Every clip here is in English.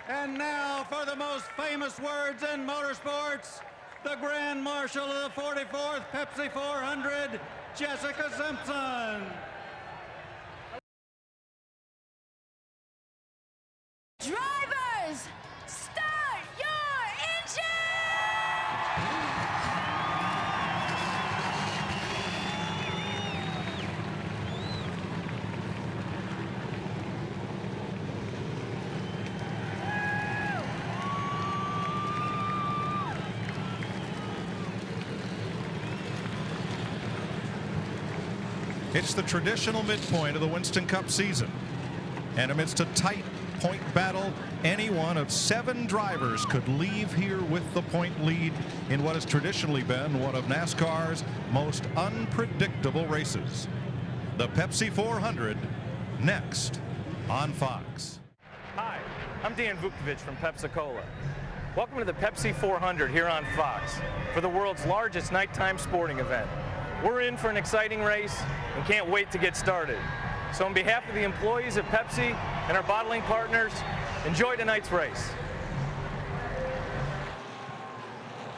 And now for the most famous words in motorsports, the Grand Marshal of the 44th Pepsi 400, Jessica Simpson. Drivers, start your engine! It's the traditional midpoint of the Winston Cup season. And amidst a tight point battle, any one of 7 drivers could leave here with the point lead in what has traditionally been one of NASCAR's most unpredictable races. The Pepsi 400, next on Fox. Hi, I'm Dan Vukovic from Pepsi-Cola. Welcome to the Pepsi 400 here on Fox for the world's largest nighttime sporting event. We're in for an exciting race and can't wait to get started. So on behalf of the employees of Pepsi and our bottling partners, enjoy tonight's race.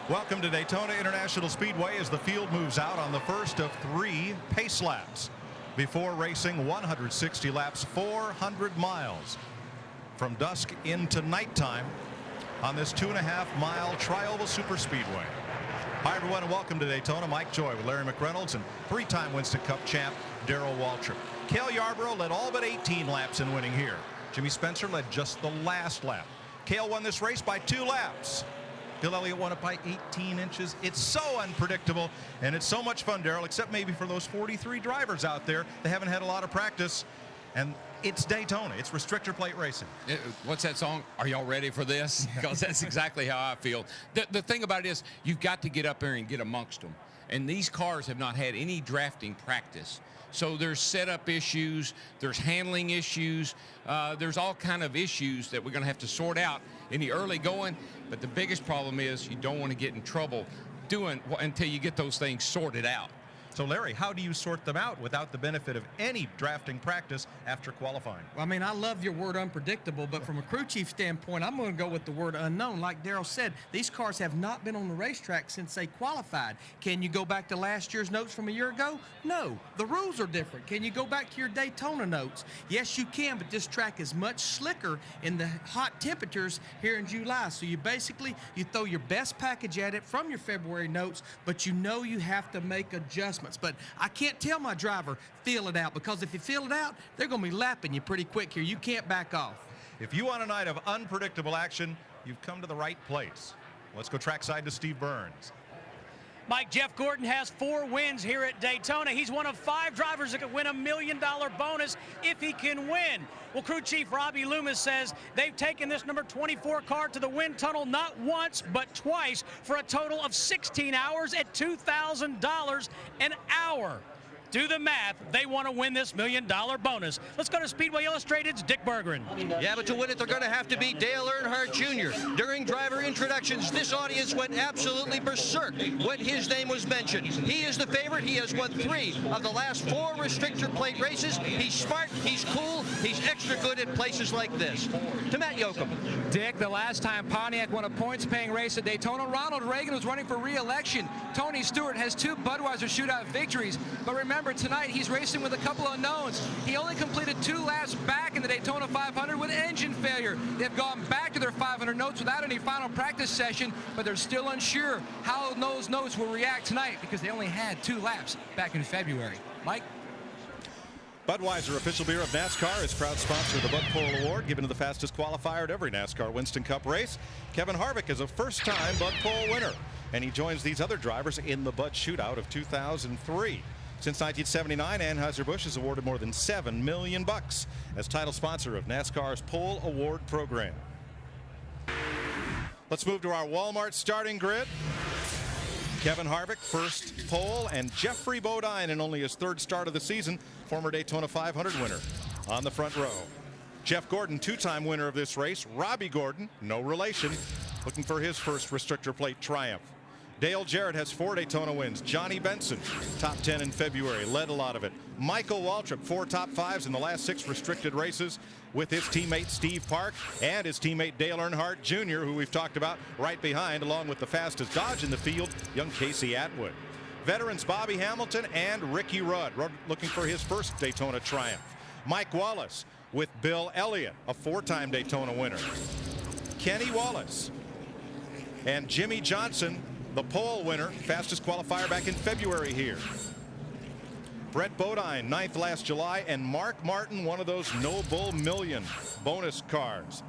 Welcome to Daytona International Speedway as the field moves out on the first of 3 pace laps before racing 160 laps, 400 miles from dusk into nighttime on this 2.5-mile Tri-Oval Superspeedway. Hi everyone and welcome to Daytona. Mike Joy with Larry McReynolds and 3-time Winston Cup champ Darrell Waltrip. Cale Yarborough led all but 18 laps in winning here. Jimmy Spencer led just the last lap. Cale won this race by 2 laps. Bill Elliott won it by 18 inches. It's so unpredictable and it's so much fun, Darrell, except maybe for those 43 drivers out there that haven't had a lot of practice. And it's Daytona. It's restrictor plate racing. What's that song? Are y'all ready for this? Because that's exactly how I feel. The thing about it is you've got to get up there and get amongst them. And these cars have not had any drafting practice. So there's setup issues, there's handling issues, there's all kind of issues that we're going to have to sort out in the early going. But the biggest problem is you don't want to get in trouble doing until you get those things sorted out. So, Larry, how do you sort them out without the benefit of any drafting practice after qualifying? Well, I mean, I love your word unpredictable, but from a crew chief standpoint, I'm going to go with the word unknown. Like Darrell said, these cars have not been on the racetrack since they qualified. Can you go back to last year's notes from a year ago? No. The rules are different. Can you go back to your Daytona notes? Yes, you can, but this track is much slicker in the hot temperatures here in July. So you throw your best package at it from your February notes, but you know you have to make adjustments. But I can't tell my driver, feel it out, because if you feel it out, they're going to be lapping you pretty quick here. You can't back off. If you want a night of unpredictable action, you've come to the right place. Let's go trackside to Steve Burns. Mike, Jeff Gordon has 4 wins here at Daytona. He's one of 5 drivers that could win $1 million bonus if he can win. Well, crew chief Robbie Loomis says they've taken this number 24 car to the wind tunnel not once, but twice for a total of 16 hours at $2,000 an hour. Do the math. They want to win this $1 million bonus. Let's go to Speedway Illustrated's Dick Berggren. Yeah, but to win it, they're going to have to beat Dale Earnhardt Jr. During driver introductions, this audience went absolutely berserk when his name was mentioned. He is the favorite. He has won 3 of the last 4 restrictor plate races. He's smart, he's cool, he's extra good at places like this. To Matt Yoakum. Dick, the last time Pontiac won a points-paying race at Daytona, Ronald Reagan was running for re-election. Tony Stewart has 2 Budweiser shootout victories, but remember, tonight he's racing with a couple of unknowns. He only completed 2 laps back in the Daytona 500 with engine failure. They've gone back to their 500 notes without any final practice session, but they're still unsure how those notes will react tonight because they only had 2 laps back in February. Mike? Budweiser, official beer of NASCAR, is proud sponsor of the Bud Pole Award, given to the fastest qualifier at every NASCAR Winston Cup race. Kevin Harvick is a first-time Bud Pole winner, and he joins these other drivers in the Bud Shootout of 2003. Since 1979, Anheuser-Busch has awarded more than $7 million as title sponsor of NASCAR's Pole Award program. Let's move to our Walmart starting grid. Kevin Harvick, first pole, and Jeffrey Bodine in only his 3rd start of the season, former Daytona 500 winner, on the front row. Jeff Gordon, 2-time winner of this race. Robbie Gordon, no relation, looking for his first restrictor plate triumph. Dale Jarrett has 4 Daytona wins. Johnny Benson, top 10 in February, led a lot of it. Michael Waltrip, 4 top 5s in the last 6 restricted races with his teammate Steve Park and his teammate Dale Earnhardt Jr., who we've talked about, right behind, along with the fastest Dodge in the field, young Casey Atwood. Veterans Bobby Hamilton and Ricky Rudd looking for his first Daytona triumph. Mike Wallace with Bill Elliott, a 4-time Daytona winner. Kenny Wallace and Jimmy Johnson, the pole winner, fastest qualifier back in February here. Brett Bodine, 9th last July, and Mark Martin, one of those No Bull Million bonus cars.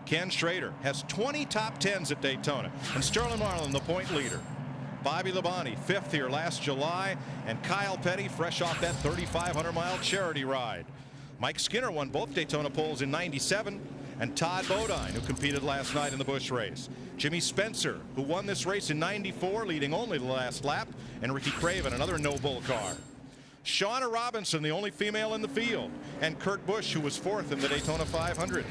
Ken Schrader has 20 top 10s at Daytona, and Sterling Marlin, the point leader. Bobby Labonte, 5th here last July, and Kyle Petty, fresh off that 3,500-mile charity ride. Mike Skinner won both Daytona poles in '97, and Todd Bodine, who competed last night in the Busch race. Jimmy Spencer, who won this race in '94, leading only the last lap, and Ricky Craven, another No Bull car. Shauna Robinson, the only female in the field, and Kurt Busch, who was 4th in the Daytona 500.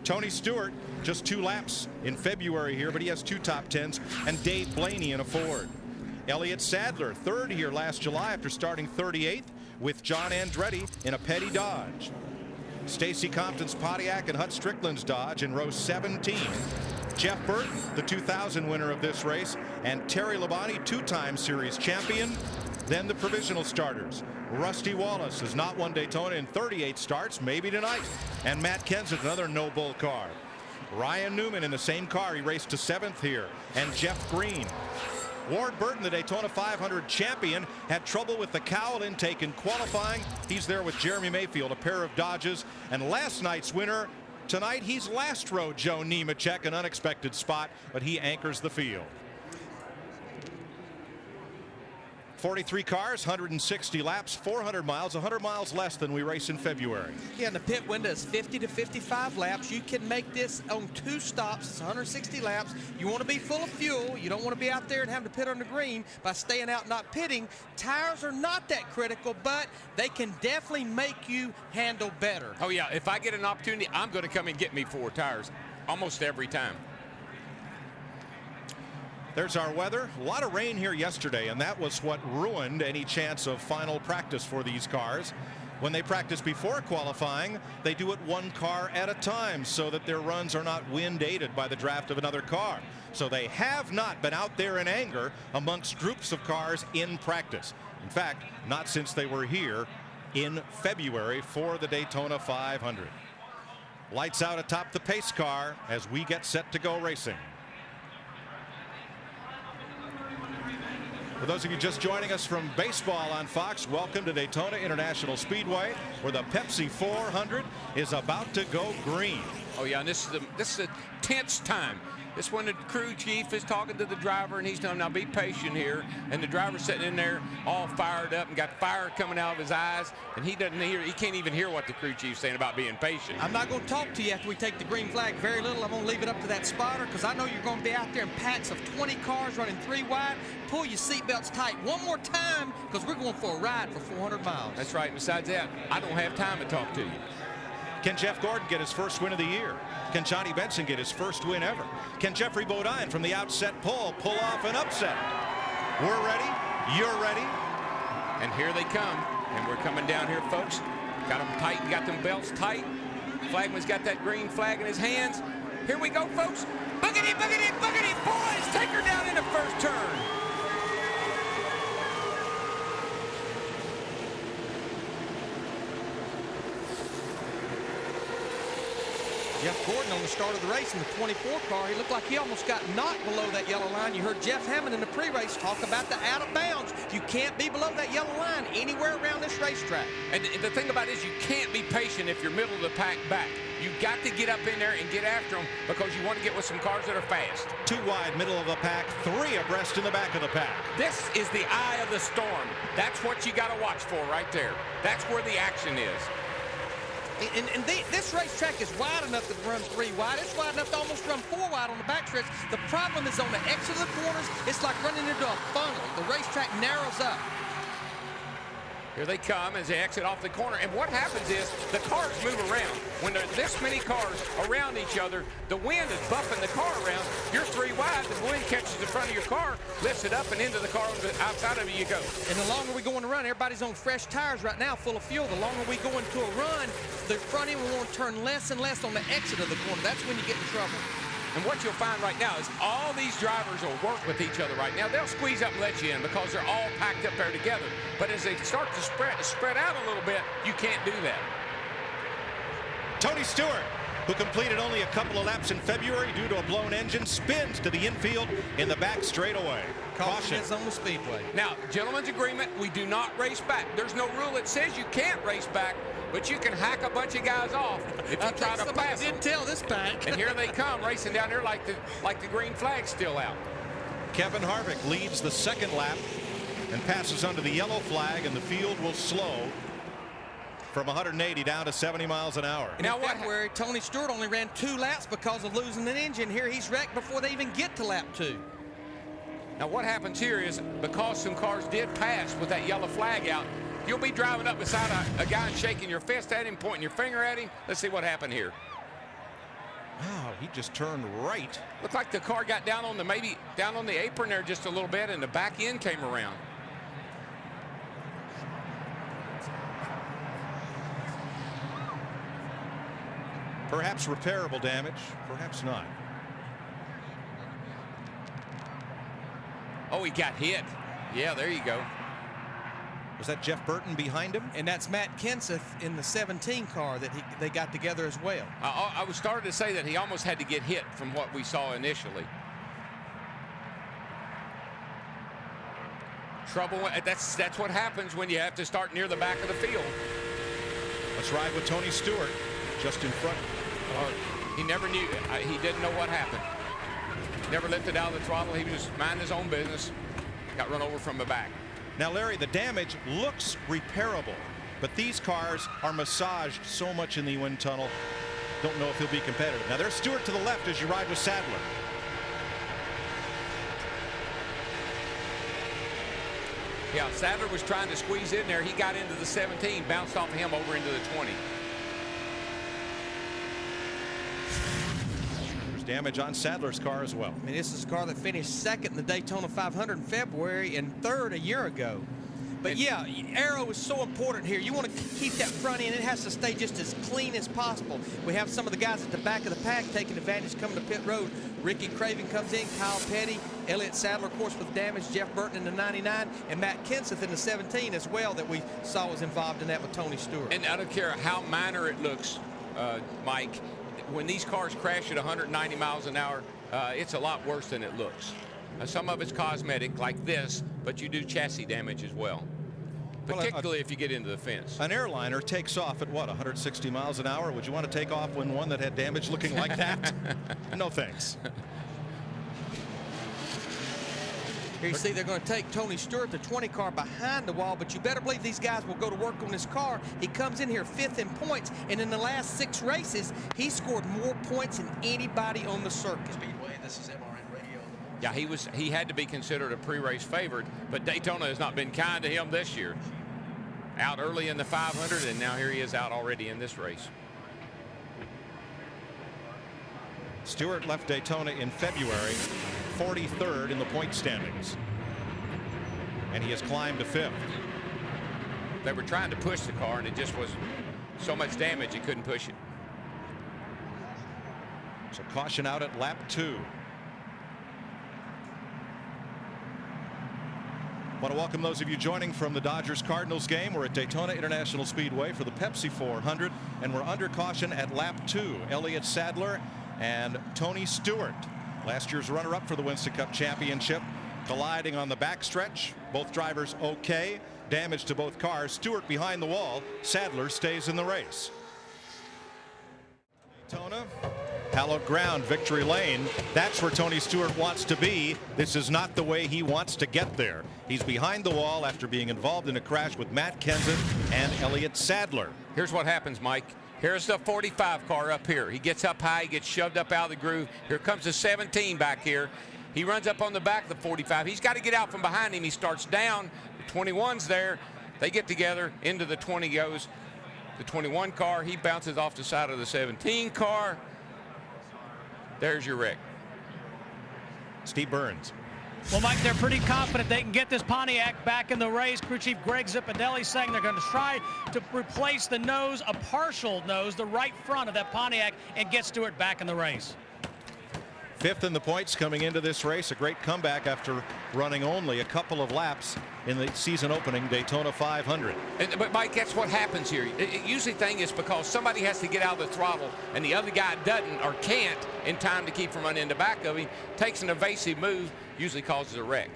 Tony Stewart, just 2 laps in February here, but he has 2 top 10s, and Dave Blaney in a Ford. Elliott Sadler, 3rd here last July after starting 38th with John Andretti in a Petty Dodge. Stacy Compton's Pontiac and Hut Strickland's Dodge in row 17. Jeff Burton, the 2000 winner of this race, and Terry Labonte, 2-time series champion. Then the provisional starters. Rusty Wallace has not won Daytona in 38 starts, maybe tonight. And Matt Kenseth, another No Bull car. Ryan Newman in the same car, he raced to 7th here. And Jeff Green. Ward Burton, the Daytona 500 champion, had trouble with the cowl intake in qualifying. He's there with Jeremy Mayfield, a pair of Dodges. And last night's winner, tonight he's last row Joe Nemechek, an unexpected spot, but he anchors the field. 43 cars, 160 laps, 400 miles, 100 miles less than we race in February. Yeah, and the pit window is 50 to 55 laps. You can make this on 2 stops. It's 160 laps. You want to be full of fuel. You don't want to be out there and having to pit on the green by staying out not pitting. Tires are not that critical, but they can definitely make you handle better. Oh, yeah. If I get an opportunity, I'm going to come and get me 4 tires almost every time. There's our weather. A lot of rain here yesterday, and that was what ruined any chance of final practice for these cars. When they practice before qualifying, they do it 1 car at a time so that their runs are not wind aided by the draft of another car. So they have not been out there in anger amongst groups of cars in practice. In fact, not since they were here in February for the Daytona 500. Lights out atop the pace car as we get set to go racing. For those of you just joining us from baseball on Fox, welcome to Daytona International Speedway, where the Pepsi 400 is about to go green. Oh yeah, and this is a tense time. This when the crew chief is talking to the driver, and he's telling him, now be patient here. And the driver's sitting in there all fired up and got fire coming out of his eyes, and he can't even hear what the crew chief's saying about being patient. I'm not going to talk to you after we take the green flag. Very little. I'm going to leave it up to that spotter because I know you're going to be out there in packs of 20 cars running 3 wide. Pull your seatbelts tight one more time because we're going for a ride for 400 miles. That's right. Besides that, I don't have time to talk to you. Can Jeff Gordon get his first win of the year? Can Johnny Benson get his first win ever? Can Jeffrey Bodine from the outset pole pull off an upset? We're ready. You're ready. And here they come. And we're coming down here, folks. Got them tight. Got them belts tight. Flagman's got that green flag in his hands. Here we go, folks. Boogity, boogity, boogity. Boys, take her down in the first turn. Jeff Gordon on the start of the race in the 24 car, he looked like he almost got knocked below that yellow line. You heard Jeff Hammond in the pre-race talk about the out of bounds. You can't be below that yellow line anywhere around this racetrack. And the thing about it is you can't be patient if you're middle of the pack back. You've got to get up in there and get after them because you want to get with some cars that are fast. 2 wide, middle of the pack, 3 abreast in the back of the pack. This is the eye of the storm. That's what you got to watch for right there. That's where the action is. And this racetrack is wide enough to run 3 wide. It's wide enough to almost run 4 wide on the backstretch. The problem is on the exit of the corners, it's like running into a funnel. The racetrack narrows up. Here they come as they exit off the corner. And what happens is the cars move around. When there's this many cars around each other, the wind is buffing the car around. You're 3 wide. The wind catches the front of your car, lifts it up and into the car. Outside of you go. And the longer we go on the run, everybody's on fresh tires right now, full of fuel. The longer we go into a run, the front end will want to turn less and less on the exit of the corner. That's when you get in trouble. And what you'll find right now is all these drivers will work with each other right now. They'll squeeze up and let you in because they're all packed up there together. But as they start to spread out a little bit, you can't do that. Tony Stewart, who completed only a couple of laps in February due to a blown engine, spins to the infield in the back straightaway. Caution on the speedway. Now, gentlemen's agreement, we do not race back. There's no rule that says you can't race back, but you can hack a bunch of guys off if you try to pass them. Didn't tell this back. And here they come racing down here like the green flag's still out. Kevin Harvick leads the second lap and passes under the yellow flag, and the field will slow from 180 down to 70 miles an hour. Now, in February, Tony Stewart only ran 2 laps because of losing an engine. Here he's wrecked before they even get to lap 2. Now what happens here is because some cars did pass with that yellow flag out, you'll be driving up beside a guy and shaking your fist at him, pointing your finger at him. Let's see what happened here. Wow, he just turned right. Looked like the car got down on the apron there just a little bit, and the back end came around. Perhaps repairable damage, perhaps not. Oh, he got hit. Yeah, there you go. Was that Jeff Burton behind him? And that's Matt Kenseth in the 17 car that they got together as well. I was starting to say that he almost had to get hit from what we saw initially. Trouble. That's what happens when you have to start near the back of the field. Let's ride with Tony Stewart just in front. He never knew. He didn't know what happened. Never lifted out of the throttle. He was just minding his own business. Got run over from the back. Now, Larry, the damage looks repairable, but these cars are massaged so much in the wind tunnel. Don't know if he'll be competitive. Now, there's Stewart to the left as you ride with Sadler. Yeah, Sadler was trying to squeeze in there. He got into the 17, bounced off him over into the 20. Damage on Sadler's car as well. I mean, this is a car that finished second in the Daytona 500 in February and third a year ago. But yeah, aero is so important here. You want to keep that front end. It has to stay just as clean as possible. We have some of the guys at the back of the pack taking advantage coming to pit road. Ricky Craven comes in, Kyle Petty, Elliott Sadler, of course, with damage, Jeff Burton in the 99, and Matt Kenseth in the 17 as well that we saw was involved in that with Tony Stewart. And I don't care how minor it looks, Mike, when these cars crash at 190 miles an hour, it's a lot worse than it looks. Some of it's cosmetic like this, but you do chassis damage as well, particularly if you get into the fence. An airliner takes off at what, 160 miles an hour? Would you want to take off when one that had damage looking like that? No thanks. Here you see they're going to take Tony Stewart, the 20 car, behind the wall, but you better believe these guys will go to work on this car. He comes in here 5th in points, and in the last 6 races, he scored more points than anybody on the circuit. Speedway, this is MRN Radio. Yeah, he had to be considered a pre-race favorite, but Daytona has not been kind to him this year. Out early in the 500, and now here he is out already in this race. Stewart left Daytona in February, 43rd in the point standings, and he has climbed to 5th. They were trying to push the car, and it just was so much damage you couldn't push it. So caution out at lap 2. Want to welcome those of you joining from the Dodgers-Cardinals game. We're at Daytona International Speedway for the Pepsi 400, and we're under caution at lap 2. Elliott Sadler and Tony Stewart, last year's runner-up for the Winston Cup Championship, colliding on the backstretch. Both drivers okay. Damage to both cars. Stewart behind the wall. Sadler stays in the race. Daytona, hallowed ground, victory lane. That's where Tony Stewart wants to be. This is not the way he wants to get there. He's behind the wall after being involved in a crash with Matt Kenseth and Elliott Sadler. Here's what happens, Mike. Here's the 45 car up here. He gets up high, he gets shoved up out of the groove. Here comes the 17 back here. He runs up on the back of the 45. He's got to get out from behind him. He starts down. The 21's there. They get together, into the 20 goes the 21 car. He bounces off the side of the 17 car. There's your wreck. Steve Burns. Well, Mike, they're pretty confident they can get this Pontiac back in the race. Crew Chief Greg Zipadelli saying they're going to try to replace the nose, a partial nose, the right front of that Pontiac, and get Stewart back in the race. 5th in the points coming into this race. A great comeback after running only a couple of laps in the season opening Daytona 500. But Mike, that's what happens here. Usually thing is because somebody has to get out of the throttle and the other guy doesn't or can't in time to keep from running in the back of him. Takes an evasive move, usually causes a wreck.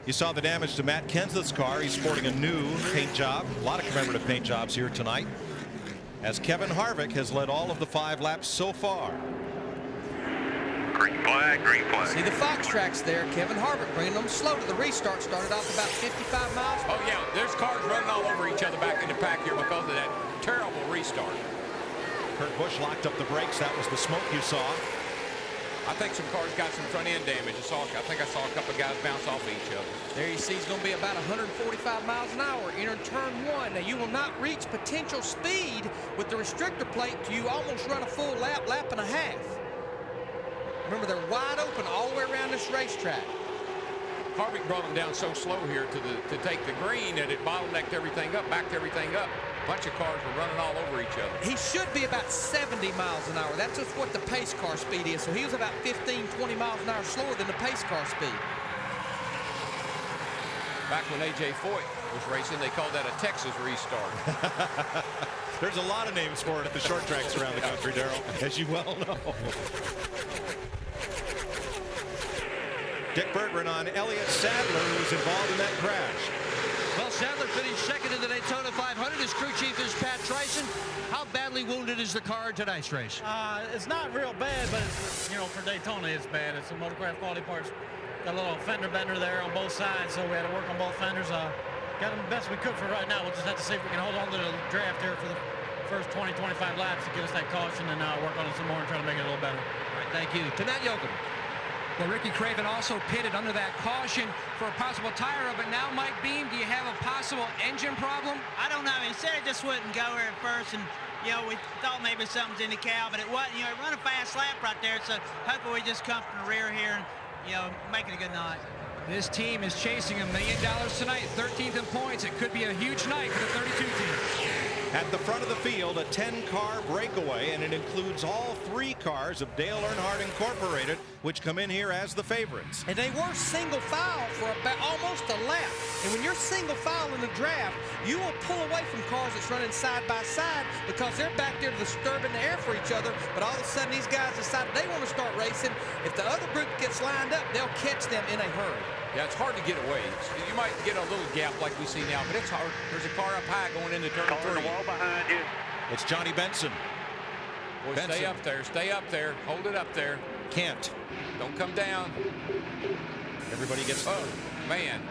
You saw the damage to Matt Kenseth's car. He's sporting a new paint job. A lot of commemorative paint jobs here tonight, as Kevin Harvick has led all of the 5 laps so far. Green flag, green flag. See the Fox tracks there. Kevin Harvick bringing them slow to the restart. Started off about 55 miles. Oh, yeah. There's cars running all over each other back in the pack here because of that terrible restart. Kurt Busch locked up the brakes. That was the smoke you saw. I think some cars got some front end damage. I think I saw a couple of guys bounce off each other. There you see it's going to be about 145 miles an hour entering turn 1. Now you will not reach potential speed with the restrictor plate till you almost run a full lap and a half. Remember, they're wide open all the way around this racetrack. Harvick brought him down so slow here to take the green that it bottlenecked everything up, backed everything up. A bunch of cars were running all over each other. He should be about 70 miles an hour. That's just what the pace car speed is. So he was about 15, 20 miles an hour slower than the pace car speed. Back when A.J. Foyt was racing, they called that a Texas restart. There's a lot of names for it at the short tracks around the country, Darrell, as you well know. Dick Berggren on Elliott Sadler, who was involved in that crash. Well, Sadler finished second in the Daytona 500. His crew chief is Pat Tryson. How badly wounded is the car in tonight's race? It's not real bad, but it's, for Daytona, it's bad. It's a motorcraft quality parts. Got a little fender bender there on both sides, so we had to work on both fenders. Got them the best we could for right now. We'll just have to see if we can hold on to the draft here for the first 20, 25 laps to get us that caution and work on it some more and try to make it a little better. All right, thank you. To Matt Yoakum. Well, Ricky Craven also pitted under that caution for a possible tire rub. But now, Mike Beam, do you have a possible engine problem? I don't know. He said it just wouldn't go here at first, and we thought maybe something's in the cow, but it wasn't. It run a fast lap right there, so hopefully we just come from the rear here and make it a good night. This team is chasing $1 million tonight, 13th in points. It could be a huge night for the 32 team. At the front of the field, a 10-car breakaway, and it includes all 3 cars of Dale Earnhardt Incorporated, which come in here as the favorites. And they were single file for about almost a lap. And when you're single file in the draft, you will pull away from cars that's running side by side because they're back there disturbing the air for each other. But all of a sudden, these guys decided they want to start racing. If the other group gets lined up, they'll catch them in a hurry. Yeah, it's hard to get away. You might get a little gap like we see now, but it's hard. There's a car up high going into turn 3. The wall behind you. It's Johnny Benson. Boy, Benson. stay up there. Stay up there. Hold it up there. Can't. Don't come down. Everybody gets. Oh, man.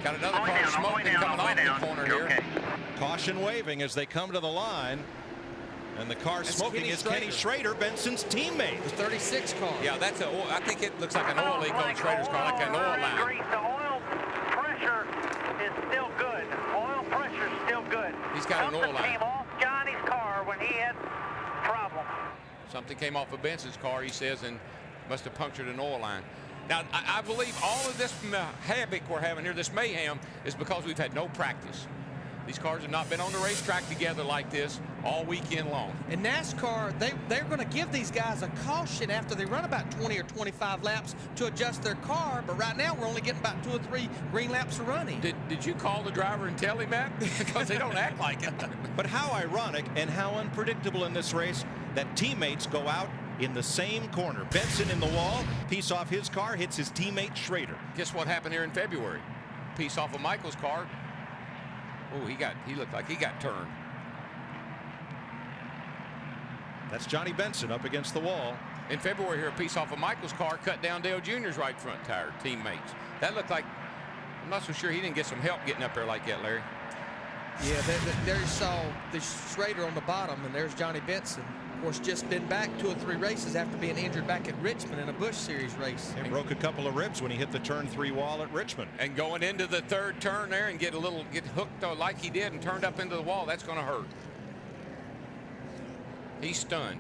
Got another Way car down, smoking way coming down, way off down. the corner You're here. okay. Caution waving as they come to the line. And the car smoking Kenny is Kenny Schrader, Benson's teammate. The 36 car. Yeah, that's a. I think it looks like an oil leak on Schrader's car, like an oil line. Grease. The oil pressure is still good. Oil pressure is still good. He's got an oil Something line. came off Johnny's car when he had problem. Something came off of Benson's car, he says, and must have punctured an oil line. Now, I believe all of this havoc we're having here, this mayhem, is because we've had no practice. These cars have not been on the racetrack together like this all weekend long. And NASCAR, they're going to give these guys a caution after they run about 20 or 25 laps to adjust their car. But right now, we're only getting about 2 or 3 green laps of running. Did you call the driver and tell him that? Because they don't act like it. But how ironic and how unpredictable in this race that teammates go out in the same corner. Benson in the wall, piece off his car, hits his teammate Schrader. Guess what happened here in February? Piece off of Michael's car. Oh, he looked like he got turned. That's Johnny Benson up against the wall. In February here, a piece off of Michael's car cut down Dale Jr.'s right front tire, teammates. That looked like, I'm not so sure he didn't get some help getting up there like that, Larry. Yeah, there you saw the Schrader on the bottom, and there's Johnny Benson. Of course, just been back 2 or 3 races after being injured back at Richmond in a Busch Series race. He broke a couple of ribs when he hit the turn 3 wall at Richmond. And going into the 3rd turn there and get hooked like he did and turned up into the wall, that's going to hurt. He's stunned.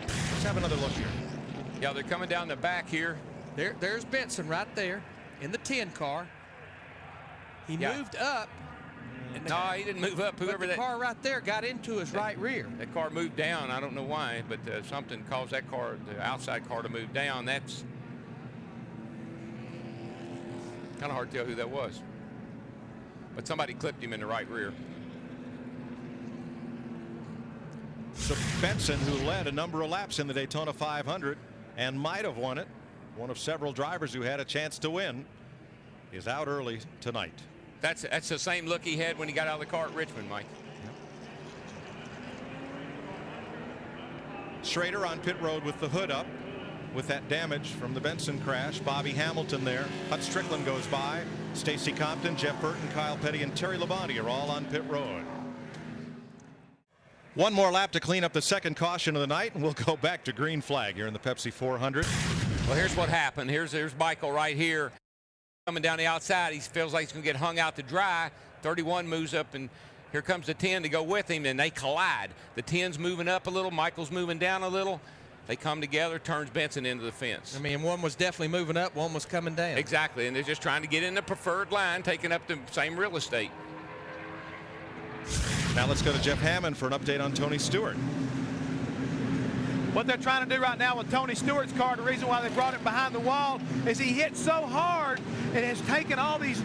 Let's have another look here. Yeah, they're coming down the back here. There's Benson right there in the 10 car. He moved up. No, he didn't move up. Whoever the car right there got into his right rear. That car moved down. I don't know why, but something caused that car, the outside car, to move down. That's kind of hard to tell who that was. But somebody clipped him in the right rear. So Benson, who led a number of laps in the Daytona 500 and might have won it, one of several drivers who had a chance to win, is out early tonight. That's the same look he had when he got out of the car at Richmond, Mike. Schrader on pit road with the hood up with that damage from the Benson crash. Bobby Hamilton there. Hut Strickland goes by. Stacy Compton, Jeff Burton, Kyle Petty, and Terry Labonte are all on pit road. One more lap to clean up the second caution of the night, and we'll go back to green flag here in the Pepsi 400. Well, here's what happened. Here's Michael right here. Coming down the outside, he feels like he's going to get hung out to dry. 31 moves up, and here comes the 10 to go with him, and they collide. The 10's moving up a little, Michael's moving down a little. They come together, turns Benson into the fence. I mean, one was definitely moving up, one was coming down. Exactly, and they're just trying to get in the preferred line, taking up the same real estate. Now let's go to Jeff Hammond for an update on Tony Stewart. What they're trying to do right now with Tony Stewart's car, the reason why they brought it behind the wall, is he hit so hard and has taken all these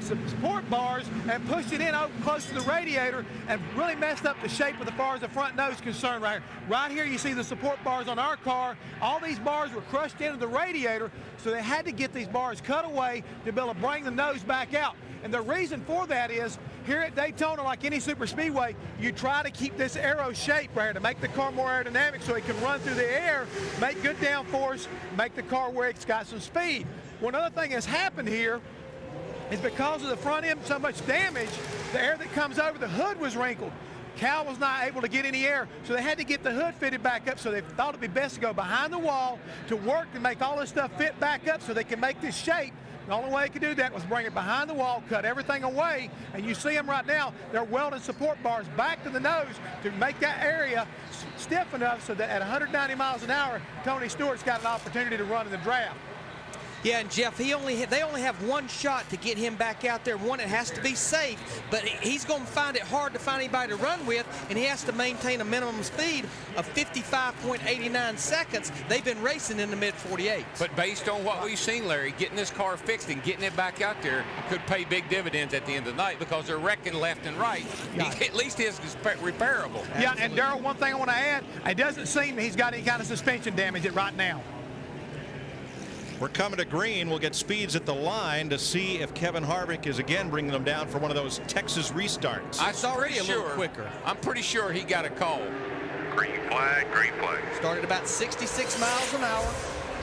support bars and pushed it in close to the radiator and really messed up the shape as far as the front nose is concerned right here. Right here you see the support bars on our car. All these bars were crushed into the radiator, so they had to get these bars cut away to be able to bring the nose back out. And the reason for that is, here at Daytona, like any super speedway, you try to keep this arrow shape right here to make the car more aerodynamic so it can run through the air, make good downforce, make the car where it's got some speed. One other thing that's happened here is because of the front end so much damage, the air that comes over the hood was wrinkled. Cal was not able to get any air, so they had to get the hood fitted back up, so they thought it'd be best to go behind the wall to work and make all this stuff fit back up so they can make this shape. The only way they could do that was bring it behind the wall, cut everything away, and you see them right now, they're welding support bars back to the nose to make that area stiff enough so that at 190 miles an hour, Tony Stewart's got an opportunity to run in the draft. Yeah, and Jeff, they only have one shot to get him back out there. One, it has to be safe, but he's going to find it hard to find anybody to run with, and he has to maintain a minimum speed of 55.89 seconds. They've been racing in the mid-48s. But based on what we've seen, Larry, getting this car fixed and getting it back out there could pay big dividends at the end of the night because they're wrecking left and right. Yeah. At least his is repairable. Yeah, and Darrell, one thing I want to add, it doesn't seem he's got any kind of suspension damage right now. We're coming to green. We'll get speeds at the line to see if Kevin Harvick is again bringing them down for one of those Texas restarts. It's already a little quicker. I'm pretty sure he got a call. Green flag, green flag. Started about 66 miles an hour.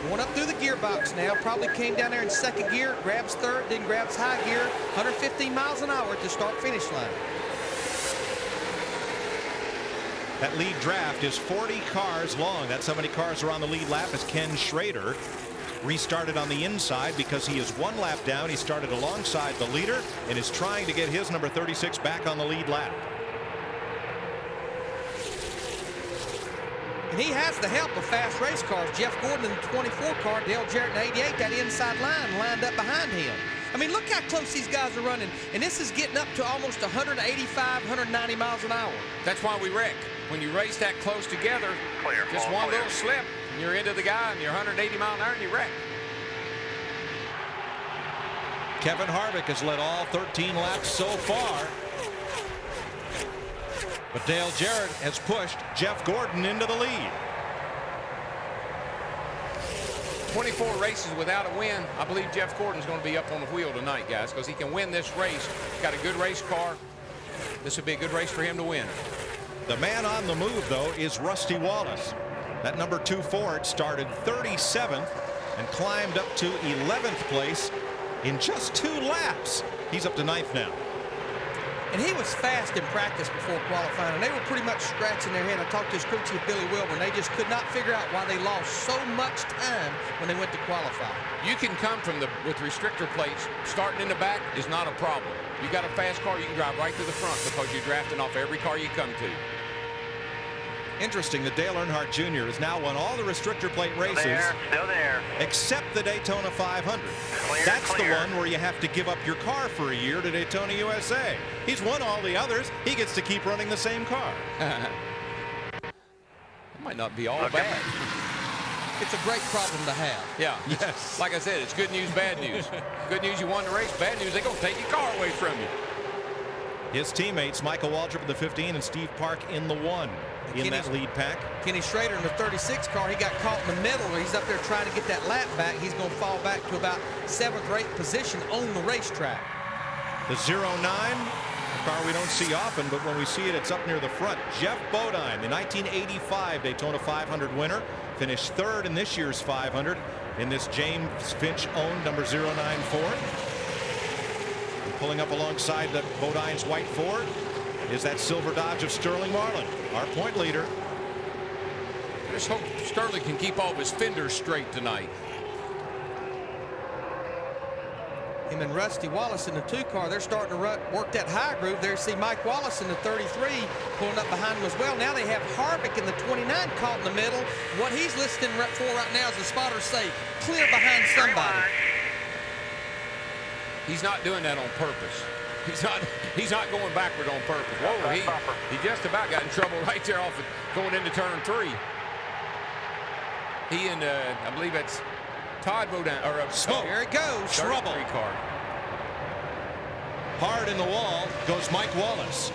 Going up through the gearbox now. Probably came down there in second gear, grabs third, then grabs high gear. 115 miles an hour to start-finish line. That lead draft is 40 cars long. That's how many cars are on the lead lap as Ken Schrader restarted on the inside because he is one lap down. He started alongside the leader and is trying to get his number 36 back on the lead lap. And he has the help of fast race cars. Jeff Gordon in the 24 car, Dale Jarrett in 88, that inside line lined up behind him. I mean, look how close these guys are running. And this is getting up to almost 185, 190 miles an hour. That's why we wreck. When you race that close together, just one little slip, and you're into the guy, and you're 180 mile an hour, and you wreck. Kevin Harvick has led all 13 laps so far. But Dale Jarrett has pushed Jeff Gordon into the lead. 24 races without a win. I believe Jeff Gordon's going to be up on the wheel tonight, guys, because he can win this race. He's got a good race car. This would be a good race for him to win. The man on the move, though, is Rusty Wallace. That number 2 Ford started 37th and climbed up to 11th place in just 2 laps. He's up to 9th now. And he was fast in practice before qualifying, and they were pretty much scratching their head. I talked to his crew chief, Billy Wilburn. They just could not figure out why they lost so much time when they went to qualify. You can come from with restrictor plates. Starting in the back is not a problem. You got a fast car, you can drive right to the front because you're drafting off every car you come to. Interesting that Dale Earnhardt Jr. has now won all the restrictor plate races. Still there. Except the Daytona 500. That's the one where you have to give up your car for a year to Daytona USA. He's won all the others. He gets to keep running the same car. It might not be all bad. It's a great problem to have. Yeah. Yes. Like I said, it's good news, bad news. Good news, you won the race. Bad news, they're going to take your car away from you. His teammates, Michael Waltrip in the 15 and Steve Park in the 1 in that lead pack. Kenny Schrader in the 36 car, he got caught in the middle. He's up there trying to get that lap back. He's going to fall back to about 7th or 8th position on the racetrack. The 09, a car we don't see often, but when we see it, it's up near the front. Jeff Bodine, the 1985 Daytona 500 winner, finished 3rd in this year's 500 in this James Finch-owned number 094. And pulling up alongside the Bodine's white Ford is that silver Dodge of Sterling Marlin, our point leader. I just hope Sterling can keep all of his fenders straight tonight. Him and Rusty Wallace in the 2 car, they're starting to work that high groove there. See Mike Wallace in the 33 pulling up behind him as well. Now they have Harvick in the 29 caught in the middle. What he's listing for right now is the spotters say clear behind somebody. He's not doing that on purpose. He's not going backward on purpose. Whoa, he just about got in trouble right there off of going into turn 3. He and I believe that's Todd Bodine, or there it goes. Trouble. Car. Hard in the wall goes Mike Wallace.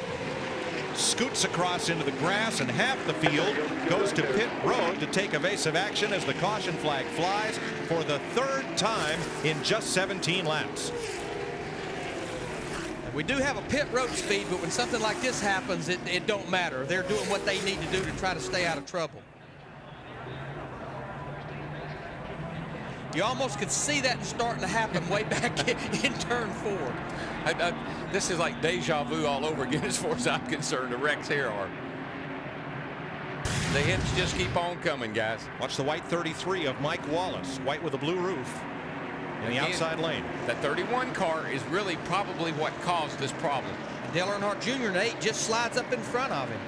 Scoots across into the grass, and half the field goes to pit road to take evasive action as the caution flag flies for the 3rd time in just 17 laps. We do have a pit road speed, but when something like this happens, it don't matter. They're doing what they need to do to try to stay out of trouble. You almost could see that starting to happen way back in turn 4. This is like deja vu all over again as far as I'm concerned. The wrecks here are. The hits just keep on coming, guys. Watch the white 33 of Mike Wallace, white with a blue roof in the outside lane. That 31 car is really probably what caused this problem. Dale Earnhardt Jr. in 8 just slides up in front of him.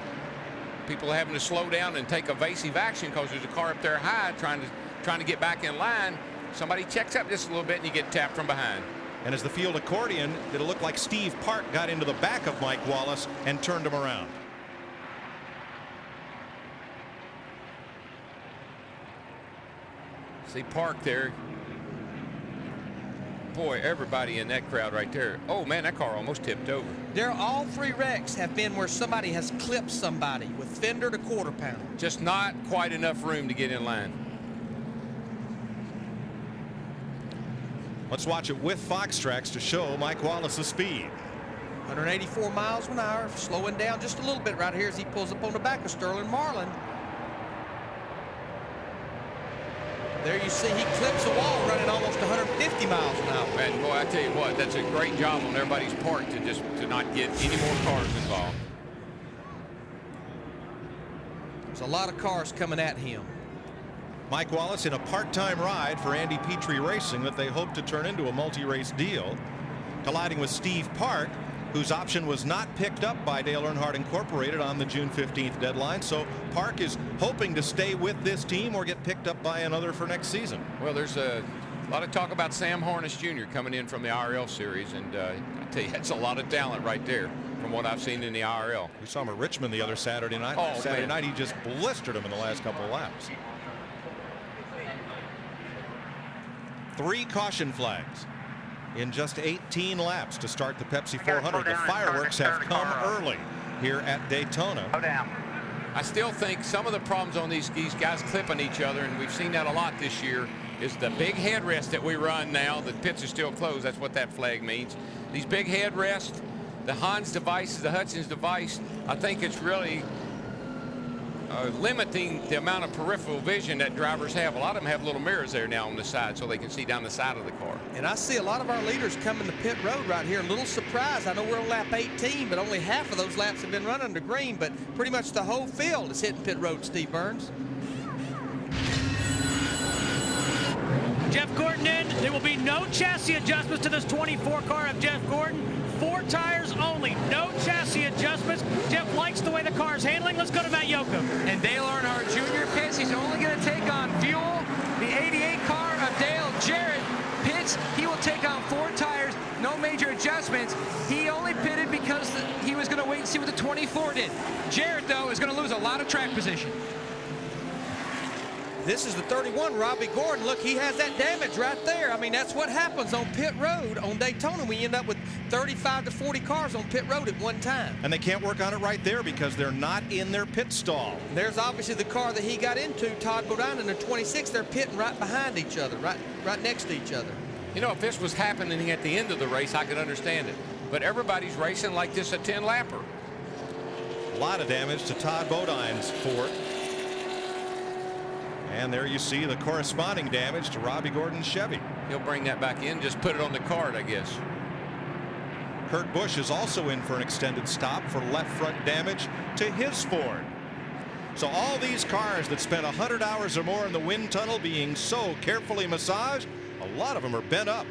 People are having to slow down and take evasive action because there's a car up there high trying to get back in line. Somebody checks up just a little bit and you get tapped from behind. And as the field accordion, it'll look like Steve Park got into the back of Mike Wallace and turned him around. See Park there. Boy, everybody in that crowd right there. Oh man, that car almost tipped over. All 3 wrecks have been where somebody has clipped somebody with fender to quarter pounder. Just not quite enough room to get in line. Let's watch it with Fox Tracks to show Mike Wallace's speed. 184 miles an hour, slowing down just a little bit right here as he pulls up on the back of Sterling Marlin. There you see he clips a wall running almost 150 miles an hour. And boy, I tell you what, that's a great job on everybody's part to not get any more cars involved. There's a lot of cars coming at him. Mike Wallace in a part-time ride for Andy Petrie Racing that they hope to turn into a multi-race deal, colliding with Steve Park, whose option was not picked up by Dale Earnhardt Incorporated on the June 15th deadline. So Park is hoping to stay with this team or get picked up by another for next season. Well, there's a lot of talk about Sam Harness Jr. coming in from the IRL series, and I tell you, that's a lot of talent right there from what I've seen in the IRL. We saw him at Richmond the other Saturday night. Oh, Saturday night he just blistered him in the last couple of laps. 3 caution flags in just 18 laps to start the Pepsi 400. The fireworks have come early here at Daytona. I still think some of the problems on these guys clipping each other, and we've seen that a lot this year, is the big headrest that we run now. The pits are still closed. That's what that flag means. These big headrests, the Hans device, the Hutchins device, I think it's really limiting the amount of peripheral vision that drivers have. A lot of them have little mirrors there now on the side so they can see down the side of the car. And I see a lot of our leaders coming to pit road right here. A little surprised. I know we're on lap 18, but only half of those laps have been run under green, but pretty much the whole field is hitting pit road, Steve Burns. Jeff Gordon in. There will be no chassis adjustments to this 24 car of Jeff Gordon. 4 tires only, no chassis adjustments. Jeff likes the way the car is handling. Let's go to Matt Yoakum. And Dale Earnhardt Jr. pits. He's only going to take on fuel. The 88 car of Dale Jarrett pits. He will take on 4 tires, no major adjustments. He only pitted because he was going to wait and see what the 24 did. Jarrett, though, is going to lose a lot of track position. This is the 31, Robbie Gordon. Look, he has that damage right there. I mean, that's what happens on pit road on Daytona. We end up with 35 to 40 cars on pit road at one time. And they can't work on it right there because they're not in their pit stall. There's obviously the car that he got into, Todd Bodine, in the 26. They're pitting right behind each other, right next to each other. You know, if this was happening at the end of the race, I could understand it. But everybody's racing like this a 10-lapper. A lot of damage to Todd Bodine's Ford. And there you see the corresponding damage to Robbie Gordon's Chevy. He'll bring that back in, just put it on the card, I guess. Kurt Busch is also in for an extended stop for left front damage to his Ford. So all these cars that spent 100 hours or more in the wind tunnel being so carefully massaged, a lot of them are bent up.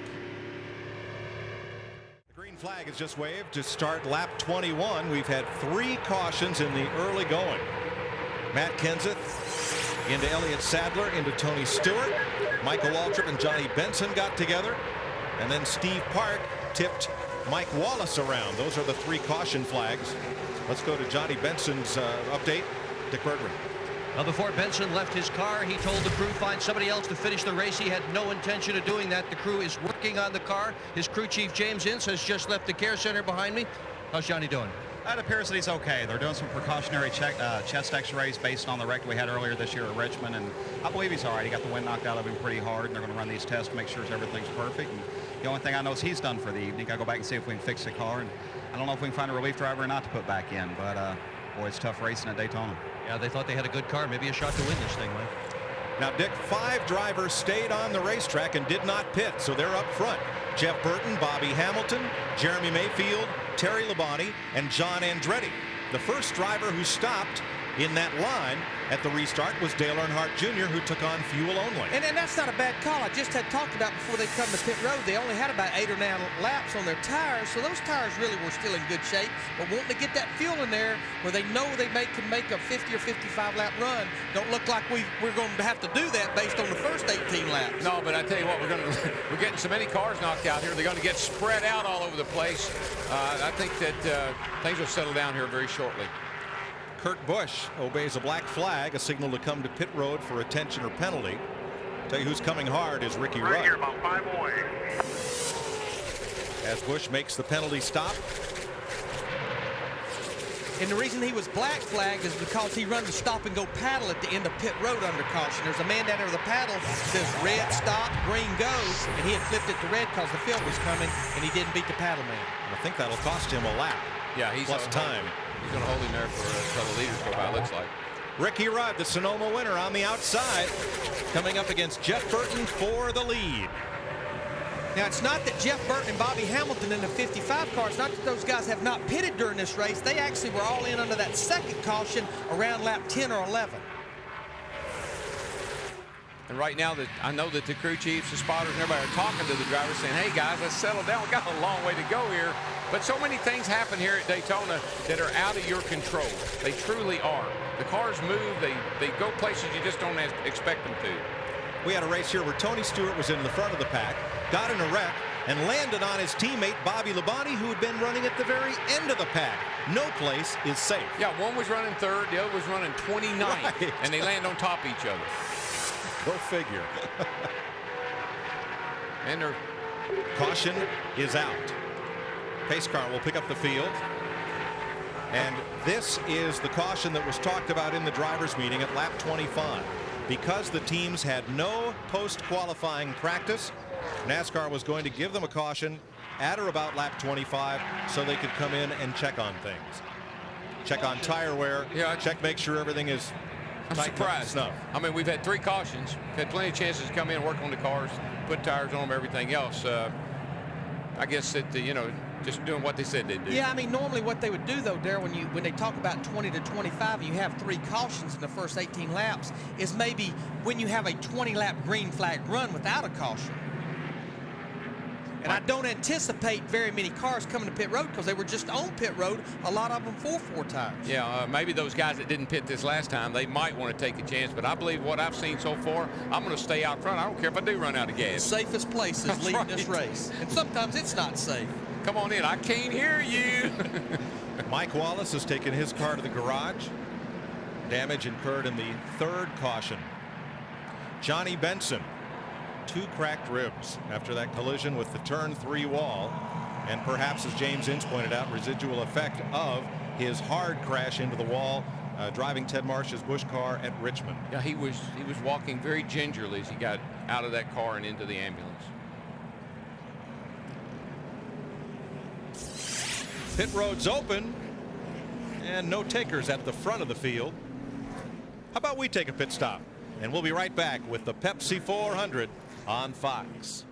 The green flag is just waved to start lap 21. We've had 3 cautions in the early going. Matt Kenseth into Elliott Sadler, into Tony Stewart. Michael Waltrip and Johnny Benson got together. And then Steve Park tipped Mike Wallace around. Those are the 3 caution flags. Let's go to Johnny Benson's update. Dick Bergman. Well, before Benson left his car, he told the crew find somebody else to finish the race. He had no intention of doing that. The crew is working on the car. His crew chief, James Ince, has just left the care center behind me. How's Johnny doing? It appears that he's okay. They're doing some precautionary chest x-rays based on the wreck we had earlier this year at Richmond, and I believe he's all right. He got the wind knocked out of him pretty hard, and they're going to run these tests to make sure everything's perfect. And the only thing I know is he's done for the evening. Got to go back and see if we can fix the car, and I don't know if we can find a relief driver or not to put back in, but boy, it's tough racing at Daytona. Yeah, they thought they had a good car, maybe a shot to win this thing, Mike. Now, Dick, 5 drivers stayed on the racetrack and did not pit, so they're up front. Jeff Burton, Bobby Hamilton, Jeremy Mayfield, Terry Labonte, and John Andretti. The first driver who stopped in that line at the restart was Dale Earnhardt Jr., who took on fuel only. And that's not a bad call. I just had talked about before they come to pit road, they only had about 8 or 9 laps on their tires, so those tires really were still in good shape. But wanting to get that fuel in there where they know they can make a 50 or 55 lap run, don't look like we're going to have to do that based on the first 18 laps. No, but I tell you what, we're getting so many cars knocked out here. They're going to get spread out all over the place. I think that things will settle down here very shortly. Kurt Busch obeys a black flag, a signal to come to pit road for attention or penalty. Tell you who's coming hard is Ricky Rudd. Here, about 5 away. As Busch makes the penalty stop. And the reason he was black flagged is because he run the stop and go paddle at the end of pit road under caution. There's a man down there with a paddle that says red stop, green go, and he had flipped it to red because the field was coming, and he didn't beat the paddle man. I think that'll cost him a lap. Yeah, he's plus time. He's going to hold him there for until the leaders go by, it looks like. Ricky Rudd, the Sonoma winner, on the outside, coming up against Jeff Burton for the lead. Now, it's not that Jeff Burton and Bobby Hamilton in the 55 car, it's not that those guys have not pitted during this race. They actually were all in under that second caution around lap 10 or 11. And right now, I know that the crew chiefs, the spotters, and everybody are talking to the drivers saying, hey, guys, let's settle down. We've got a long way to go here. But so many things happen here at Daytona that are out of your control. They truly are. The cars move. They go places you just don't expect them to. We had a race here where Tony Stewart was in the front of the pack, got in a wreck, and landed on his teammate Bobby Labonte, who had been running at the very end of the pack. No place is safe. Yeah, one was running 3rd, the other was running 29th, right. And they land on top of each other. Go figure. And their caution is out. Pace car will pick up the field. And this is the caution that was talked about in the drivers' meeting at lap 25. Because the teams had no post-qualifying practice, NASCAR was going to give them a caution at or about lap 25 so they could come in and check on things. Check on tire wear, check, make sure everything is tighten up the surprised. snuff. I mean, we've had 3 cautions. We've had plenty of chances to come in and work on the cars, put tires on them, everything else. I guess that, you know, just doing what they said they'd do. Yeah, I mean, normally what they would do, though, Darryl, when they talk about 20 to 25 and you have 3 cautions in the first 18 laps, is maybe when you have a 20-lap green flag run without a caution. And I don't anticipate very many cars coming to pit road because they were just on pit road, a lot of them 4 tires. Yeah, maybe those guys that didn't pit this last time, they might want to take a chance, but I believe what I've seen so far, I'm going to stay out front. I don't care if I do run out of gas. Safest place is leading this race. And sometimes it's not safe. Come on in. I can't hear you. Mike Wallace has taken his car to the garage. Damage incurred in the 3rd caution. Johnny Benson, 2 cracked ribs after that collision with the turn 3 wall, and perhaps, as James Ince pointed out, residual effect of his hard crash into the wall driving Ted Marsh's Busch car at Richmond. Yeah, he was walking very gingerly as he got out of that car and into the ambulance. Pit road's open and no takers at the front of the field. How about we take a pit stop, and we'll be right back with the Pepsi 400 on Fox.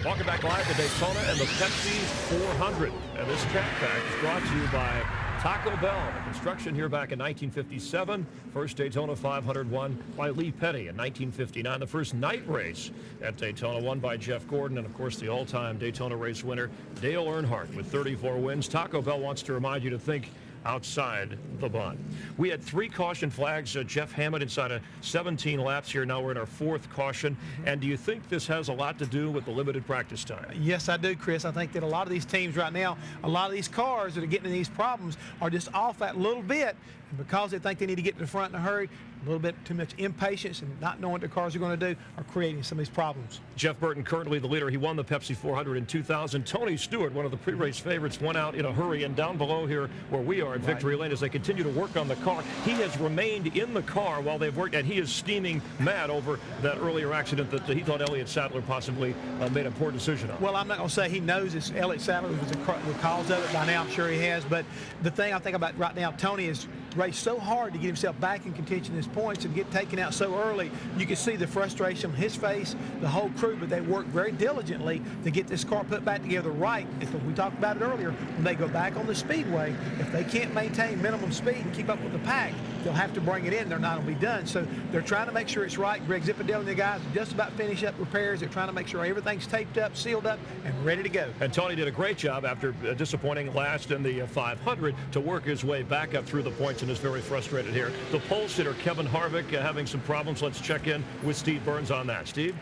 Welcome back live to Daytona and the Pepsi 400. And this Cat Pack is brought to you by Taco Bell. The construction here back in 1957. First Daytona 500 won by Lee Petty in 1959. The first night race at Daytona won by Jeff Gordon. And, of course, the all-time Daytona race winner, Dale Earnhardt, with 34 wins. Taco Bell wants to remind you to think outside the bun. We had 3 caution flags. Jeff Hammond inside of 17 laps here. Now we're in our 4th caution. And do you think this has a lot to do with the limited practice time? Yes, I do, Chris. I think that a lot of these teams right now, a lot of these cars that are getting in these problems are just off that little bit. And because they think they need to get to the front in a hurry, a little bit too much impatience and not knowing what the cars are going to do are creating some of these problems. Jeff Burton currently the leader. He won the Pepsi 400 in 2000. Tony Stewart, one of the pre-race favorites, went out in a hurry, and down below here where we are at Victory Lane as they continue to work on the car. He has remained in the car while they've worked, and he is steaming mad over that earlier accident that he thought Elliott Sadler possibly made a poor decision on. Well, I'm not going to say he knows it's Elliott Sadler was the cause of it. By now, I'm sure he has. But the thing I think about right now, Tony is raced so hard to get himself back in contention in his points and get taken out so early. You can see the frustration on his face, the whole crew, but they worked very diligently to get this car put back together right. We talked about it earlier. When they go back on the speedway, if they can't maintain minimum speed and keep up with the pack, they'll have to bring it in. They're not going to be done. So they're trying to make sure it's right. Greg Zipadelli and the guys are just about finish up repairs. They're trying to make sure everything's taped up, sealed up, and ready to go. And Tony did a great job after disappointing last in the 500 to work his way back up through the points and is very frustrated here. The pole sitter, Kevin Harvick, having some problems. Let's check in with Steve Burns on that. Steve?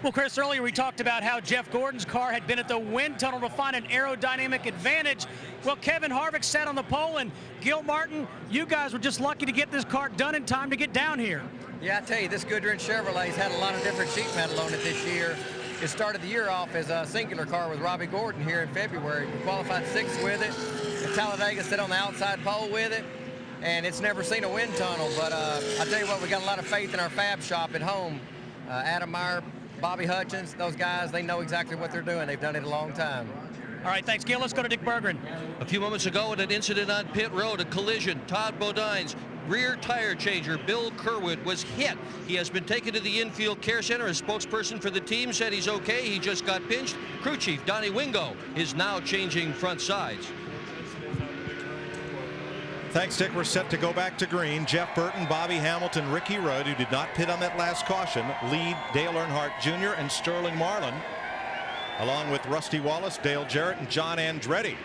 Well, Chris, earlier we talked about how Jeff Gordon's car had been at the wind tunnel to find an aerodynamic advantage. Well, Kevin Harvick sat on the pole, and Gil Martin, you guys were just lucky to get this car done in time to get down here. Yeah, I tell you, this Goodrich Chevrolet's had a lot of different sheet metal on it this year. It started the year off as a singular car with Robbie Gordon here in February. We qualified 6th with it. Talladega sit on the outside pole with it. And it's never seen a wind tunnel, but I tell you what, we got a lot of faith in our fab shop at home. Adam Meyer, Bobby Hutchins, those guys, they know exactly what they're doing. They've done it a long time. All right, thanks, Gil. Let's go to Dick Berggren. A few moments ago, at an incident on pit road, a collision, Todd Bodine's rear tire changer, Bill Kerwood, was hit. He has been taken to the infield care center. A spokesperson for the team said he's okay. He just got pinched. Crew chief Donnie Wingo is now changing front sides. Thanks, Dick. We're set to go back to green. Jeff Burton, Bobby Hamilton, Ricky Rudd, who did not pit on that last caution, lead Dale Earnhardt Jr. and Sterling Marlin, along with Rusty Wallace, Dale Jarrett, and John Andretti.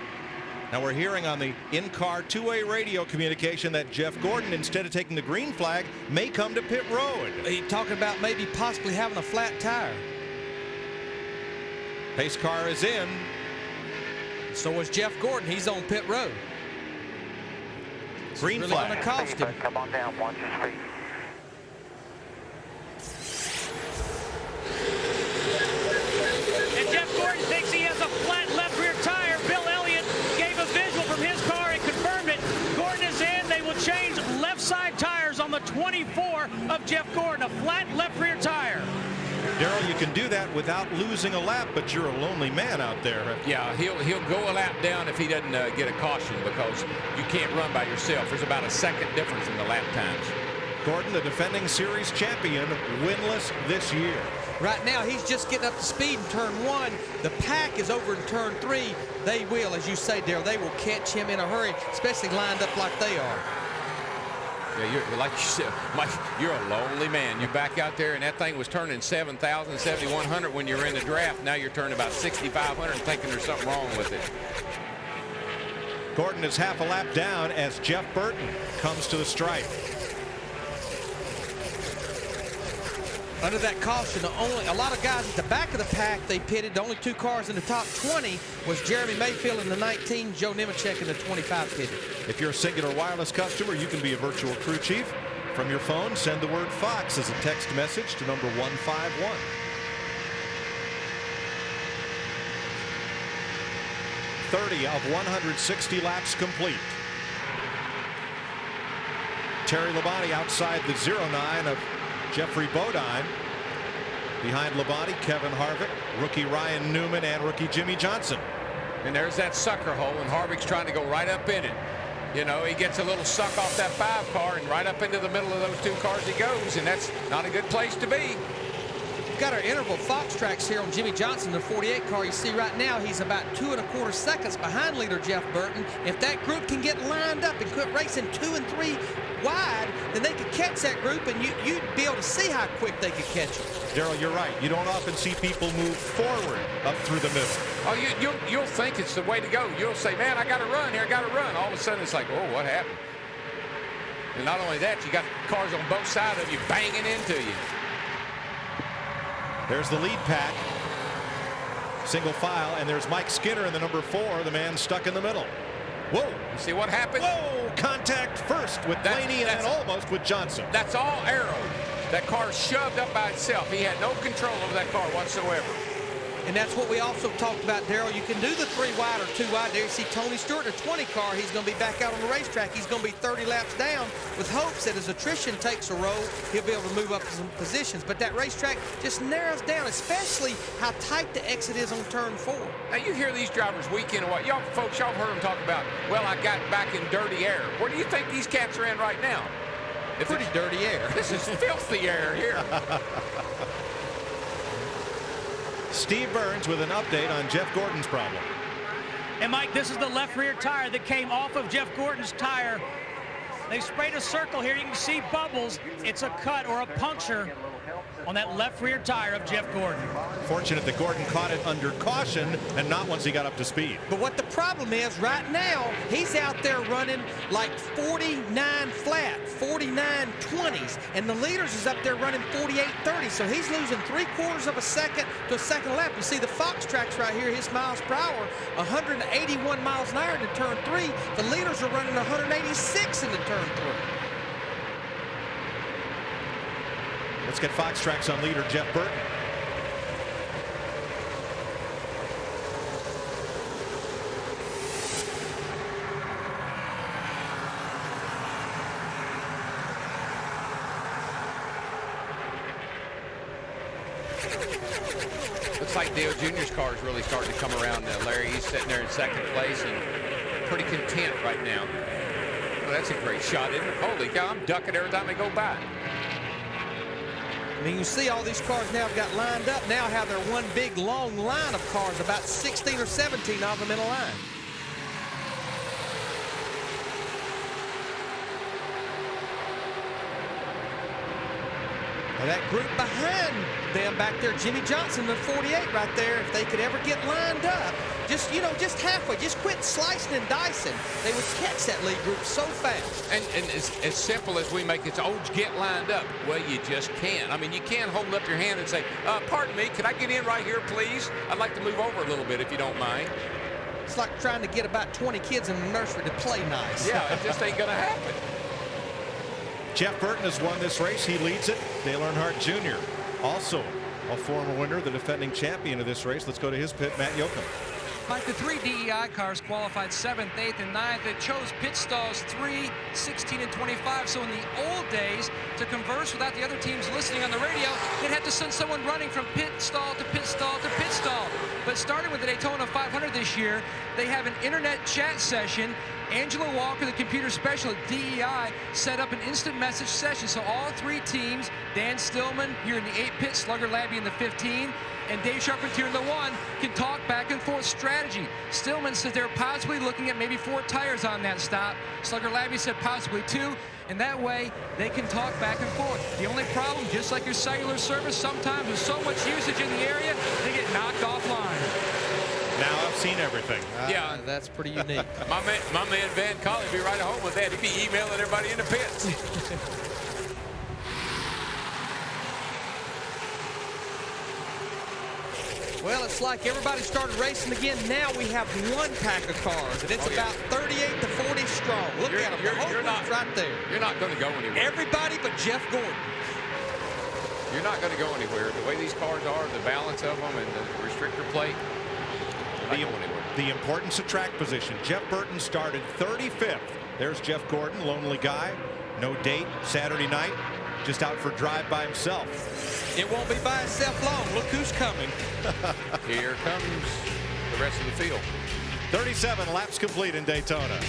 Now we're hearing on the in-car two-way radio communication that Jeff Gordon, instead of taking the green flag, may come to pit road. He's talking about maybe possibly having a flat tire. Pace car is in. So is Jeff Gordon. He's on pit road. Green really flag. Cost him. Come on down, watch your speed. And Jeff Gordon thinks he has a flat left rear tire. Bill Elliott gave a visual from his car and confirmed it. Gordon is in. They will change left side tires on the 24 of Jeff Gordon. A flat left rear tire. Darrell, you can do that without losing a lap, but you're a lonely man out there. Yeah, he'll go a lap down if he doesn't get a caution, because you can't run by yourself. There's about a second difference in the lap times. Gordon, the defending series champion, winless this year. Right now, he's just getting up to speed in turn 1. The pack is over in turn 3. They will, as you say, Darrell, they will catch him in a hurry, especially lined up like they are. Yeah, you're, like you said, Mike, you're a lonely man. You back out there, and that thing was turning 7,000, 7,100 when you were in the draft. Now you're turning about 6,500 and thinking there's something wrong with it. Gordon is half a lap down as Jeff Burton comes to the stripe. Under that caution, a lot of guys at the back of the pack, they pitted. The only 2 cars in the top 20 was Jeremy Mayfield in the 19, Joe Nemechek in the 25 pitted. If you're a Singular Wireless customer, you can be a virtual crew chief. From your phone, send the word Fox as a text message to number 151. .30 of 160 laps complete. Terry Labonte outside the 09 of Jeffrey Bodine. Behind Labonte, Kevin Harvick, rookie Ryan Newman, and rookie Jimmy Johnson. And there's that sucker hole, and Harvick's trying to go right up in it. You know, he gets a little suck off that 5 car, and right up into the middle of those 2 cars he goes, and that's not a good place to be. We've got our interval Fox tracks here on Jimmy Johnson, the 48 car. You see right now he's about 2 1/4 seconds behind leader Jeff Burton. If that group can get lined up and quit racing 2 and 3 wide, then they could catch that group, and you'd be able to see how quick they could catch them. Darrell, you're right. You don't often see people move forward up through the middle. Oh, you'll think it's the way to go. You'll say, man, I got to run here, I got to run. All of a sudden, it's like, oh, what happened? And not only that, you got cars on both sides of you banging into you. There's the lead pack. Single file, and there's Mike Skinner in the number 4, the man stuck in the middle. Whoa. You see what happened? Whoa, contact first with Blaney and almost with Johnson. That's all arrow. That car shoved up by itself. He had no control over that car whatsoever. And that's what we also talked about, Darrell. You can do the 3 wide or 2 wide. There you see Tony Stewart in a 20 car. He's going to be back out on the racetrack. He's going to be 30 laps down with hopes that as attrition takes a roll, he'll be able to move up some positions. But that racetrack just narrows down, especially how tight the exit is on turn 4. Now, you hear these drivers week in and what? Y'all folks, y'all heard them talk about, well, I got back in dirty air. Where do you think these cats are in right now? It's pretty dirty air. This is filthy air here. Steve Burns with an update on Jeff Gordon's problem. And Mike, this is the left rear tire that came off of Jeff Gordon's tire. They sprayed a circle here. You can see bubbles. It's a cut or a puncture on that left rear tire of Jeff Gordon. Fortunate that Gordon caught it under caution and not once he got up to speed. But what the problem is right now, he's out there running like 49 flat, 49 20s, and the leaders is up there running 48 30. So he's losing 3/4 of a second to a second lap. You see the Fox tracks right here, his miles per hour, 181 miles an hour into turn 3. The leaders are running 186 into turn 3. Let's get Fox tracks on leader Jeff Burton. Looks like Dale Jr.'s car is really starting to come around now, Larry. He's sitting there in 2nd place and pretty content right now. Well, that's a great shot, isn't it? Holy cow, I'm ducking every time they go by. I mean, you see all these cars now have got lined up, now have their one big long line of cars, about 16 or 17 of them in a line. Now that group behind them back there, Jimmy Johnson, the 48 right there, if they could ever get lined up, just, you know, just halfway, just quit slicing and dicing, they would catch that lead group so fast. And as simple as we make it, oh, get lined up. Well, you just can't. I mean, you can't hold up your hand and say, pardon me, could I get in right here, please? I'd like to move over a little bit, if you don't mind. It's like trying to get about 20 kids in the nursery to play nice. Yeah, it just ain't going to happen. Jeff Burton has won this race. He leads it. Dale Earnhardt Jr. also a former winner, the defending champion of this race. Let's go to his pit, Matt Yoakum. Mike, the 3 DEI cars qualified 7th, 8th, and 9th. It chose pit stalls 3, 16, and 25. So in the old days, to converse without the other teams listening on the radio, they'd have to send someone running from pit stall to pit stall to pit stall. But starting with the Daytona 500 this year, they have an internet chat session, Angela Walker, the computer specialist at DEI, set up an instant message session. So all 3 teams, Dan Stillman here in the 8 pit, Slugger Labby in the 15, and Dave Charpentier in the 1, can talk back and forth strategy. Stillman says they're possibly looking at maybe 4 tires on that stop. Slugger Labby said possibly 2. And that way, they can talk back and forth. The only problem, just like your cellular service, sometimes with so much usage in the area, they get knocked offline. Now I've seen everything. Yeah, that's pretty unique. my man Van Colley be right at home with that. He'd be emailing everybody in the pits. Well, it's like everybody started racing again. Now we have 1 pack of cars, and it's about 38 to 40 strong. Look at them. The whole group's right there. You're not going to go anywhere. Everybody but Jeff Gordon. You're not going to go anywhere. The way these cars are, the balance of them, and the restrictor plate, the importance of track position. Jeff Burton started 35th. There's Jeff Gordon, lonely guy. No date, Saturday night. Just out for a drive by himself. It won't be by itself long. Look who's coming. Here comes the rest of the field. 37 laps complete in Daytona.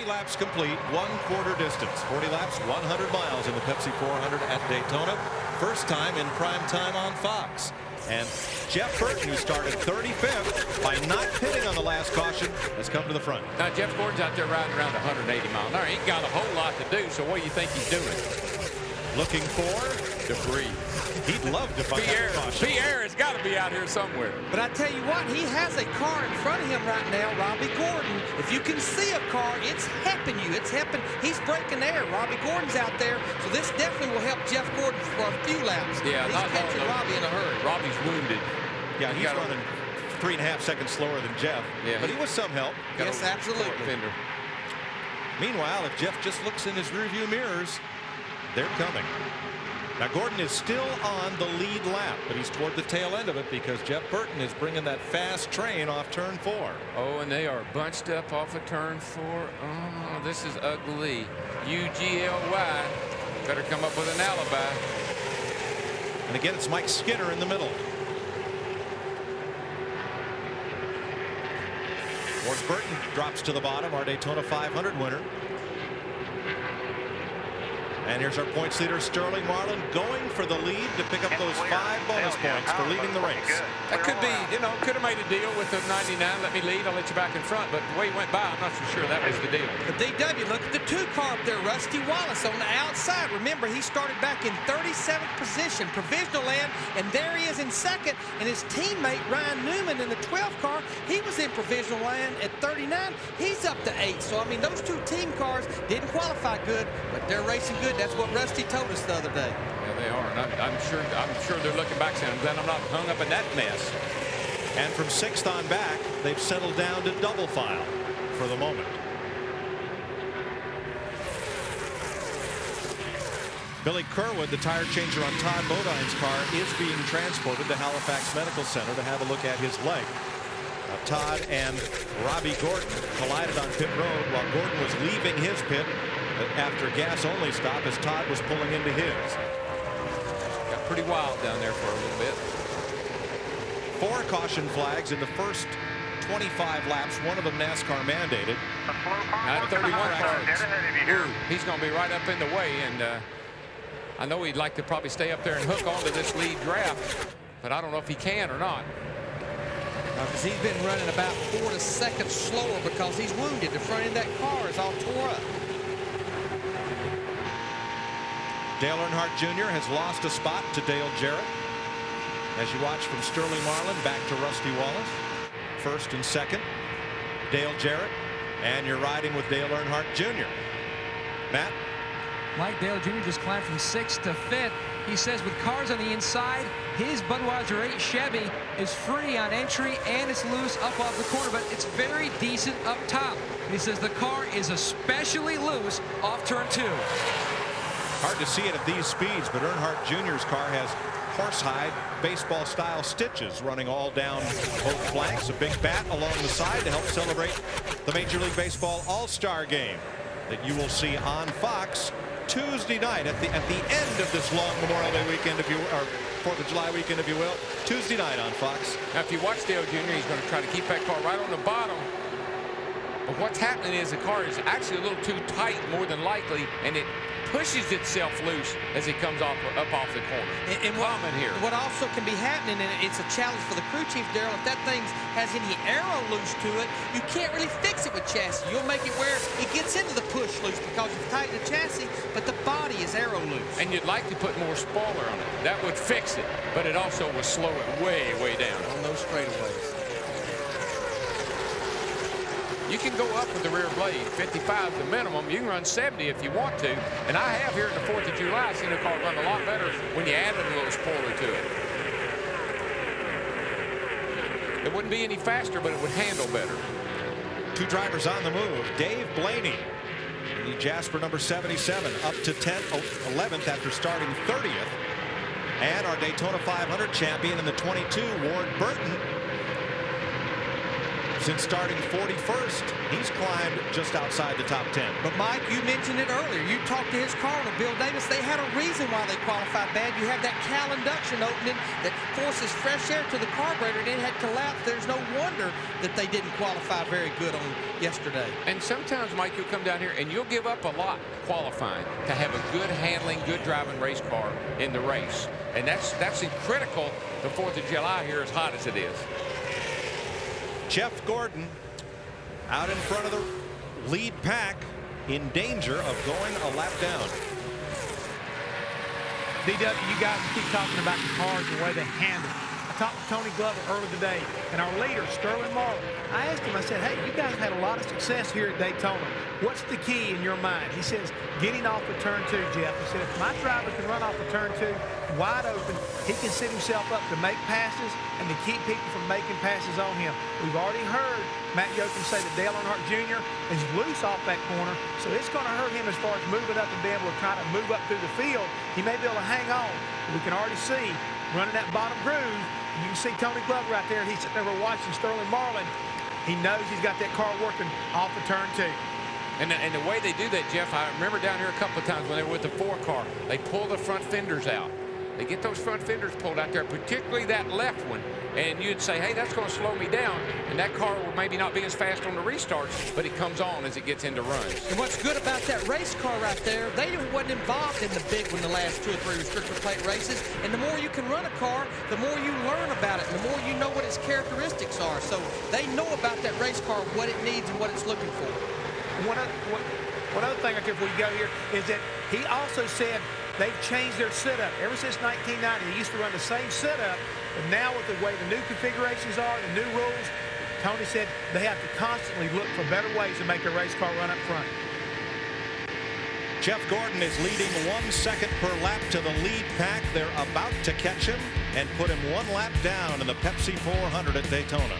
Laps complete, 1/4 distance. 40 laps, 100 miles in the Pepsi 400 at Daytona. First time in prime time on Fox. And Jeff Burton, who started 35th by not pitting on the last caution, has come to the front. Now, Jeff Gordon's out there riding around 180 miles an hour. He ain't got a whole lot to do, so what do you think he's doing? Looking for debris. He'd love to find that caution. Pierre has got to be out here somewhere. But I tell you what, he has a car in front of him right now, Robbie Gordon. If you can see a car, it's helping you. It's helping. He's breaking air. Robbie Gordon's out there, so this definitely will help Jeff Gordon for a few laps. Yeah, he's catching Robbie in a hurry. Robbie's wounded. Yeah, he's running 3.5 seconds slower than Jeff. Yeah, but he was some help. Yes, absolutely. Meanwhile, if Jeff just looks in his rearview mirrors, they're coming. Now, Gordon is still on the lead lap, but he's toward the tail end of it because Jeff Burton is bringing that fast train off turn 4. Oh, and they are bunched up off of turn 4. Oh, this is ugly. UGLY. Better come up with an alibi. And again, it's Mike Skinner in the middle. Ward Burton drops to the bottom, our Daytona 500 winner. And here's our points leader, Sterling Marlin, going for the lead to pick up those 5 bonus points for leading the race. That could be, you know, could have made a deal with the 99. Let me lead, I'll let you back in front. But the way he went by, I'm not so sure that was the deal. The DW, look at the 2 car up there, Rusty Wallace on the outside. Remember, he started back in 37th position, provisional land, and there he is in 2nd. And his teammate, Ryan Newman, in the 12th car, he was in provisional land at 39. He's up to 8. So, I mean, those 2 team cars didn't qualify good, but they're racing good. That's what Rusty told us the other day. Yeah, they are. And I'm sure they're looking back saying, I'm glad I'm not hung up in that mess. And from 6th on back, they've settled down to double file for the moment. Billy Kerwood, the tire changer on Todd Bodine's car, is being transported to Halifax Medical Center to have a look at his leg. Todd and Robbie Gordon collided on pit road while Gordon was leaving his pit after a gas-only stop as Todd was pulling into his. Got pretty wild down there for a little bit. 4 caution flags in the first 25 laps, one of them NASCAR mandated. At 31 cars. He's going to be right up in the way, and I know he'd like to probably stay up there and hook onto this lead draft, but I don't know if he can or not. Because he's been running about 4 seconds slower because he's wounded. The front end of that car is all tore up. Dale Earnhardt Jr. has lost a spot to Dale Jarrett. As you watch from Sterling Marlin back to Rusty Wallace. 1st and 2nd, Dale Jarrett. And you're riding with Dale Earnhardt Jr. Matt? Mike Dale Jr. just climbed from 6th to 5th. He says with cars on the inside, his Budweiser 8 Chevy is free on entry and it's loose up off the corner, but it's very decent up top. He says the car is especially loose off turn 2. Hard to see it at these speeds, but Earnhardt Jr.'s car has horsehide baseball-style stitches running all down both flanks. A big bat along the side to help celebrate the Major League Baseball All-Star Game that you will see on Fox Tuesday night at the end of this long Memorial Day weekend, if you or 4th of July weekend, if you will. Tuesday night on Fox. Now, if you watch Dale Jr., he's going to try to keep that car right on the bottom. But what's happening is the car is actually a little too tight, more than likely, and it pushes itself loose as it comes up off the corner. And what also can be happening, and it's a challenge for the crew chief, Darrell, if that thing has any arrow loose to it, you can't really fix it with chassis. You'll make it where it gets into the push loose because you've tightened the chassis, but the body is arrow loose. And you'd like to put more spoiler on it. That would fix it, but it also would slow it way, way down. On those straightaways. You can go up with the rear blade. 55 is the minimum. You can run 70 if you want to. And I have here in the 4th of July seen a car run a lot better when you added a little spoiler to it. It wouldn't be any faster, but it would handle better. Two drivers on the move. Dave Blaney, the Jasper number 77, up to 11th after starting 30th. And our Daytona 500 champion in the 22, Ward Burton. Since starting 41st, he's climbed just outside the top 10. But Mike, you mentioned it earlier. You talked to his car owner, Bill Davis. They had a reason why they qualified bad. You have that cowl induction opening that forces fresh air to the carburetor, and it had collapsed. There's no wonder that they didn't qualify very good on yesterday. And sometimes, Mike, you'll come down here and you'll give up a lot qualifying to have a good handling, good driving race car in the race. And that's critical the 4th of July here, as hot as it is. Jeff Gordon out in front of the lead pack, in danger of going a lap down. DW, you guys keep talking about the cars, the way they handle it. I talked to Tony Glover earlier today, and our leader, Sterling Marlin. I asked him, I said, hey, you guys had a lot of success here at Daytona. What's the key in your mind? He says, getting off of turn 2, Jeff. He said, if my driver can run off of turn 2 wide open, he can set himself up to make passes and to keep people from making passes on him. We've already heard Matt Yoakum say that Dale Earnhardt Jr. is loose off that corner, so it's going to hurt him as far as moving up and being able to try to move up through the field. He may be able to hang on. We can already see running that bottom groove. You can see Tony Glover right there. He's sitting there watching Sterling Marlin. He knows he's got that car working off of turn 2. And the way they do that, Jeff, I remember down here a couple of times when they were with the 4 car, they pull the front fenders out. They get those front fenders pulled out there, particularly that left one. And you'd say, hey, that's going to slow me down. And that car will maybe not be as fast on the restarts, but it comes on as it gets into runs. And what's good about that race car right there, they wasn't involved in the big one the last 2 or 3 restrictor plate races. And the more you can run a car, the more you learn about it, and the more you know what its characteristics are. So they know about that race car, what it needs and what it's looking for. One other thing before you go here is that he also said they've changed their setup. Ever since 1990, they used to run the same setup, but now with the way the new configurations are, the new rules, Tony said they have to constantly look for better ways to make their race car run up front. Jeff Gordon is leading 1 second per lap to the lead pack. They're about to catch him and put him 1 lap down in the Pepsi 400 at Daytona.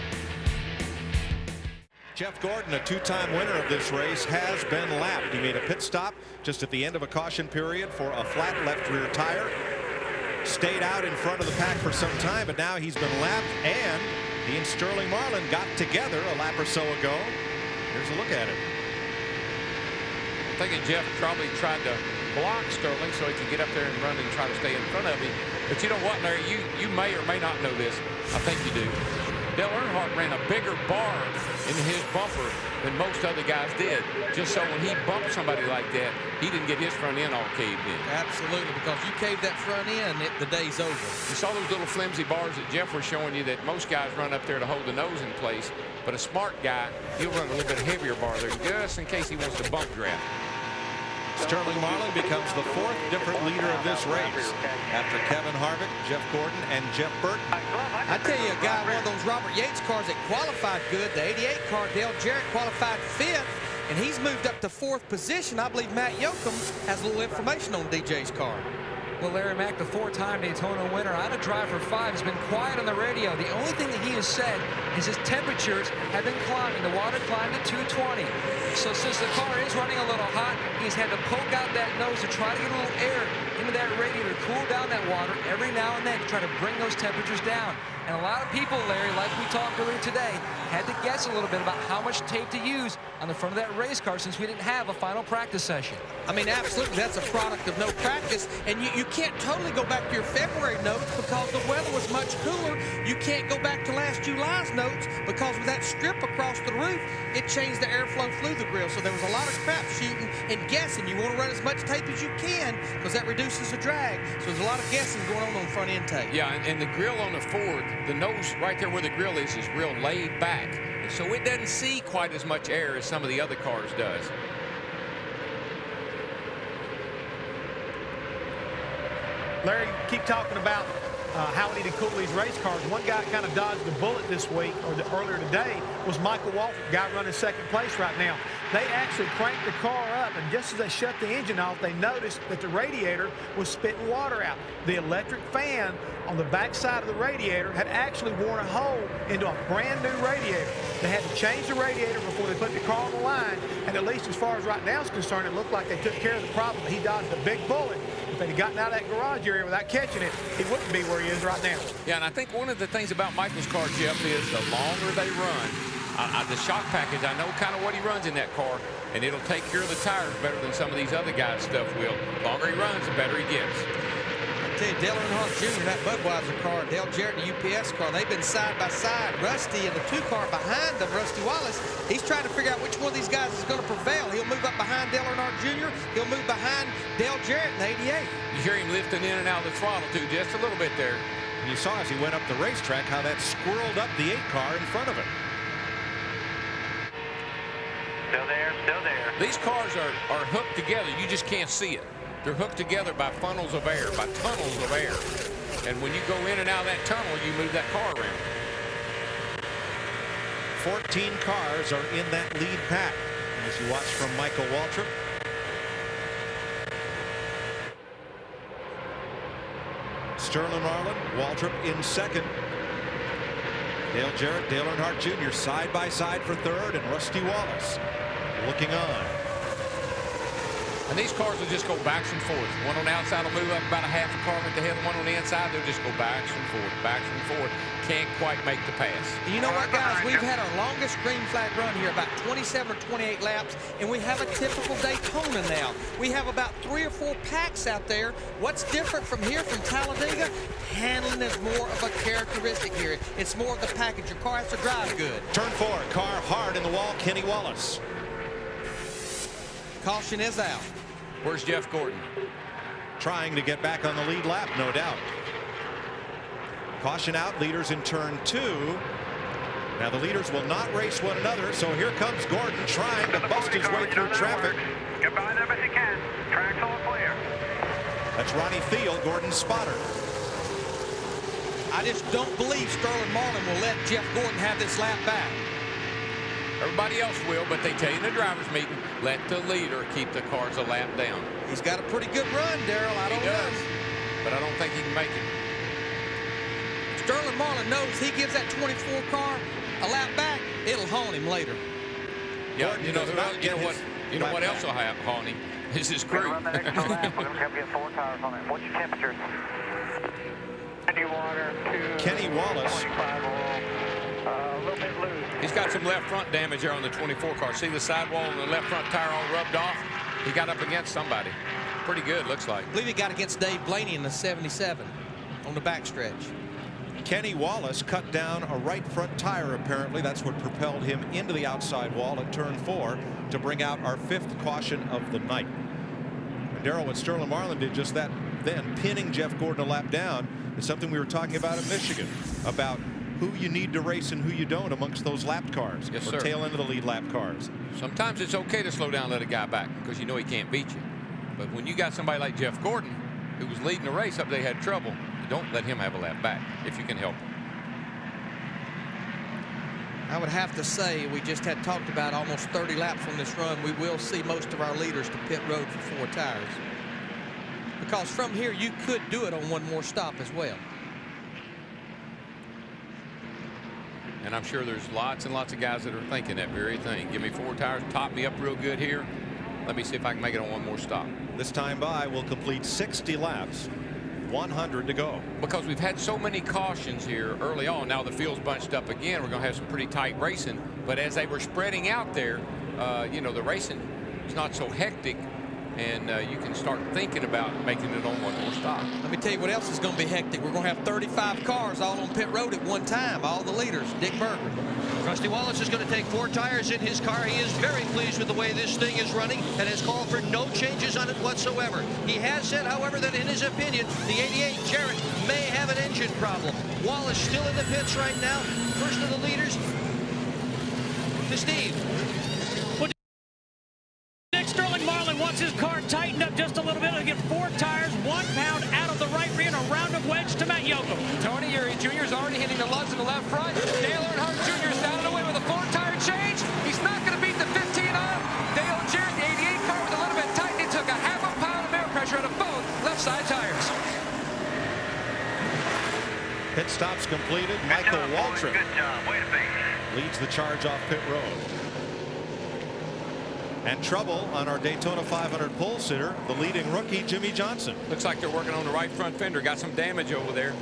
Jeff Gordon, a 2-time winner of this race, has been lapped. He made a pit stop just at the end of a caution period for a flat left rear tire. Stayed out in front of the pack for some time, but now he's been lapped, and he and Sterling Marlin got together a lap or so ago. Here's a look at it. I'm thinking Jeff probably tried to block Sterling so he could get up there and run and try to stay in front of him. But you know what, Larry? You may or may not know this. I think you do. Dale Earnhardt ran a bigger bar in his bumper than most other guys did, just so when he bumped somebody like that, he didn't get his front end all caved in. Absolutely, because you cave that front end, the day's over. You saw those little flimsy bars that Jeff was showing you that most guys run up there to hold the nose in place, but a smart guy, he'll run a little bit heavier bar there just in case he wants to bump draft. Sterling Marlin becomes the 4th different leader of this race after Kevin Harvick, Jeff Gordon, and Jeff Burton. I tell you, a guy, one of those Robert Yates cars that qualified good, the 88 car, Dale Jarrett qualified 5th, and he's moved up to 4th position. I believe Matt Yoakum has a little information on DJ's car. Well, Larry Mack, the 4-time Daytona winner, out of driver 5, has been quiet on the radio. The only thing that he has said is his temperatures have been climbing. The water climbed to 220. So since the car is running a little hot, he's had to poke out that nose to try to get a little air into that radiator to cool down that water every now and then to try to bring those temperatures down. And a lot of people, Larry, like we talked earlier today, had to guess a little bit about how much tape to use on the front of that race car since we didn't have a final practice session. I mean, absolutely, that's a product of no practice, and you can't totally go back to your February notes because the weather was much cooler. You can't go back to last July's notes because with that strip across the roof, it changed the airflow through the grill. So there was a lot of crap shooting and guessing. You want to run as much tape as you can because that reduces the drag. So there's a lot of guessing going on front end tape. Yeah, and the grill on the Ford, the nose right there where the grill is real laid back. And so it doesn't see quite as much air as some of the other cars does. Larry, keep talking about how we need to cool these race cars. One guy kind of dodged the bullet this week, or earlier today, was Michael Waltrip, guy running second place right now. They actually cranked the car up, and just as they shut the engine off, they noticed that the radiator was spitting water out. The electric fan on the back side of the radiator had actually worn a hole into a brand new radiator. They had to change the radiator before they put the car on the line, and at least as far as right now is concerned, it looked like they took care of the problem. He dodged a big bullet. If they'd gotten out of that garage area without catching it, he wouldn't be where he is right now. Yeah, and I think one of the things about Michael's car, Jeff, is the longer they run, the shock package, I know kind of what he runs in that car, and it'll take care of the tires better than some of these other guys' stuff will. The longer he runs, the better he gets. I tell you, Dale Earnhardt Jr., that Budweiser car, Dale Jarrett, the UPS car, they've been side by side. Rusty and the 2 car behind them, Rusty Wallace, he's trying to figure out which one of these guys is going to prevail. He'll move up behind Dale Earnhardt Jr., he'll move behind Dale Jarrett in the 88. You hear him lifting in and out of the throttle, too, just a little bit there. And you saw as he went up the racetrack how that squirreled up the 8 car in front of him. Still there, still there. These cars are hooked together. You just can't see it. They're hooked together by funnels of air, by tunnels of air. And when you go in and out of that tunnel, you move that car around. 14 cars are in that lead pack. As you watch from Michael Waltrip. Sterling Marlin, Waltrip in second. Dale Jarrett, Dale Earnhardt Jr. side by side for third, and Rusty Wallace looking on. And these cars will just go backs and forth. One on the outside will move up about a half a car with the head. One on the inside, they'll just go backs and forth, backs and forth. Can't quite make the pass. And you know what, guys? We've had our longest green flag run here, about 27 or 28 laps, and we have a typical Daytona now. We have about 3 or 4 packs out there. What's different from here, from Talladega? Handling is more of a characteristic here. It's more of the package. Your car has to drive good. Turn 4, car hard in the wall, Kenny Wallace. Caution is out. Where's Jeff Gordon? Trying to get back on the lead lap, no doubt. Caution out, leaders in turn 2. Now the leaders will not race one another, so here comes Gordon trying to bust his way through traffic. Get by them if you can. Track's all clear. That's Ronnie Field, Gordon's spotter. I just don't believe Sterling Marlin will let Jeff Gordon have this lap back. Everybody else will, but they tell you in the driver's meeting, let the leader keep the cars a lap down. He's got a pretty good run, Darrell. I don't know. But I don't think he can make it. Sterling Marlin knows he gives that 24 car a lap back, it'll haunt him later. Yeah, you know what else will haunt him? Is his crew. Run that extra lap. We're going to have to get 4 tires on it. What's your temperature? Kenny Wallace. A little bit loose. He's got some left front damage there on the 24 car. See the sidewall and the left front tire all rubbed off? He got up against somebody. Pretty good, looks like. I believe he got against Dave Blaney in the 77 on the backstretch. Kenny Wallace cut down a right front tire, apparently. That's what propelled him into the outside wall at turn 4 to bring out our 5th caution of the night. Darrell, what Sterling Marlin did just that then, pinning Jeff Gordon a lap down, is something we were talking about in Michigan, about who you need to race and who you don't amongst those lap cars. Yes, or sir. tail end of the lead lap cars. Sometimes it's okay to slow down and let a guy back because you know he can't beat you. But when you got somebody like Jeff Gordon, who was leading the race up, they had trouble. You don't let him have a lap back if you can help him. I would have to say we just had talked about almost 30 laps on this run. We will see most of our leaders to pit road for 4 tires. Because from here you could do it on one more stop as well. And I'm sure there's lots and lots of guys that are thinking that very thing. Give me 4 tires, top me up real good here. Let me see if I can make it on one more stop. This time by will complete 60 laps. 100 to go. Because we've had so many cautions here early on. Now the field's bunched up again. We're going to have some pretty tight racing. But as they were spreading out there, you know, the racing is not so hectic. And you can start thinking about making it on one more stop. Let me tell you what else is going to be hectic. We're going to have 35 cars all on pit road at one time. All the leaders. Dick Berger. Rusty Wallace is going to take 4 tires in his car. He is very pleased with the way this thing is running and has called for no changes on it whatsoever. He has said, however, that in his opinion, the 88 Jarrett may have an engine problem. Wallace still in the pits right now. First of the leaders to Steve. Sterling Marlin wants his car tightened up just a little bit. He'll get 4 tires, 1 pound out of the right rear, and a round of wedge to Matt Yoakum. Tony Eury Jr. is already hitting the lugs in the left front. Dale Earnhardt Jr. is down and away with a 4-tire change. He's not going to beat the 15 on. Dale Jarrett, the 88 car, was a little bit tight. He took a half a pound of air pressure out of both left side tires. Pit stops completed. Michael Waltrip leads the charge off pit road. And trouble on our Daytona 500 pole sitter, the leading rookie, Jimmy Johnson. Looks like they're working on the right front fender. Got some damage over there.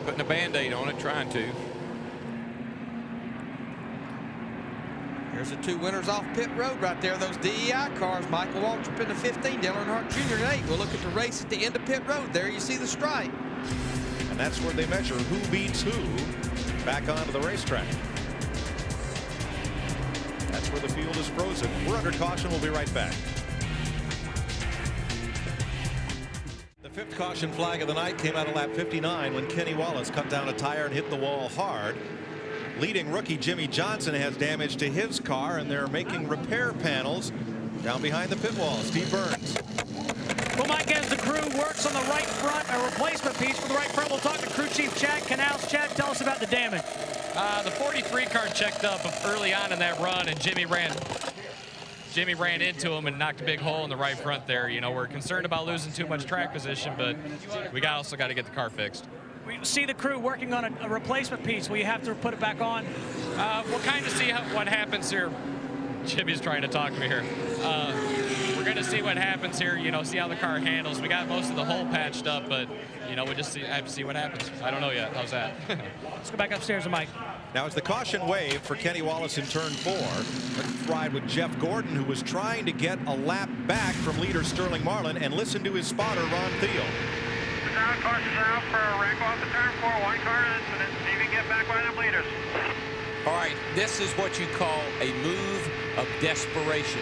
Putting a Band-Aid on it, trying to. Here's the 2 winners off pit road right there. Those DEI cars. Michael Waltrip in the 15, Dale Earnhardt Jr. in 8. We'll look at the race at the end of pit road. There you see the stripe. And that's where they measure who beats who back onto the racetrack. That's where the field is frozen. We're under caution. We'll be right back. The 5th caution flag of the night came out of lap 59 when Kenny Wallace cut down a tire and hit the wall hard. Leading rookie Jimmy Johnson has damage to his car, and they're making repair panels down behind the pit wall. Steve Burns. Well, Mike, as the crew works on the right front, a replacement piece for the right front, we'll talk to crew chief Chad Canals. Chad, tell us about the damage. The 43 car checked up early on in that run, and Jimmy ran into him and knocked a big hole in the right front there. You know, we're concerned about losing too much track position, but we also got to get the car fixed. We see the crew working on a replacement piece. Will you have to put it back on? We'll kind of see what happens here. Jimmy's trying to talk to me here. We're going to see what happens here, you know, see how the car handles. We got most of the hole patched up, but, you know, we just have to see what happens. I don't know yet. How's that? Let's go back upstairs to Mike. Now, as the caution waved for Kenny Wallace in turn 4, let's ride with Jeff Gordon, who was trying to get a lap back from leader Sterling Marlin, and listen to his spotter, Ron Thiel. Down, caution's out for a wreck off the turn 4. 1 car incident. See if you can get back by them leaders. All right, this is what you call a move of desperation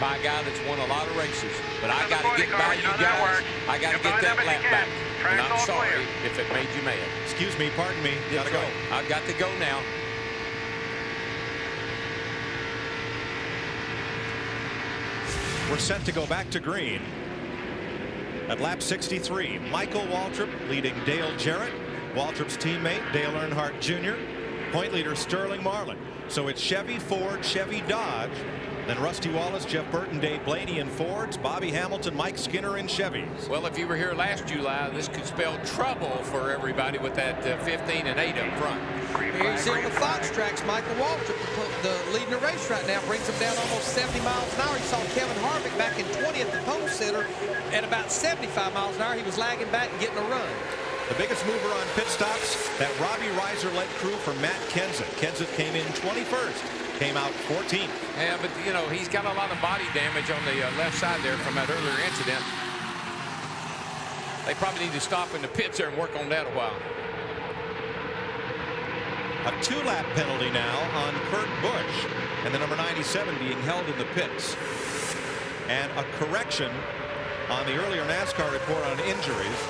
by a guy that's won a lot of races. But I got to get by you guys. I got to get that lap back. And I'm sorry if it made you mad. Excuse me, pardon me. Gotta go. I've got to go now. We're set to go back to green. At lap 63, Michael Waltrip leading Dale Jarrett. Waltrip's teammate, Dale Earnhardt Jr. Point leader, Sterling Marlin. So it's Chevy, Ford, Chevy, Dodge. Then Rusty Wallace, Jeff Burton, Dave Blaney in Fords, Bobby Hamilton, Mike Skinner in Chevys. Well, if you were here last July, this could spell trouble for everybody with that 15 and 8 up front. Here you see on the Fox tracks, Michael Waltrip, the leading the race right now, brings him down almost 70 miles an hour. He saw Kevin Harvick back in 20th at the pole sitter at about 75 miles an hour. He was lagging back and getting a run. The biggest mover on pit stops, that Robbie Reiser-led crew for Matt Kenseth. Kenseth came in 21st, came out 14th. Yeah, but, you know, he's got a lot of body damage on the left side there from that earlier incident. They probably need to stop in the pits there and work on that a while. A 2-lap penalty now on Kurt Busch, and the number 97 being held in the pits. And a correction on the earlier NASCAR report on injuries.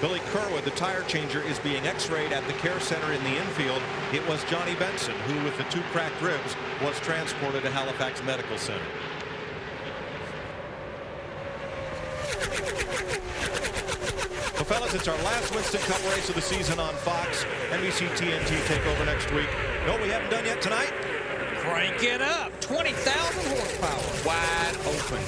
Billy Kerwood, the tire changer, is being x-rayed at the care center in the infield. It was Johnny Benson who, with the 2 cracked ribs, was transported to Halifax Medical Center. Well, fellas, it's our last Winston Cup race of the season on Fox. NBC TNT take over next week. No, we haven't done yet tonight. Crank it up. 20,000 horsepower. Wide open.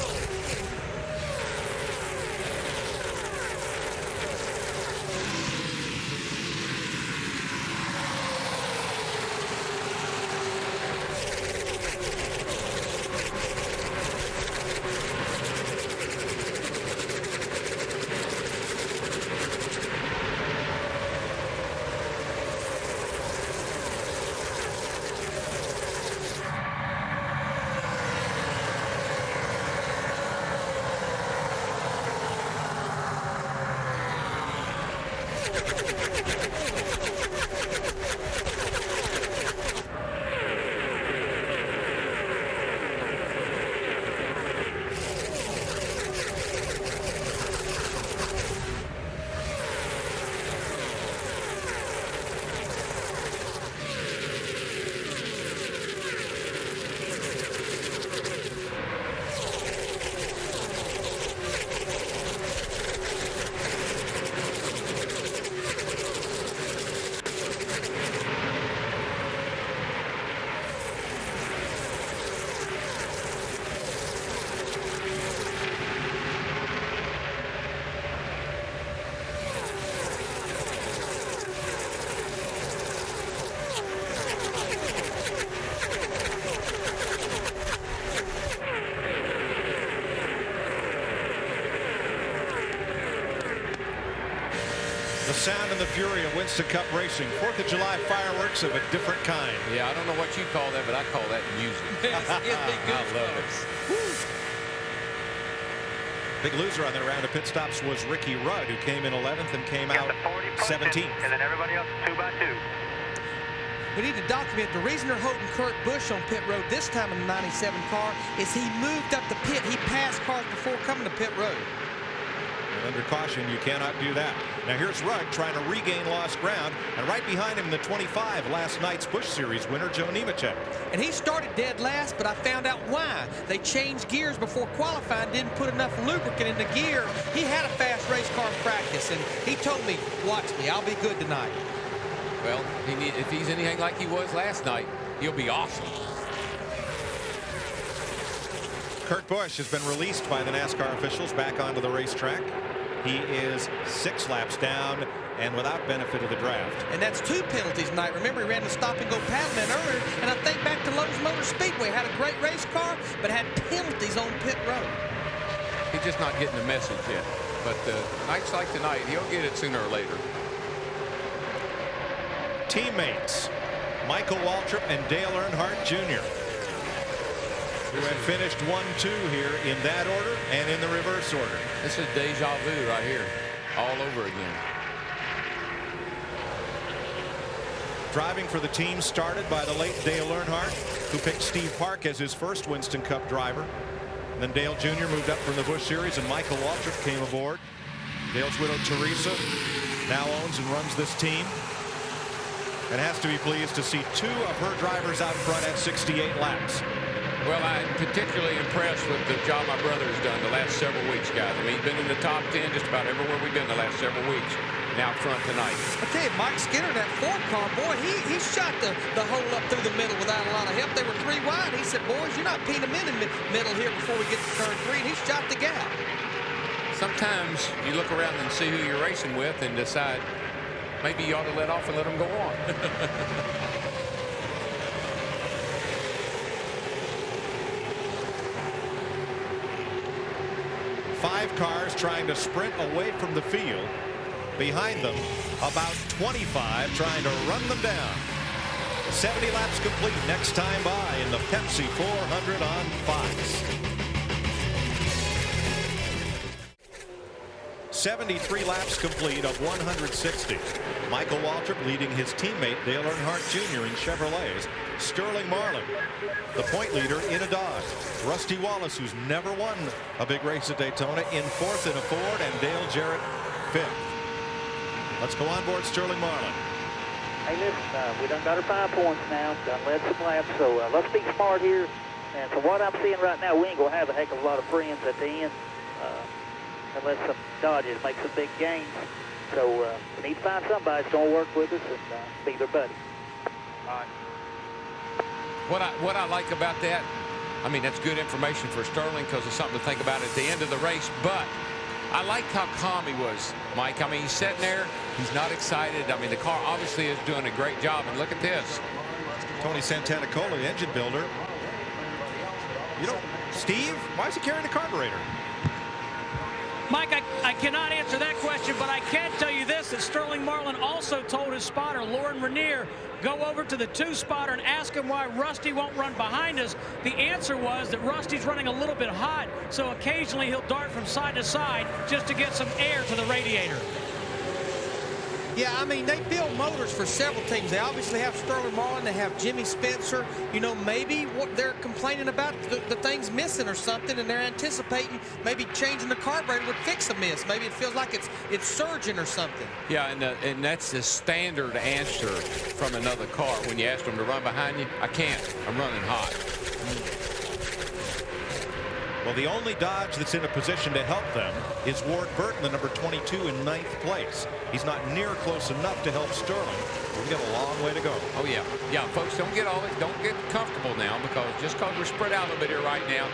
sound and the fury of Winston Cup racing. 4th of July fireworks of a different kind. Yeah, I don't know what you call that, but I call that music. I love it. Big loser on their round of pit stops was Ricky Rudd, who came in 11th and came out 17th. And then everybody else 2 by 2. We need to document the reason they're holding Kurt Busch on pit road this time in the 97 car is he moved up the pit. He passed cars before coming to pit road. And under caution, you cannot do that. Now here's Rudd trying to regain lost ground, and right behind him in the 25, last night's Busch Series winner, Joe Nemechek. And he started dead last, but I found out why. They changed gears before qualifying, didn't put enough lubricant in the gear. He had a fast race car practice, and he told me, watch me, I'll be good tonight. Well, if he's anything like he was last night, he'll be awesome. Kurt Busch has been released by the NASCAR officials back onto the racetrack. He is 6 laps down and without benefit of the draft. And that's 2 penalties tonight. Remember, he ran the stop-and-go paddleman earlier, and I think back to Lowe's Motor Speedway. Had a great race car, but had penalties on pit road. He's just not getting the message yet. But nights like tonight, he'll get it sooner or later. Teammates, Michael Waltrip and Dale Earnhardt Jr., who had finished 1-2 here in that order and in the reverse order. This is deja vu right here, all over again. Driving for the team started by the late Dale Earnhardt, who picked Steve Park as his first Winston Cup driver. And then Dale Jr. moved up from the Busch Series, and Michael Waltrip came aboard. Dale's widow Teresa now owns and runs this team, and has to be pleased to see 2 of her drivers out front at 68 laps. Well, I'm particularly impressed with the job my brother has done the last several weeks, guys. I mean, he's been in the top 10 just about everywhere we've been the last several weeks. Now front tonight. I tell you, Mike Skinner, that Ford car, boy, he shot the hole up through the middle without a lot of help. They were 3 wide. He said, boys, you're not peeing them in the middle here before we get to turn 3. And he shot the gap. Sometimes you look around and see who you're racing with and decide maybe you ought to let off and let them go on. Five cars trying to sprint away from the field. Behind them, about 25 trying to run them down. 70 laps complete next time by in the Pepsi 400 on Fox. 73 laps complete of 160. Michael Waltrip leading his teammate Dale Earnhardt Jr. in Chevrolets. Sterling Marlin, the point leader in a Dodge. Rusty Wallace, who's never won a big race at Daytona, in 4th in a Ford, and Dale Jarrett 5th. Let's go on board Sterling Marlin. Hey, listen, we done got our 5 points now, done led some laps, so let's be smart here. And from what I'm seeing right now, we ain't going to have a heck of a lot of friends at the end. Unless some Dodges make some big gains. So we need to find somebody that's going to work with us and be their buddy. All right. What I like about that, I mean, that's good information for Sterling because it's something to think about at the end of the race. But I liked how calm he was, Mike. I mean, he's sitting there. He's not excited. I mean, the car obviously is doing a great job. And look at this. Tony Santanicola, the engine builder. You know, Steve, why is he carrying the carburetor? Mike, I cannot answer that question, but I can tell you this, that Sterling Marlin also told his spotter, Lauren Ranier, go over to the 2 spotter and ask him why Rusty won't run behind us. The answer was that Rusty's running a little bit hot, so occasionally he'll dart from side to side just to get some air to the radiator. Yeah, I mean, they build motors for several teams. They obviously have Sterling Marlin. They have Jimmy Spencer. You know, maybe what they're complaining about, the thing's missing or something, and they're anticipating maybe changing the carburetor would fix a miss. Maybe it feels like it's surging or something. Yeah, and that's the standard answer from another car. When you ask them to run behind you, I can't. I'm running hot. Well, the only Dodge that's in a position to help them is Ward Burton, the number 22 in 9th place. He's not near close enough to help Sterling. We've got a long way to go. Oh, yeah. Yeah, folks, don't get comfortable now, because just because we're spread out a little bit here right now,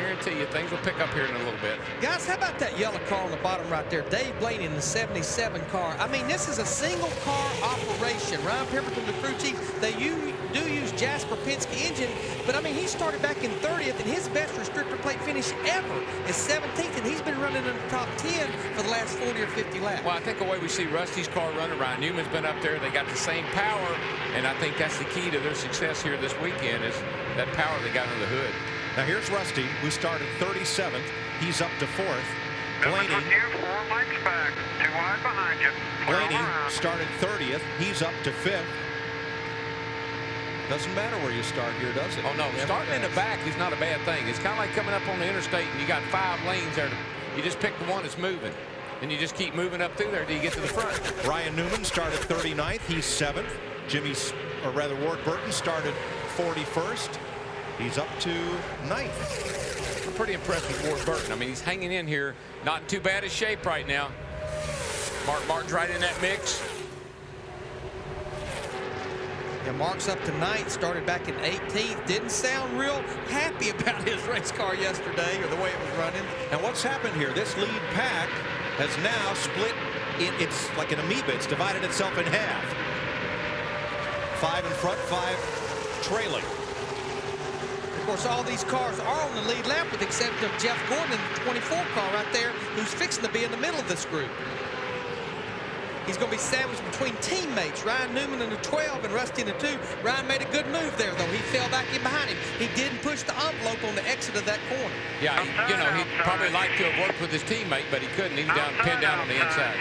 guarantee you things will pick up here in a little bit. Guys, how about that yellow car on the bottom right there? Dave Blaney in the 77 car. I mean, this is a single car operation. Ryan Pemberton, the crew chief, they do use Jasper Penske engine, but I mean, he started back in 30th, and his best restrictor plate finish ever is 17th, and he's been running in the top 10 for the last 40 or 50 laps. Well, I think the way we see Rusty's car running, Ryan Newman's been up there. They got the same power, and I think that's the key to their success here this weekend is that power they got under the hood. Now here's Rusty, who started 37th. He's up to 4th. Blaney, 4 lengths back, 2 wide behind you. Blaney started 30th. He's up to 5th. Doesn't matter where you start here, does it? Oh, no. Starting in the back is not a bad thing. It's kind of like coming up on the interstate and you got 5 lanes there. You just pick the one that's moving, and you just keep moving up through there till you get to the front. Ryan Newman started 39th. He's 7th. Ward Burton started 41st. He's up to 9th. I'm pretty impressed with Ward Burton. I mean, he's hanging in here. Not in too bad a shape right now. Mark Martin's right in that mix. Yeah, Mark's up to 9th, started back in 18th. Didn't sound real happy about his race car yesterday or the way it was running. And what's happened here? This lead pack has now split. It's like an amoeba. It's divided itself in half. 5 in front, 5 trailing. Of course, all these cars are on the lead lap with the exception of Jeff Gordon in the 24 car right there, who's fixing to be in the middle of this group. He's going to be sandwiched between teammates, Ryan Newman in the 12 and Rusty in the 2. Ryan made a good move there, though. He fell back in behind him. He didn't push the envelope on the exit of that corner. Yeah, he'd probably like to have worked with his teammate, but he couldn't. He was pinned down on the inside.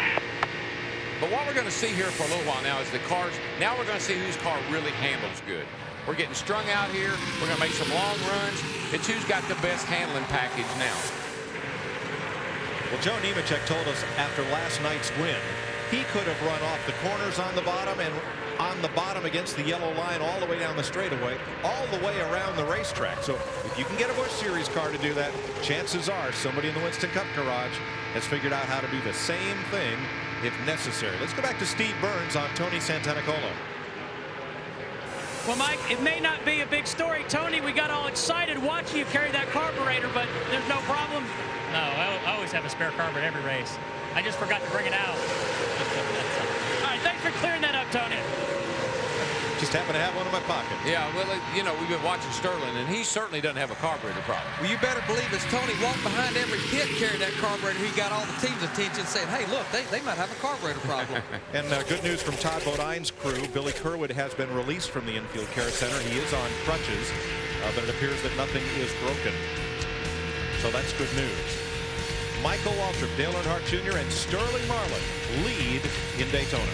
But what we're going to see here for a little while now is the cars. Now we're going to see whose car really handles good. We're getting strung out here. We're going to make some long runs. It's who's got the best handling package now. Well, Joe Nemechek told us after last night's win, he could have run off the corners on the bottom and on the bottom against the yellow line all the way down the straightaway, all the way around the racetrack. So if you can get a Busch Series car to do that, chances are somebody in the Winston Cup garage has figured out how to do the same thing if necessary. Let's go back to Steve Burns on Tony Santanicola. Well, Mike, it may not be a big story. Tony, we got all excited watching you carry that carburetor, but there's no problem. No, I always have a spare carburetor every race. I just forgot to bring it out. All right, thanks for clearing that up, Tony. Just happen to have one in my pocket. Yeah, well, you know, we've been watching Sterling, and he certainly doesn't have a carburetor problem. Well, you better believe as Tony walked behind every pit carrying that carburetor, he got all the team's attention saying, hey, look, they might have a carburetor problem. And good news from Todd Bodine's crew. Billy Kerwood has been released from the infield care center. He is on crutches, but it appears that nothing is broken. So that's good news. Michael Waltrip, Dale Earnhardt Jr., and Sterling Marlin lead in Daytona.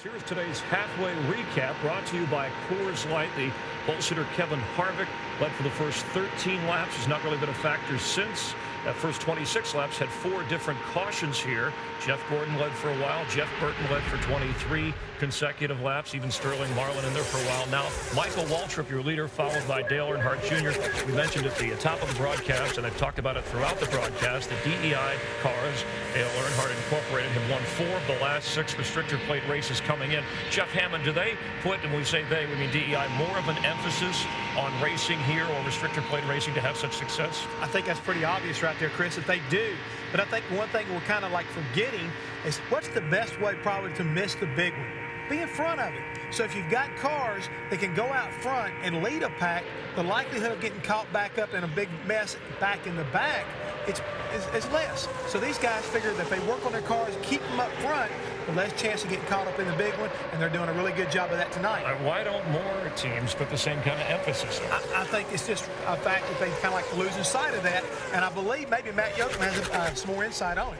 Here's today's halfway recap brought to you by Coors Light. The pole sitter Kevin Harvick led for the first 13 laps. Has not really been a factor since. That first 26 laps had 4 different cautions here. Jeff Gordon led for a while. Jeff Burton led for 23 consecutive laps. Even Sterling Marlin in there for a while. Now, Michael Waltrip, your leader, followed by Dale Earnhardt Jr. We mentioned at the top of the broadcast, and I've talked about it throughout the broadcast, the DEI cars. Dale Earnhardt Incorporated have won 4 of the last 6 restrictor plate races coming in. Jeff Hammond, do they put, and when we say they, we mean DEI, more of an emphasis on racing here or restrictor plate racing to have such success? I think that's pretty obvious right there, Chris, that they do. But I think one thing we're kind of like forgetting is what's the best way probably to miss the big one? Be in front of it. So if you've got cars that can go out front and lead a pack, the likelihood of getting caught back up in a big mess back in the back is less. So these guys figure that if they work on their cars, keep them up front, the less chance of getting caught up in the big one, and they're doing a really good job of that tonight. Why don't more teams put the same kind of emphasis on it? I think it's just a fact that they kind of like losing sight of that, and I believe maybe Matt Yoakum has some more insight on it.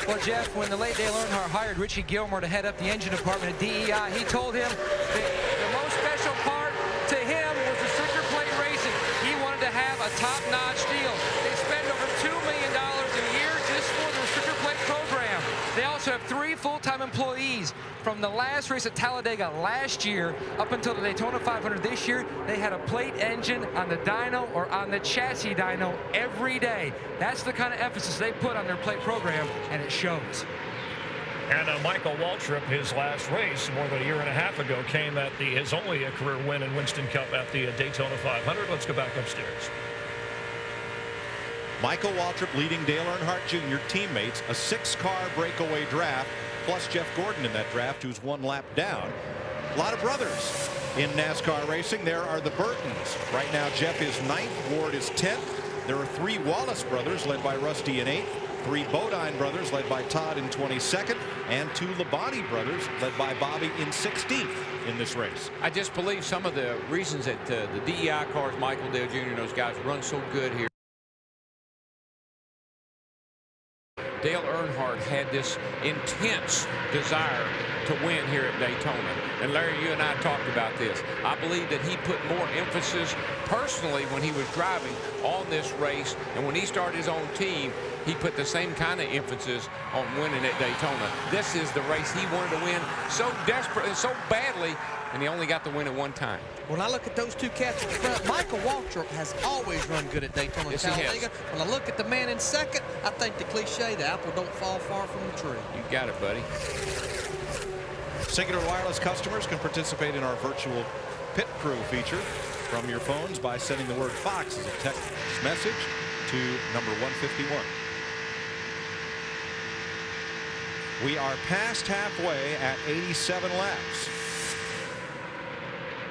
Well, Jeff, when the late Dale Earnhardt hired Richie Gilmore to head up the engine department at DEI, he told him that the most special part to him was the restrictor plate racing. He wanted to have a top-notch deal. They spend over $2 million a year just for the restrictor plate program. They also have 3 full-time employees. From the last race at Talladega last year up until the Daytona 500 this year, they had a plate engine on the dyno or on the chassis dyno every day. That's the kind of emphasis they put on their plate program, and it shows. And Michael Waltrip, his last race more than a year and a half ago, came at his only career win in Winston Cup at the Daytona 500. Let's go back upstairs. Michael Waltrip leading Dale Earnhardt Jr. teammates, a 6-car breakaway draft, plus Jeff Gordon in that draft, who's 1 lap down. A lot of brothers in NASCAR racing. There are the Burtons. Right now, Jeff is 9th, Ward is 10th. There are 3 Wallace brothers, led by Rusty in 8th. 3 Bodine brothers, led by Todd in 22nd, and 2 Labonte brothers, led by Bobby in 16th in this race. I just believe some of the reasons that the DEI cars, Michael Dale Jr. and those guys run so good here. Dale Earnhardt had this intense desire to win here at Daytona. And Larry, you and I talked about this. I believe that he put more emphasis personally when he was driving on this race. And when he started his own team, he put the same kind of emphasis on winning at Daytona. This is the race he wanted to win so desperately, so badly, and he only got to win it 1 time. When I look at those 2 cats in front, Michael Waltrip has always run good at Daytona and Talladega. When I look at the man in second, I think the cliche, the apple don't fall far from the tree. You got it, buddy. Singular Wireless customers can participate in our virtual pit crew feature from your phones by sending the word Fox as a text message to number 151. We are past halfway at 87 laps.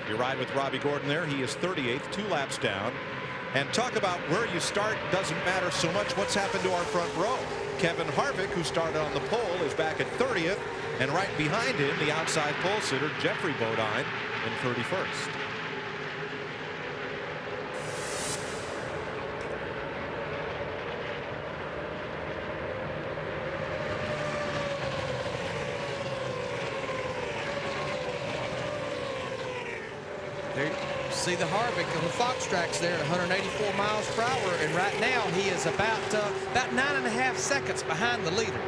You ride with Robbie Gordon there. He is 38th, 2 laps down. And talk about where you start doesn't matter so much. What's happened to our front row? Kevin Harvick, who started on the pole, is back at 30th. And right behind him, the outside pole sitter, Jeffrey Bodine, in 31st. There you see the Harvick on the Fox tracks there at 184 miles per hour, and right now he is about 9.5 seconds behind the leader.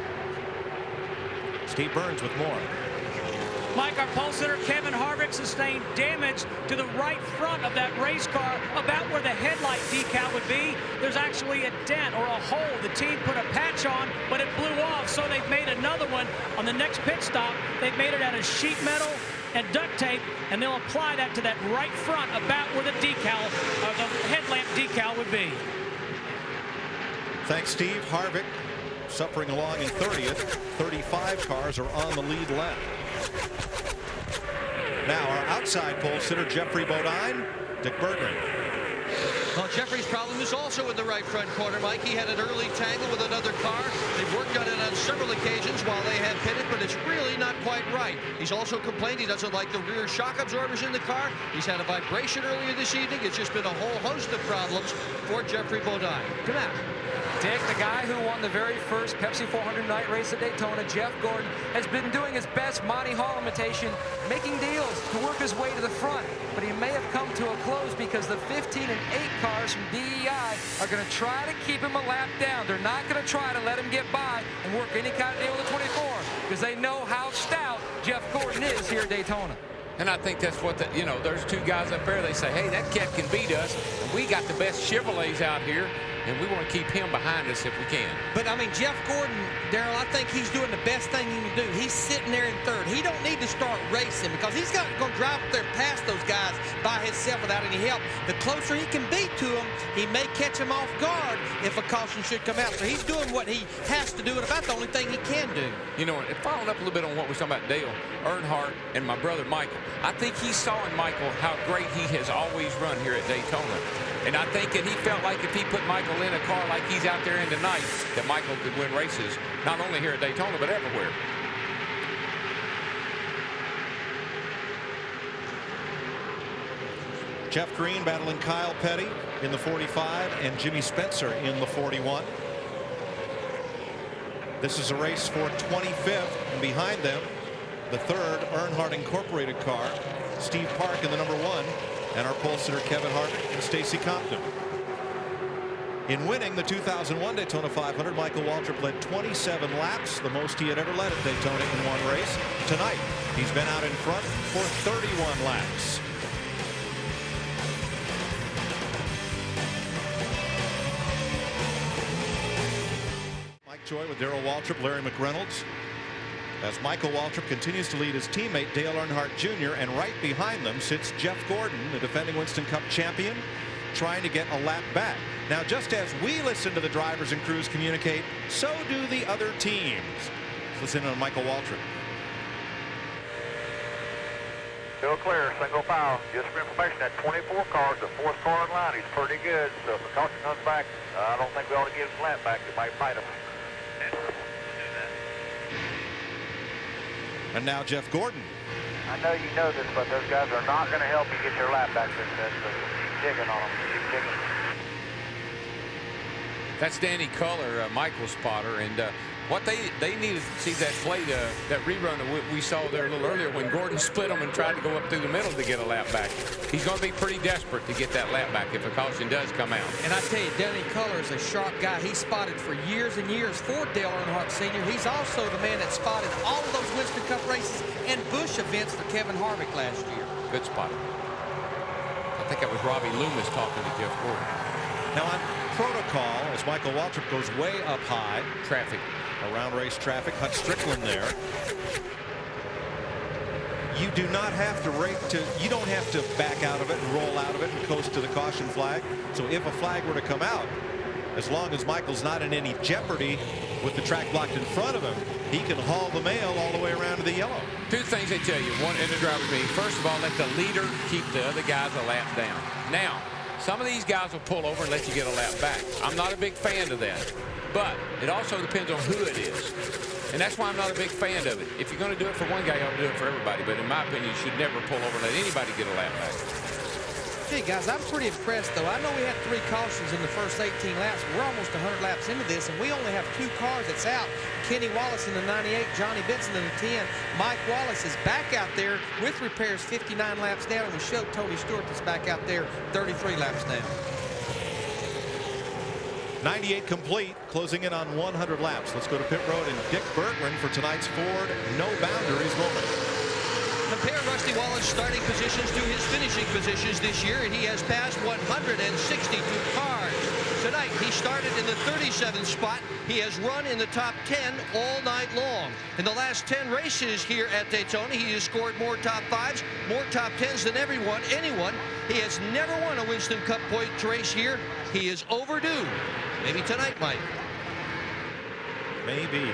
Steve Burns with more. Mike, our pole sitter Kevin Harvick sustained damage to the right front of that race car, about where the headlight decal would be. There's actually a dent or a hole. The team put a patch on, but it blew off, so they've made another one on the next pit stop. They've made it out of sheet metal and duct tape, and they'll apply that to that right front, about where the decal, the headlamp decal would be. Thanks, Steve. Harvick suffering along in 30th. 35 cars are on the lead lap. Now our outside pole sitter Jeffrey Bodine, Dick Berggren. Well, Jeffrey's problem is also in the right front corner, Mike. He had an early tangle with another car. They've worked on it on several occasions while they had pitted, but it's really not quite right. He's also complained he doesn't like the rear shock absorbers in the car. He's had a vibration earlier this evening. It's just been a whole host of problems for Jeffrey Bodine. Come out. Dick, the guy who won the very first Pepsi 400 night race at Daytona, Jeff Gordon, has been doing his best Monty Hall imitation, making deals to work his way to the front. But he may have come to a close because the 15 and 8 cars from DEI are going to try to keep him a lap down. They're not going to try to let him get by and work any kind of deal with the 24 because they know how stout Jeff Gordon is here at Daytona. And I think that's what there's 2 guys up there. They say, hey, that cat can beat us. And we got the best Chevrolets out here. And we want to keep him behind us if we can. But, I mean, Jeff Gordon, Darrell, I think he's doing the best thing he can do. He's sitting there in 3rd. He don't need to start racing because he's going to drive up there past those guys by himself without any help. The closer he can be to them, he may catch him off guard if a caution should come out. So he's doing what he has to do and about the only thing he can do. You know, and following up a little bit on what we were talking about Dale Earnhardt and my brother Michael, I think he saw in Michael how great he has always run here at Daytona. And I think that he felt like if he put Michael in a car like he's out there in tonight, that Michael could win races, not only here at Daytona, but everywhere. Jeff Green battling Kyle Petty in the 45 and Jimmy Spencer in the 41. This is a race for 25th, and behind them, the 3rd Earnhardt Incorporated car, Steve Park in the number 1. And our pole sitter Kevin Harvick and Stacy Compton. In winning the 2001 Daytona 500, Michael Waltrip led 27 laps, the most he had ever led at Daytona in one race. Tonight, he's been out in front for 31 laps. Mike Joy with Darrell Waltrip, Larry McReynolds. As Michael Waltrip continues to lead his teammate Dale Earnhardt Jr. and right behind them sits Jeff Gordon, the defending Winston Cup champion, trying to get a lap back. Now, just as we listen to the drivers and crews communicate, so do the other teams. Let's listen to Michael Waltrip. Still clear, single file. Just for information, that 24 car is the 4th car in line. He's pretty good, so if the caution comes back, I don't think we ought to give his lap back. It might bite him. And now Jeff Gordon. I know you know this, but those guys are not going to help you get your lap back. So keep digging on them. Keep digging. That's Danny Culler, Michael's spotter, and what they needed to see that play, that rerun that we saw there a little earlier when Gordon split them and tried to go up through the middle to get a lap back. He's going to be pretty desperate to get that lap back if a caution does come out. And I tell you, Danny Culler is a sharp guy. He spotted for years and years for Dale Earnhardt Sr. He's also the man that spotted all of those Winston Cup races and Busch events for Kevin Harvick last year. Good spotter. I think that was Robbie Loomis talking to Jeff Gordon. Now on protocol, as Michael Waltrip goes way up high. Traffic. Around race traffic. Hut Strickland there. You do not have to you don't have to back out of it and roll out of it and coast to the caution flag. So if a flag were to come out, as long as Michael's not in any jeopardy with the track blocked in front of him, he can haul the mail all the way around to the yellow. Two things they tell you. One in the driver's meeting. First of all, let the leader keep the other guys a lap down. Now, some of these guys will pull over and let you get a lap back. I'm not a big fan of that. But it also depends on who it is. And that's why I'm not a big fan of it. If you're going to do it for one guy, you ought to do it for everybody. But in my opinion, you should never pull over and let anybody get a lap back. Hey, guys, I'm pretty impressed, though. I know we had 3 cautions in the first 18 laps. We're almost 100 laps into this, and we only have 2 cars that's out. Kenny Wallace in the 98, Johnny Benson in the 10. Mike Wallace is back out there with repairs 59 laps down, and we showed Tony Stewart that's back out there 33 laps down. 98 complete, closing in on 100 laps. Let's go to pit road and Dick Berggren for tonight's Ford No Boundaries moment. Compare Rusty Wallace's starting positions to his finishing positions this year, and he has passed 162 cars. Tonight, he started in the 37th spot. He has run in the top 10 all night long. In the last 10 races here at Daytona, he has scored more top 5s, more top 10s than anyone. He has never won a Winston Cup points race here. He is overdue. Maybe tonight, Mike. Maybe.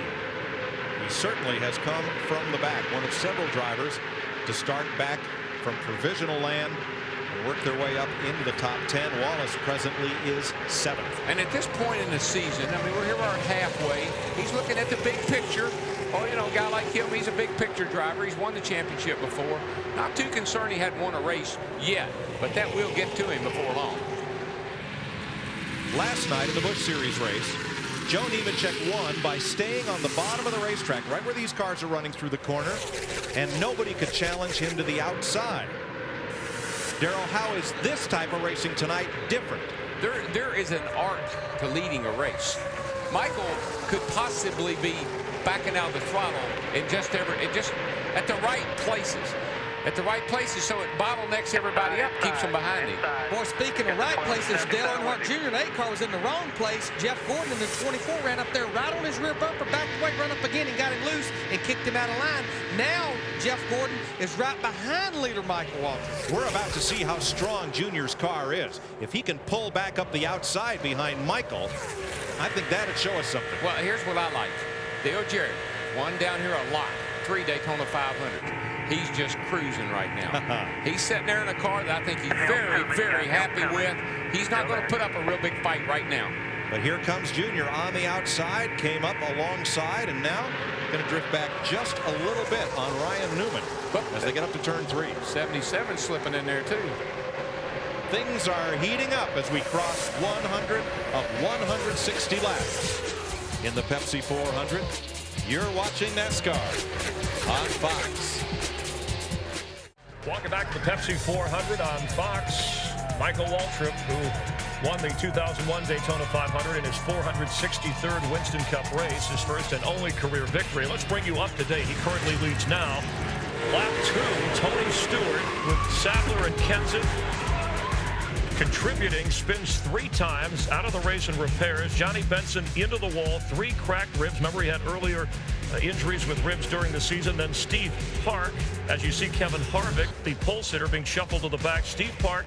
He certainly has come from the back. One of several drivers to start back from provisional land and work their way up into the top 10. Wallace presently is 7th. And at this point in the season, I mean, we're halfway. He's looking at the big picture. Oh, you know, a guy like him, he's a big picture driver. He's won the championship before. Not too concerned he hadn't won a race yet, but that will get to him before long. Last night in the Busch Series race, Joe Nemechek won by staying on the bottom of the racetrack, right where these cars are running through the corner, and nobody could challenge him to the outside. Darrell, how is this type of racing tonight different? There is an art to leading a race. Michael could possibly be backing out the throttle and just at the right places. At the right places, so it bottlenecks everybody up, keeps them behind him. Boy, speaking of right places, Dale Earnhardt Jr. in 8 car was in the wrong place. Jeff Gordon in the 24 ran up there right on his rear bumper, backed away, run up again, and got him loose and kicked him out of line. Now, Jeff Gordon is right behind leader Michael Waltrip. We're about to see how strong Junior's car is. If he can pull back up the outside behind Michael, I think that'd show us something. Well, here's what I like. Dale Jarrett won down here a lot. 3 Daytona 500. He's just cruising right now. He's sitting there in a car that I think he's very, very happy with. He's not going to put up a real big fight right now. But here comes Junior on the outside, came up alongside, and now going to drift back just a little bit on Ryan Newman as they get up to turn 3. 77 slipping in there too. Things are heating up as we cross 100 of 160 laps in the Pepsi 400. You're watching NASCAR on Fox. Welcome back to the Pepsi 400 on Fox. Michael Waltrip, who won the 2001 Daytona 500 in his 463rd Winston Cup race, his first and only career victory. Let's bring you up to date. He currently leads now. Lap 2, Tony Stewart with Sadler and Kenseth contributing, spins 3 times out of the race and repairs. Johnny Benson into the wall, 3 cracked ribs. Remember, he had earlier injuries with ribs during the season. Then Steve Park, as you see Kevin Harvick, the pole sitter, being shuffled to the back. Steve Park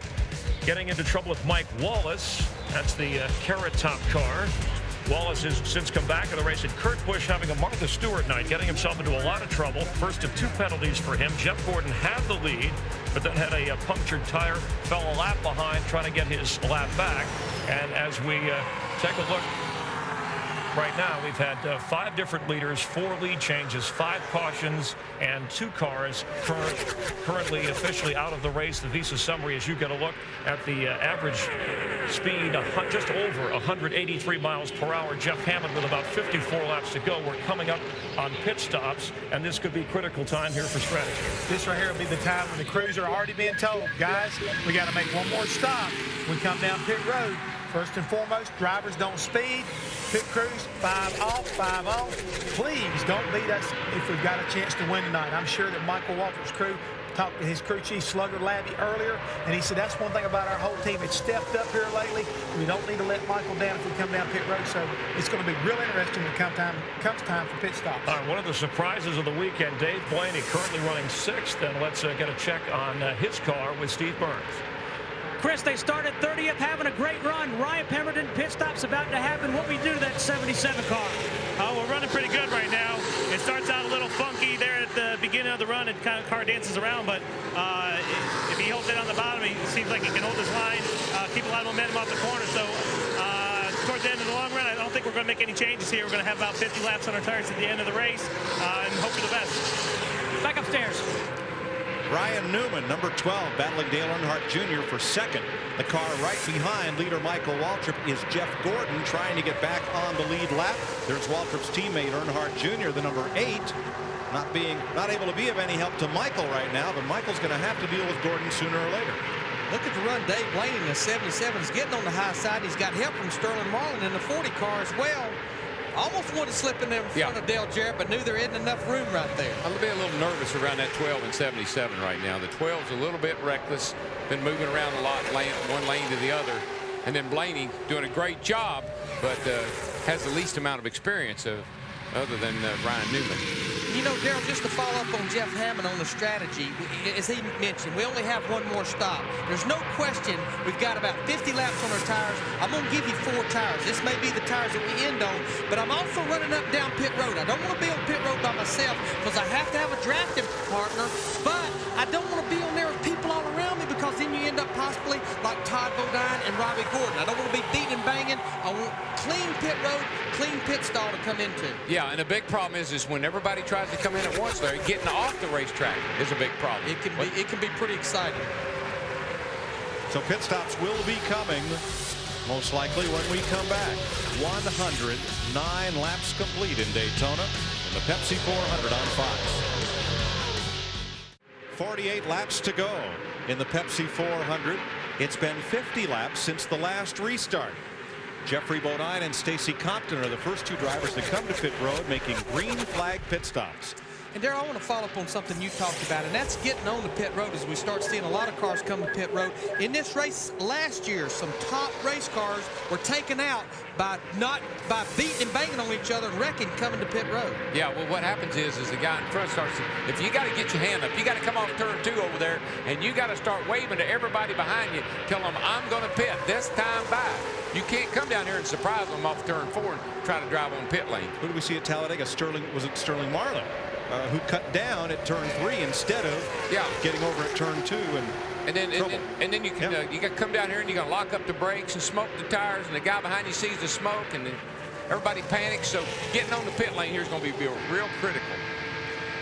getting into trouble with Mike Wallace. That's the Carrot Top car. Wallace has since come back in the race, and Kurt Busch having a Martha Stewart night, getting himself into a lot of trouble. First of 2 penalties for him. Jeff Gordon had the lead, but then had a punctured tire, fell a lap behind, trying to get his lap back. And as we take a look right now, we've had 5 different leaders, 4 lead changes, 5 cautions, and 2 cars currently officially out of the race. The Visa summary, as you get a look at the average speed, just over 183 miles per hour. Jeff Hammond with about 54 laps to go. We're coming up on pit stops, and this could be critical time here for strategy. This right here will be the time when the crews are already being told, guys, we got to make one more stop. We come down pit road. First and foremost, drivers don't speed. Pit crews, 5 off, 5 on. Please don't beat us if we've got a chance to win tonight. I'm sure that Michael Waltrip's crew talked to his crew chief, Slugger Labby, earlier, and he said that's one thing about our whole team. It's stepped up here lately. We don't need to let Michael down if we come down pit road, so it's going to be real interesting when it comes time for pit stops. All right, one of the surprises of the weekend, Dave Blaney, currently running 6th, and let's get a check on his car with Steve Burns. Chris, they started 30th, having a great run. Ryan Pemberton, pit stop's about to happen. What we do to that 77 car? We're running pretty good right now. It starts out a little funky there at the beginning of the run. It kind of car dances around, but if he holds it on the bottom, it seems like he can hold his line, keep a lot of momentum off the corner. So towards the end of the long run, I don't think we're going to make any changes here. We're going to have about 50 laps on our tires at the end of the race and hope for the best. Back upstairs. Ryan Newman, number 12, battling Dale Earnhardt Jr. for 2nd. The car right behind leader Michael Waltrip is Jeff Gordon, trying to get back on the lead lap. There's Waltrip's teammate Earnhardt Jr., the number 8, not able to be of any help to Michael right now, but Michael's going to have to deal with Gordon sooner or later. Look at the run Dave Blaney in the 77 is getting on the high side. He's got help from Sterling Marlin in the 40 car as well. Almost wanted to slip in there in front of Dale Jarrett, but knew there isn't enough room right there. I'm a little nervous around that 12 and 77 right now. The 12's a little bit reckless, been moving around a lot, one lane to the other. And then Blaney doing a great job, but has the least amount of experience other than Ryan Newman. You know, Darrell, just to follow up on Jeff Hammond on the strategy, as he mentioned, we only have one more stop. There's no question we've got about 50 laps on our tires. I'm going to give you 4 tires. This may be the tires that we end on, but I'm also running up down pit road. I don't want to be on pit road by myself because I have to have a drafting partner, but I don't want to be on there with people all around me because then you end up possibly like Todd Bodine and Robbie Gordon. I don't want to be beating and banging. I want clean pit road, clean pit stall to come into. Yeah, and the big problem is when everybody tries to come in at once there, getting off the racetrack is a big problem. It can be pretty exciting. So pit stops will be coming most likely when we come back. 109 laps complete in Daytona in the Pepsi 400 on Fox. 48 laps to go in the Pepsi 400. It's been 50 laps since the last restart. Jeffrey Bodine and Stacy Compton are the first 2 drivers to come to pit road, making green flag pit stops. And Darrell, I want to follow up on something you talked about, and that's getting on the pit road as we start seeing a lot of cars come to pit road. In this race last year, some top race cars were taken out by beating and banging on each other and wrecking coming to pit road. Yeah, well, what happens is the guy in front starts to, if you got to get your hand up, you got to come off turn 2 over there, and you got to start waving to everybody behind you, tell them, I'm going to pit this time by. You can't come down here and surprise them off turn 4 and try to drive on pit lane. Who do we see at Talladega? Was it Sterling Marlin? Who cut down at turn 3 instead of getting over at turn 2 and then you can you got to come down here and you're gonna lock up the brakes and smoke the tires, and the guy behind you sees the smoke and then everybody panics. So getting on the pit lane here is going to be real critical.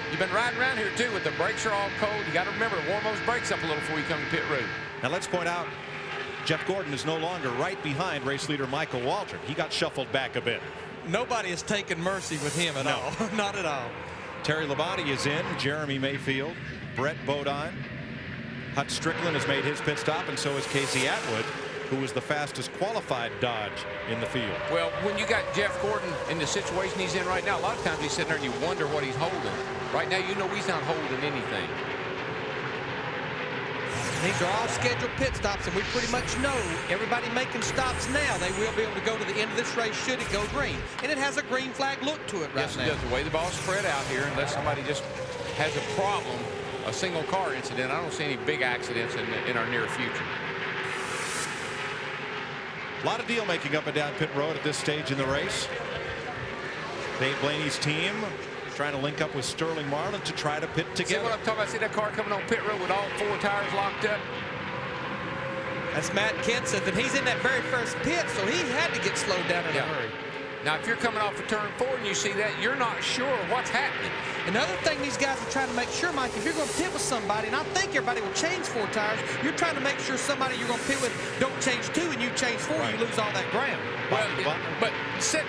You've been riding around here too, with the brakes are all cold. You got to remember to warm those brakes up a little before you come to pit road. Now let's point out, Jeff Gordon is no longer right behind race leader Michael Waltrip. He got shuffled back a bit. Nobody has taken mercy with him at all. Not at all. Terry Labonte is in. Jeremy Mayfield, Brett Bodine. Hut Strickland has made his pit stop, and so has Casey Atwood, who was the fastest qualified Dodge in the field. Well, when you got Jeff Gordon in the situation he's in right now, a lot of times he's sitting there and you wonder what he's holding. Right now, you know he's not holding anything. These are all scheduled pit stops, and we pretty much know everybody making stops now, they will be able to go to the end of this race should it go green. And it has a green flag look to it right now. Yes, it does. The way the ball's spread out here, unless somebody just has a problem, a single car incident, I don't see any big accidents in our near future. A lot of deal making up and down pit road at this stage in the race. Dave Blaney's team trying to link up with Sterling Marlin to try to pit together. See what I'm talking about? See that car coming on pit road with all 4 tires locked up? That's Matt Kenseth, and he's in that very first pit, so he had to get slowed down in a hurry. Now, if you're coming off of turn 4 and you see that, you're not sure what's happening. Another thing these guys are trying to make sure, Mike, if you're going to pit with somebody, and I think everybody will change 4 tires, you're trying to make sure somebody you're going to pit with don't change 2 and you change 4, you lose all that ground. Well, but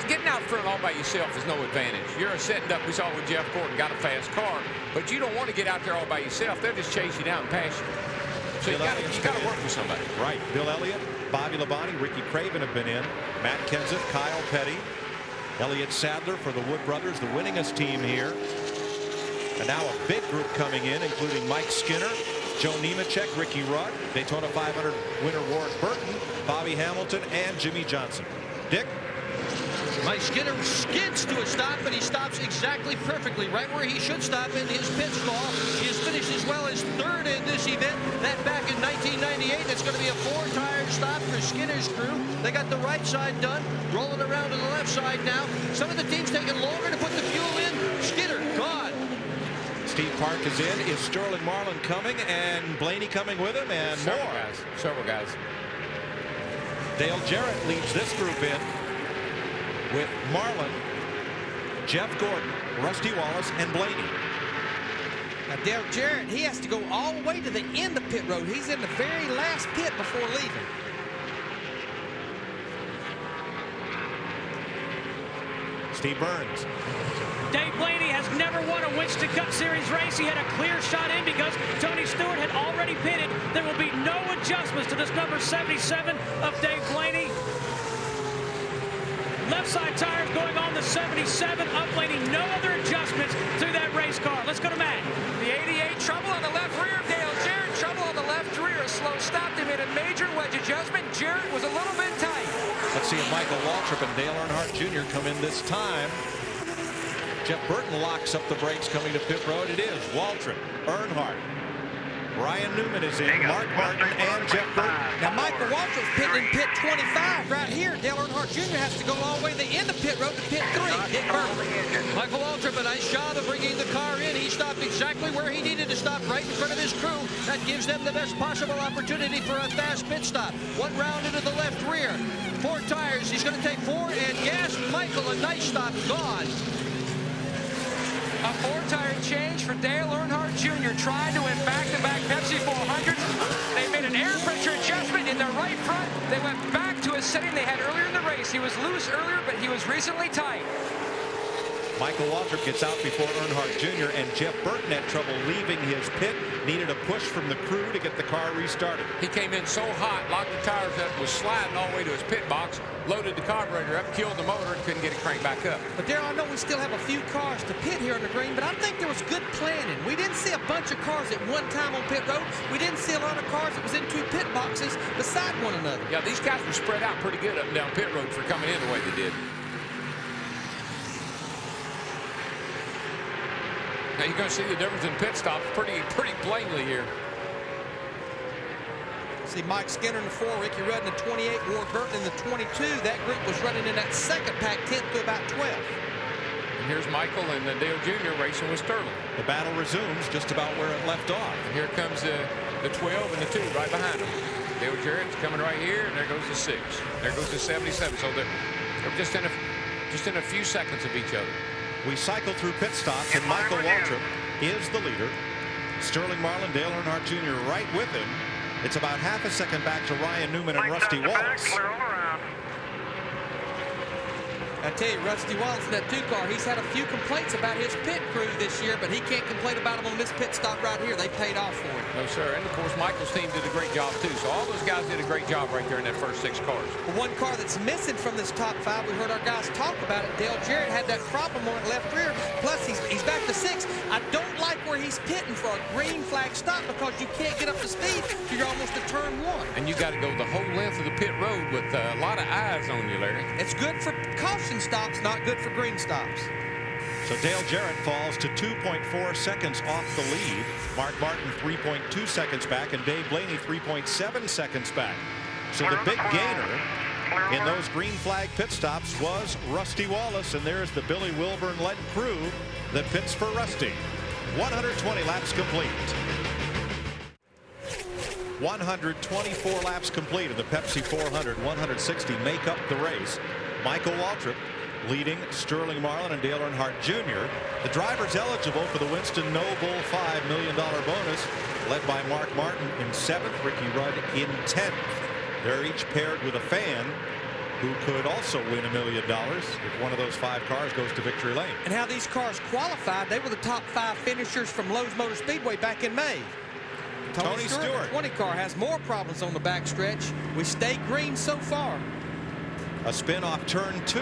getting out front all by yourself is no advantage. You're setting up, we saw with Jeff Gordon, got a fast car, but you don't want to get out there all by yourself. They'll just chase you down and pass you. So you got to work with somebody. Right. Bill Elliott, Bobby Labonte, Ricky Craven have been in. Matt Kenseth, Kyle Petty, Elliott Sadler for the Wood brothers, the winningest team here. And now a big group coming in, including Mike Skinner, Joe Nemechek, Ricky Rudd, Daytona 500 winner Warren Burton, Bobby Hamilton, and Jimmy Johnson. Dick? Mike Skinner skids to a stop, but he stops exactly perfectly, right where he should stop in his pit stall. He has finished as well as 3rd in this event. That back in 1998. That's going to be a 4-tire stop for Skinner's crew. They got the right side done, rolling around to the left side now. Some of the teams taking longer to put the fuel in. Skinner, gone. Steve Park is in. Is Sterling Marlin coming, and Blaney coming with him, and Several guys. Dale Jarrett leads this group in with Marlin, Jeff Gordon, Rusty Wallace, and Blaney. Now, Dale Jarrett, he has to go all the way to the end of pit road. He's in the very last pit before leaving. Steve Burns. Dave Blaney has never won a Winston Cup Series race. He had a clear shot in because Tony Stewart had already pitted. There will be no adjustments to this number 77 of Dave Blaney. Left side tires going on the 77 of Blaney. No other adjustments to that race car. Let's go to Matt. The 88 trouble on the left rear. Dale Jarrett trouble on the left rear. A slow stop. They made a major wedge adjustment. Jarrett was a little bit tight. Let's see if Michael Waltrip and Dale Earnhardt Jr. come in this time. Jeff Burton locks up the brakes coming to pit road. It is Waltrip, Earnhardt. Ryan Newman is in, Mark Martin, and Jeff Burton. Now, Michael Waltrip's pitting in pit 25 right here. Dale Earnhardt Jr. has to go all the way to the end of pit road to pit 3. Dick Burton. Michael Waltrip, a nice job of bringing the car in. He stopped exactly where he needed to stop, right in front of his crew. That gives them the best possible opportunity for a fast pit stop. 1 round into the left rear. 4 tires. He's going to take 4 and gas. Michael, a nice stop. Gone. A 4-tire change for Dale Earnhardt Jr. trying to win back-to-back Pepsi 400s. They made an air pressure adjustment in their right front. They went back to a setting they had earlier in the race. He was loose earlier, but he was recently tight. Michael Waltrip gets out before Earnhardt Jr. and Jeff Burton had trouble leaving his pit. Needed a push from the crew to get the car restarted. He came in so hot, locked the tires up, was sliding all the way to his pit box, loaded the carburetor up, killed the motor, and couldn't get it cranked back up. But Darryl, I know we still have a few cars to pit here on the green, but I think there was good planning. We didn't see a bunch of cars at one time on pit road. We didn't see a lot of cars that was in 2 pit boxes beside one another. Yeah, these guys were spread out pretty good up and down pit road for coming in the way they did. Now you're going to see the difference in pit stops pretty plainly here. See Mike Skinner in the 4, Ricky Rudd in the 28, Ward Burton in the 22. That group was running in that second pack, 10th to about 12. And here's Michael and Dale Jr. racing with Sterling. The battle resumes just about where it left off. And here comes the 12 and the 2 right behind them. Dale Jarrett's coming right here, and there goes the 6. There goes the 77. So they're just in a few seconds of each other. We cycle through pit stops, and Michael Waltrip is the leader. Sterling Marlin, Dale Earnhardt Jr. right with him. It's about half a second back to Ryan Newman and Rusty Wallace. I tell you, Rusty Wallace in that 2 car, he's had a few complaints about his pit crew this year, but he can't complain about them on this pit stop right here. They paid off for it. No, sir. And, of course, Michael's team did a great job, too. So all those guys did a great job right there in that first 6 cars. But one car that's missing from this top 5, we heard our guys talk about it. Dale Jarrett had that problem on the left rear. Plus, he's back to 6. I don't like where he's pitting for a green flag stop because you can't get up to speed till you're almost at turn 1. And you got to go the whole length of the pit road with a lot of eyes on you, Larry. It's good for caution stops, not good for green stops. So Dale Jarrett falls to 2.4 seconds off the lead. Mark Martin 3.2 seconds back, and Dave Blaney 3.7 seconds back. So the big gainer in those green flag pit stops was Rusty Wallace, and there's the Billy Wilburn-led crew that pits for Rusty. 120 laps complete. 124 laps complete of the Pepsi 400. 160 make up the race. Michael Waltrip leading Sterling Marlin and Dale Earnhardt Jr. The drivers eligible for the Winston Noble $5 million bonus, led by Mark Martin in 7th, Ricky Rudd in 10th. They're each paired with a fan who could also win $1 million if one of those 5 cars goes to victory lane. And how these cars qualified, they were the top 5 finishers from Lowe's Motor Speedway back in May. Tony Stewart, 20 car, has more problems on the backstretch. We stayed green so far. A spin off turn 2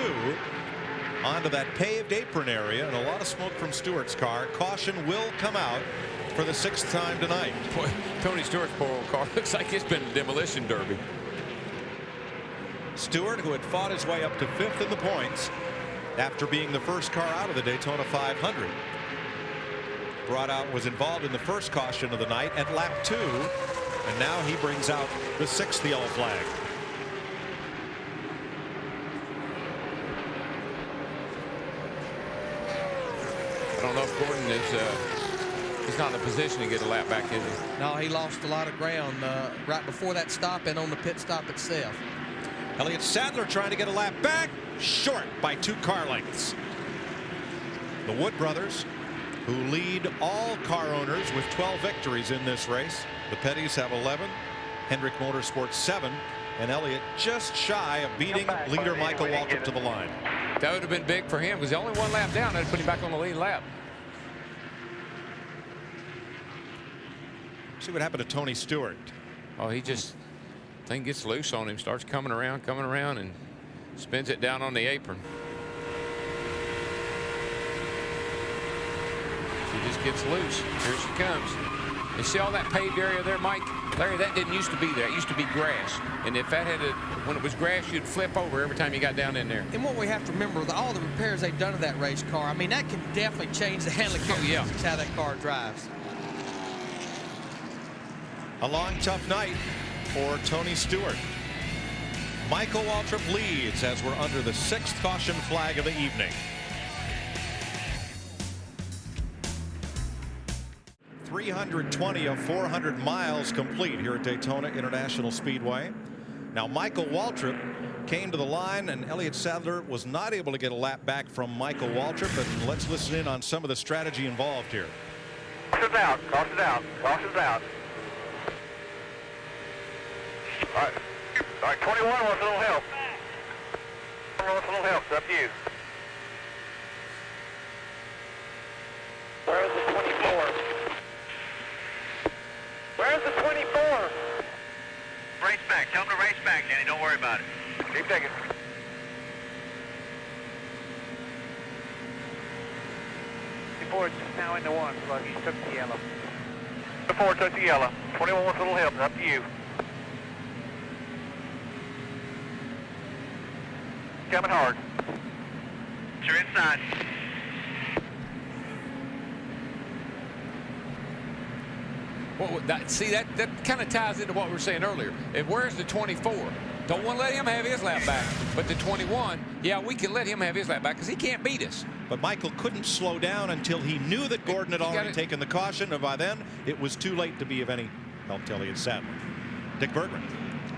onto that paved apron area, and a lot of smoke from Stewart's car. Caution will come out for the 6th time tonight. Boy, Tony Stewart's poor old car looks like it's been a demolition derby. Stewart, who had fought his way up to 5th in the points after being the first car out of the Daytona 500, was involved in the first caution of the night at lap 2, and now he brings out the 6th yellow flag. I don't know if Gordon is he's not in a position to get a lap back, is he? No, he lost a lot of ground right before that stop and on the pit stop itself. Elliott Sadler trying to get a lap back, short by 2 car lengths. The Wood brothers, who lead all car owners with 12 victories in this race. The Pettys have 11, Hendrick Motorsports 7, and Elliott just shy of beating leader Michael Waltrip to the line. That would have been big for him because only 1 lap down. That'd put him back on the lead lap. See what happened to Tony Stewart. Oh, he just thing gets loose on him, starts coming around, and spins it down on the apron. She just gets loose. Here she comes. You see all that paved area there, Mike? Larry, that didn't used to be there. It used to be grass. And if that when it was grass, you'd flip over every time you got down in there. And what we have to remember, all the repairs they've done to that race car, I mean, that can definitely change the handling characteristics, how that car drives. A long, tough night for Tony Stewart. Michael Waltrip leads as we're under the 6th caution flag of the evening. 320 of 400 miles complete here at Daytona International Speedway. Now Michael Waltrip came to the line, and Elliott Sadler was not able to get a lap back from Michael Waltrip. But let's listen in on some of the strategy involved here. Caution's out, caution's out, caution's out. All right, 21 wants a little help. 21 wants a little help, it's up to you. Where's the 24? Where's the 24? Race back, tell him to race back, Danny, don't worry about it. Keep taking. 24 is just now into 1, so he took the yellow. 24 took the yellow. 21 wants a little help, it's up to you. Coming hard. You're inside. Well, see, that kind of ties into what we were saying earlier. Where's the 24? Don't want to let him have his lap back. But the 21, yeah, we can let him have his lap back because he can't beat us. But Michael couldn't slow down until he knew that Gordon had already taken the caution, and by then it was too late to be of any help to Elliott Sadler. Dick Bergman.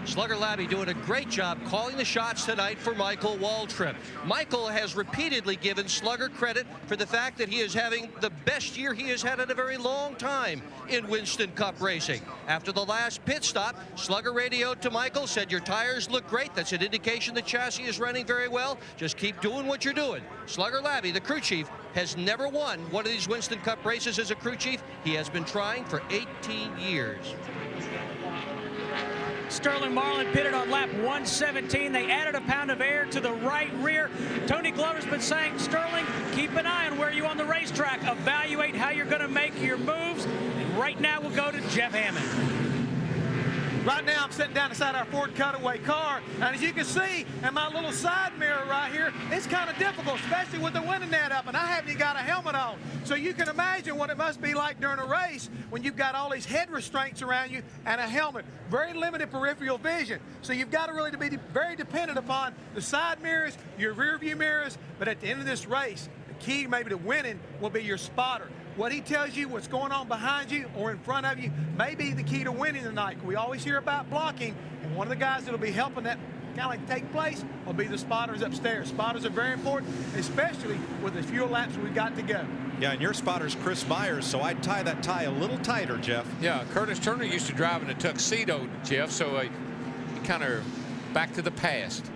Slugger Labbe doing a great job calling the shots tonight for Michael Waltrip. Michael has repeatedly given Slugger credit for the fact that he is having the best year he has had in a very long time in Winston Cup racing. After the last pit stop, Slugger radioed to Michael, said, "Your tires look great. That's an indication the chassis is running very well. Just keep doing what you're doing." Slugger Labbe, the crew chief, has never won one of these Winston Cup races as a crew chief. He has been trying for 18 years. Sterling Marlin pitted on lap 117. They added a pound of air to the right rear. Tony Glover's been saying, Sterling, keep an eye on where you're on the racetrack. Evaluate how you're going to make your moves. And right now we'll go to Jeff Hammond. Right now, I'm sitting down beside our Ford Cutaway car, and as you can see in my little side mirror right here, it's kind of difficult, especially with the winning net up, and I haven't even got a helmet on. So you can imagine what it must be like during a race when you've got all these head restraints around you and a helmet. Very limited peripheral vision. So you've got to really be very dependent upon the side mirrors, your rear view mirrors, but at the end of this race, the key maybe to winning will be your spotter. What he tells you, what's going on behind you or in front of you, may be the key to winning tonight. We always hear about blocking, and one of the guys that'll be helping that kind of like take place will be the spotters upstairs. Spotters are very important, especially with the few laps we've got to go. Yeah, and your spotter's Chris Myers, so I'd tie that tie a little tighter, Jeff. Yeah, Curtis Turner used to drive in a tuxedo, Jeff, so he kind of back to the past.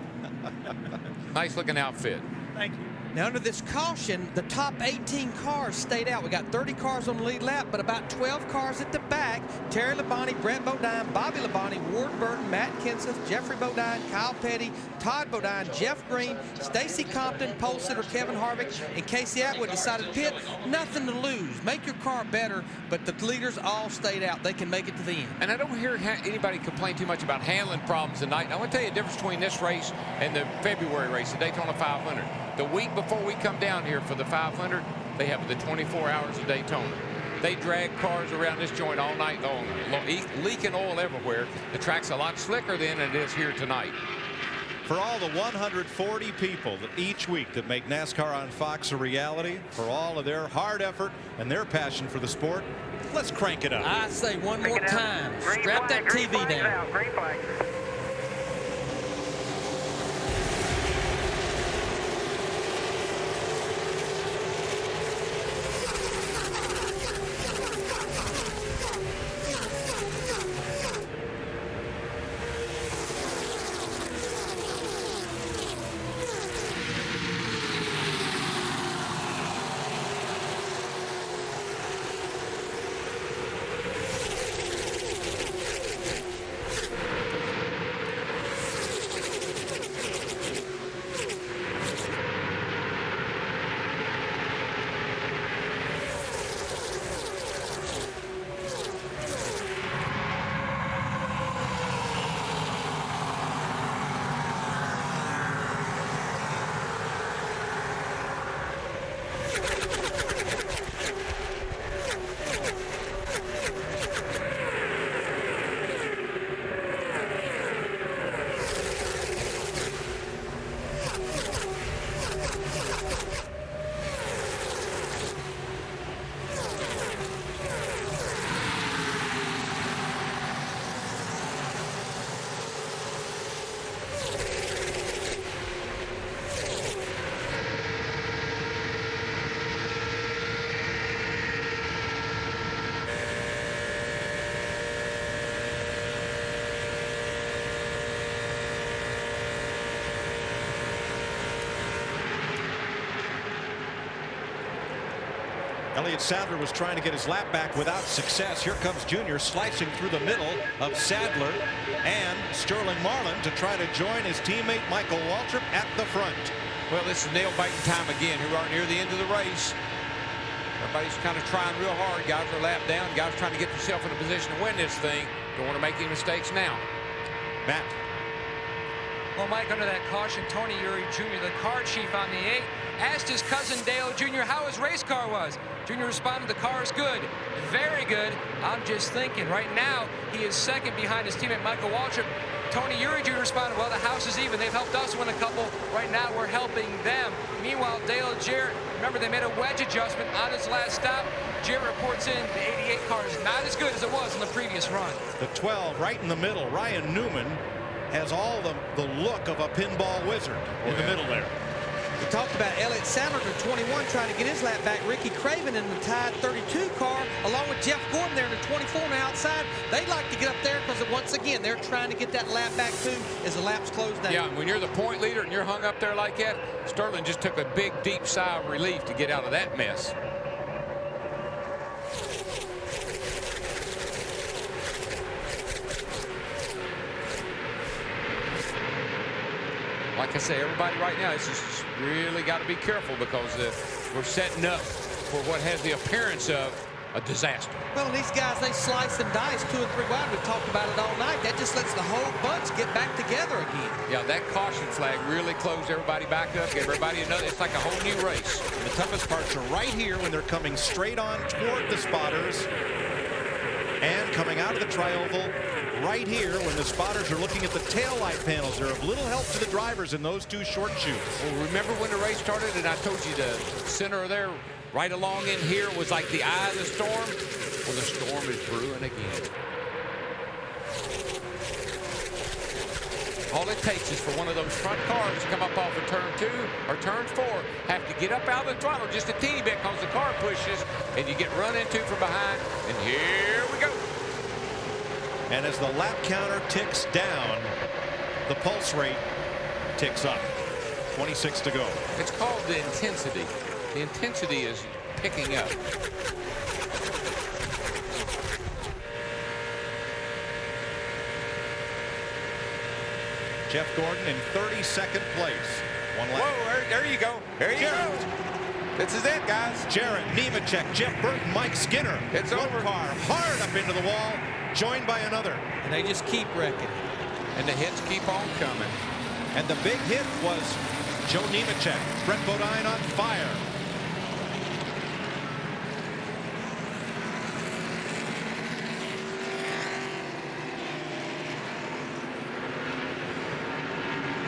Nice looking outfit. Thank you. Now, under this caution, the top 18 cars stayed out. We got 30 cars on the lead lap, but about 12 cars at the back. Terry Labonte, Brett Bodine, Bobby Labonte, Ward Burton, Matt Kenseth, Jeffrey Bodine, Kyle Petty, Todd Bodine, Jeff Green, Stacy Compton, pole sitter Kevin Harvick, and Casey Atwood decided to pit. Nothing to lose. Make your car better, but the leaders all stayed out. They can make it to the end. And I don't hear anybody complain too much about handling problems tonight. I want to tell you the difference between this race and the February race, the Daytona 500. The week before we come down here for the 500, they have the 24 hours of Daytona. They drag cars around this joint all night long, leaking oil everywhere. The track's a lot slicker than it is here tonight. For all the 140 people that each week that make NASCAR on Fox a reality, for all of their hard effort and their passion for the sport, let's crank it up. I say one more time, strap that TV down. Green flag. Elliott Sadler was trying to get his lap back without success. Here comes Junior slicing through the middle of Sadler and Sterling Marlin to try to join his teammate Michael Waltrip at the front. Well, this is nail-biting time again. We are near the end of the race. Everybody's kind of trying real hard. Guys are lap down. Guys trying to get themselves in a position to win this thing. Don't want to make any mistakes now. Matt. Well, Mike, under that caution, Tony Eury Jr., the car chief on the 8, asked his cousin Dale Jr. how his race car was. Jr. responded, the car is good, very good. I'm just thinking. Right now, he is second behind his teammate Michael Waltrip. Tony Eury Jr. responded, well, the house is even. They've helped us win a couple. Right now, we're helping them. Meanwhile, Dale and Jarrett, remember, they made a wedge adjustment on his last stop. Jarrett reports in the 88 car is not as good as it was in the previous run. The 12 right in the middle, Ryan Newman, has all the look of a pinball wizard in the middle there. We talked about Elliott Sadler to 21 trying to get his lap back. Ricky Craven in the tied 32 car along with Jeff Gordon there in the 24 on the outside. They'd like to get up there because once again they're trying to get that lap back too as the laps close down. Yeah, when you're the point leader and you're hung up there like that, Sterling just took a big deep sigh of relief to get out of that mess. Like I say, everybody right now is just really got to be careful because we're setting up for what has the appearance of a disaster. Well, and these guys, they slice and dice 2 and 3 wide. We've talked about it all night. That just lets the whole bunch get back together again. Yeah, that caution flag really closed everybody back up, gave everybody another. It's like a whole new race. The toughest parts are right here when they're coming straight on toward the spotters and coming out of the tri-oval right here when the spotters are looking at the tail light panels. They're of little help to the drivers in those 2 short chutes. Well, remember when the race started and I told you the center there right along in here was like the eye of the storm? Well, the storm is brewing again. All it takes is for one of those front cars to come up off of turn 2 or turn 4, have to get up out of the throttle just a teeny bit because the car pushes and you get run into from behind. And here we go. And as the lap counter ticks down, the pulse rate ticks up. 26 to go. It's called the intensity. The intensity is picking up. Jeff Gordon in 32nd place. One lap. Whoa, there you go. There you go. This is it, guys. Jarrett, Nemechek, Jeff Burton, Mike Skinner. It's one over. Car hard up into the wall, joined by another. And they just keep wrecking. And the hits keep on coming. And the big hit was Joe Nemechek. Brett Bodine on fire.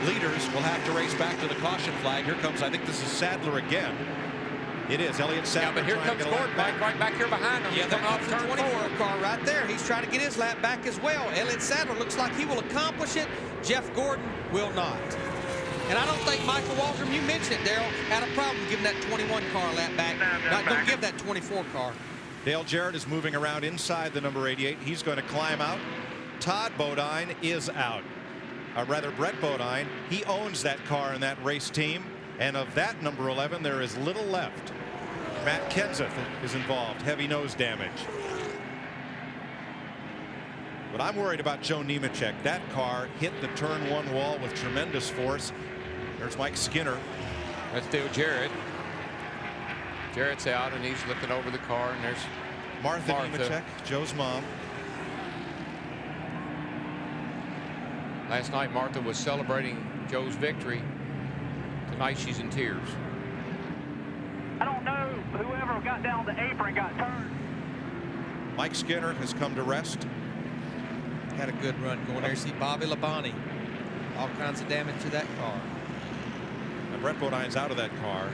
Leaders will have to race back to the caution flag. Here comes, I think this is Sadler again. It is Elliott Sadler. Yeah, but here comes Gordon right back here behind him. Yeah, coming off turn 24 4. car right there. He's trying to get his lap back as well. Elliott Sadler looks like he will accomplish it. Jeff Gordon will not. And I don't think Michael Waldron, you mentioned it, Darrell, had a problem giving that 21 car lap back. Not going to give that 24 car. Dale Jarrett is moving around inside the number 88. He's going to climb out. Todd Bodine is out. Rather, Brett Bodine. He owns that car in that race team. And of that number 11, there is little left. Matt Kenseth is involved. Heavy nose damage. But I'm worried about Joe Nemechek. That car hit the turn 1 wall with tremendous force. There's Mike Skinner. That's Dale Jarrett. Jarrett's out and he's looking over the car, and there's Martha Nemechek, Joe's mom. Last night Martha was celebrating Joe's victory. Tonight she's in tears. I don't know. Whoever got down the apron got turned. Mike Skinner has come to rest. Had a good run going there. See Bobby Labonte. All kinds of damage to that car. And Brett Bodine's out of that car.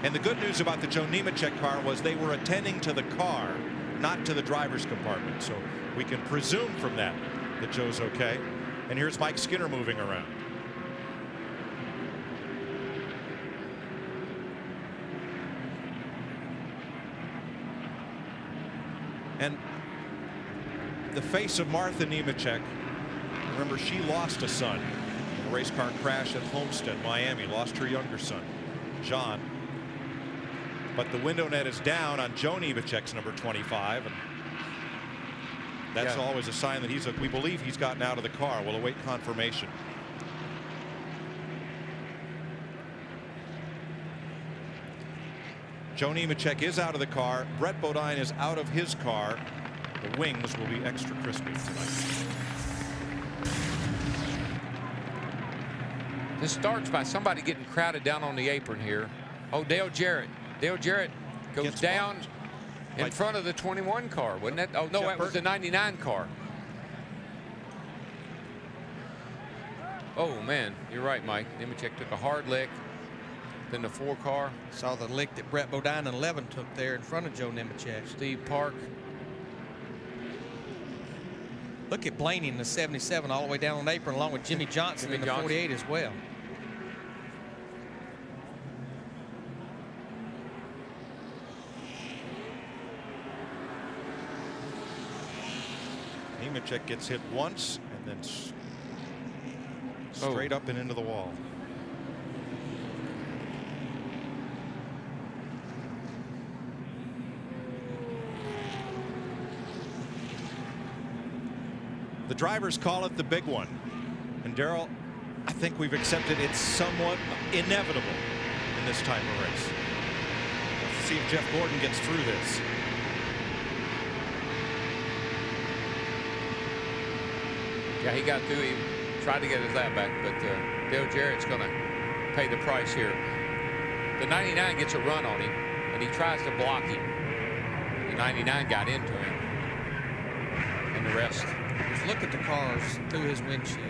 And the good news about the Joe Nemechek car was they were attending to the car, not to the driver's compartment. So we can presume from that that Joe's okay. And here's Mike Skinner moving around. And the face of Martha Nemechek, remember, she lost a son in a race car crash at Homestead, Miami. Lost her younger son, John. But the window net is down on Joe Nemechek's number 25. And that's always a sign that we believe he's gotten out of the car. We'll await confirmation. Joe Nemechek is out of the car. Brett Bodine is out of his car. The wings will be extra crispy tonight. This starts by somebody getting crowded down on the apron here. Oh, Dale Jarrett. Dale Jarrett goes down in front of the 21 car, wasn't that? Oh, no, that was the 99 car. Oh, man, you're right, Mike. Nemechek took a hard lick. Then the 4 car. Saw the lick that Brett Bodine in 11 took there in front of Joe Nemechek. Steve Park. Look at Blaney in the 77 all the way down on the apron, along with Jimmy Johnson in the 48 as well. Nemechek gets hit once and then straight up and into the wall. The drivers call it the big one. And Darrell, I think we've accepted it's somewhat inevitable in this type of race. Let's see if Jeff Gordon gets through this. Yeah, he got through. He tried to get his lap back, but Dale Jarrett's going to pay the price here. The 99 gets a run on him, and he tries to block him. The 99 got into him, and the rest. Just look at the cars through his windshield.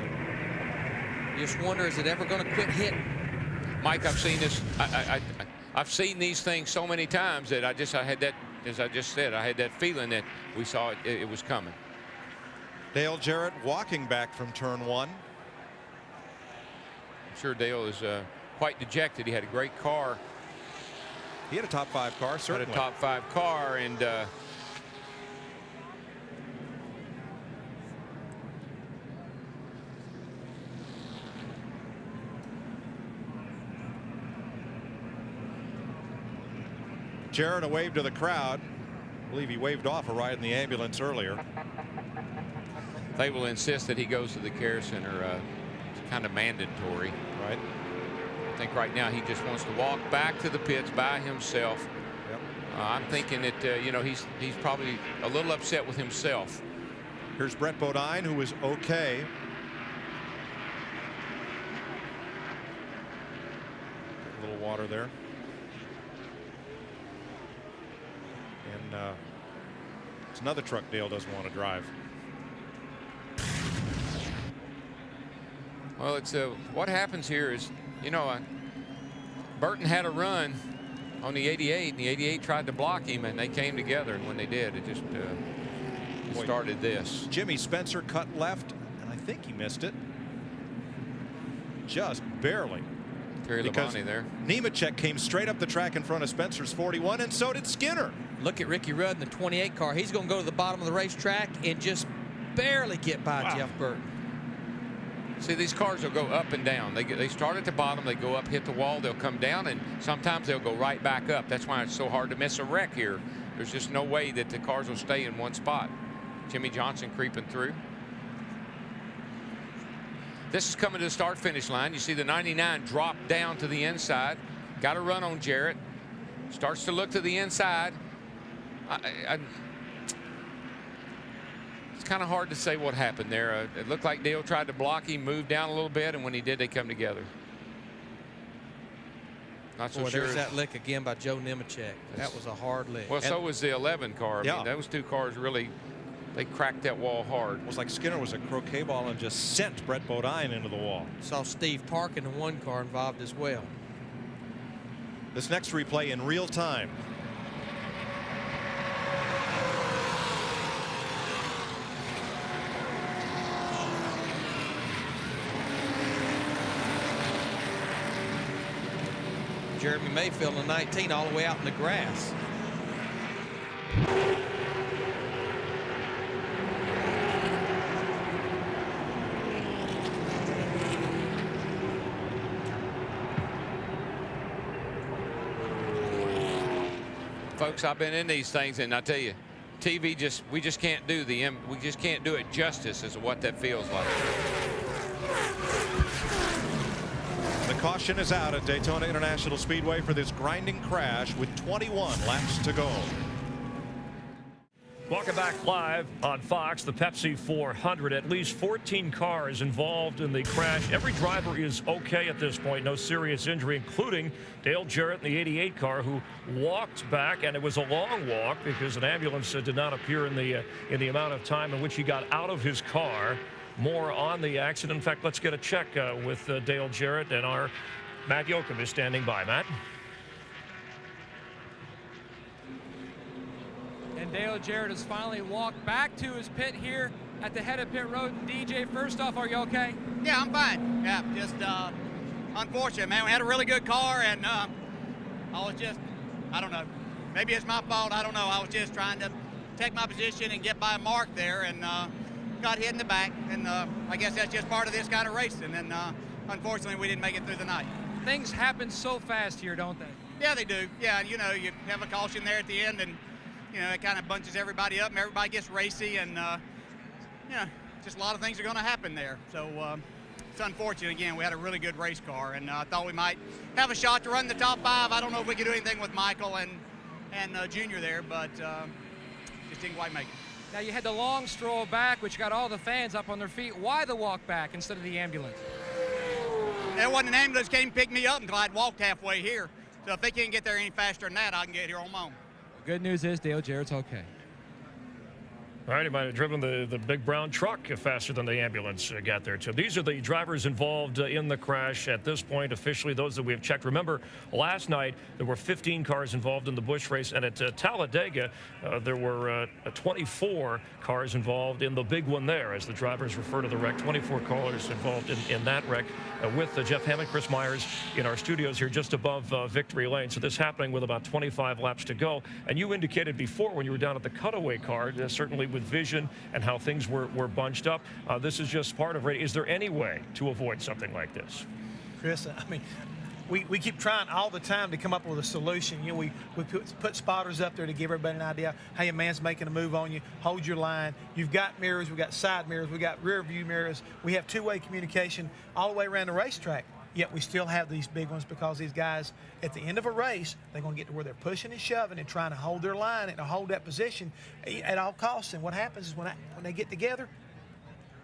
You just wonder, is it ever going to quit hitting? Mike, I've seen this. I've seen these things so many times that I had that, as I just said, I had that feeling that we saw it was coming. Dale Jarrett walking back from turn 1. I'm sure Dale is quite dejected. He had a great car. He had a top 5 car, certainly. Had a top 5 car, and Jarrett, a wave to the crowd. I believe he waved off a ride in the ambulance earlier. They will insist that he goes to the care center. It's kind of mandatory. Right. I think right now he just wants to walk back to the pits by himself. Yep. I'm thinking that you know, he's probably a little upset with himself. Here's Brett Bodine, who is okay. A little water there. And it's another truck Dale doesn't want to drive. Well, it's what happens here is, you know, Burton had a run on the 88, and the 88 tried to block him, and they came together, and when they did, it just it started this. Jimmy Spencer cut left, and I think he missed it. Just barely. Terry Because Labonte there. Nemechek came straight up the track in front of Spencer's 41, and so did Skinner. Look at Ricky Rudd in the 28 car. He's going to go to the bottom of the racetrack and just barely get by Jeff Burton. See, these cars will go up and down. They start at the bottom, they go up, hit the wall, they'll come down, and sometimes they'll go right back up. That's why it's so hard to miss a wreck here. There's just no way that the cars will stay in one spot. Jimmy Johnson creeping through. This is coming to the start-finish line. You see the 99 drop down to the inside. Got a run on Jarrett. Starts to look to the inside. It's kind of hard to say what happened there. It looked like Dale tried to block him, moved down a little bit, and when he did, they come together. Not so sure. There's that lick again by Joe Nemechek. That was a hard lick. Well, so was the 11 car. I Yeah. mean, those two cars really, they cracked that wall hard. It was like Skinner was a croquet ball and just sent Brett Bodine into the wall. Saw Steve Park in the 1 car involved as well. This next replay in real time. Jeremy Mayfield in 19 all the way out in the grass. Folks, I've been in these things, and I tell you, TV we just can't do it justice as to what that feels like. The caution is out at Daytona International Speedway for this grinding crash with 21 laps to go. Welcome back live on Fox, the Pepsi 400. At least 14 cars involved in the crash. Every driver is okay at this point. No serious injury, including Dale Jarrett in the 88 car, who walked back, and it was a long walk because an ambulance did not appear in the amount of time in which he got out of his car. More on the accident. In fact, let's get a check with Dale Jarrett, and our Matt Yoakum is standing by. Matt. And Dale Jarrett has finally walked back to his pit here at the head of pit road. And DJ, first off, are you okay? Yeah, I'm fine. Yeah, just unfortunate, man. We had a really good car, and I was just, I don't know. Maybe it's my fault. I don't know. I was just trying to take my position and get by Mark there, and got hit in the back. And I guess that's just part of this kind of racing. And unfortunately, we didn't make it through the night. Things happen so fast here, don't they? Yeah, they do. Yeah, you know, you have a caution there at the end, and you know, it kind of bunches everybody up, and everybody gets racy, and you know, just a lot of things are going to happen there. So it's unfortunate. Again, we had a really good race car, and I thought we might have a shot to run the top 5. I don't know if we could do anything with Michael and Junior there, but just didn't quite make it. Now, you had the long stroll back, which got all the fans up on their feet. Why the walk back instead of the ambulance? There wasn't an ambulance came pick me up until I'd walked halfway here. So if they can't get there any faster than that, I can get here on my own. Good news is Dale Jarrett's okay. All right, he might have driven the big brown truck faster than the ambulance got there, too. These are the drivers involved in the crash at this point, officially, those that we have checked. Remember, last night, there were 15 cars involved in the Busch race, and at Talladega, there were 24 cars involved in the big one there, as the drivers refer to the wreck. 24 cars involved in that wreck, with Jeff Hammond, Chris Myers in our studios here just above Victory Lane. So this happening with about 25 laps to go. And you indicated before when you were down at the cutaway car, certainly with vision and how things were bunched up. This is just part of it. Is there any way to avoid something like this? Chris, I mean, we keep trying all the time to come up with a solution. You know, we put spotters up there to give everybody an idea. Hey, a man's making a move on you. Hold your line. You've got mirrors. We've got side mirrors. We've got rear view mirrors. We have two-way communication all the way around the racetrack. Yet we still have these big ones because these guys, at the end of a race, they're going to get to where they're pushing and shoving and trying to hold their line and to hold that position at all costs. And what happens is when they get together,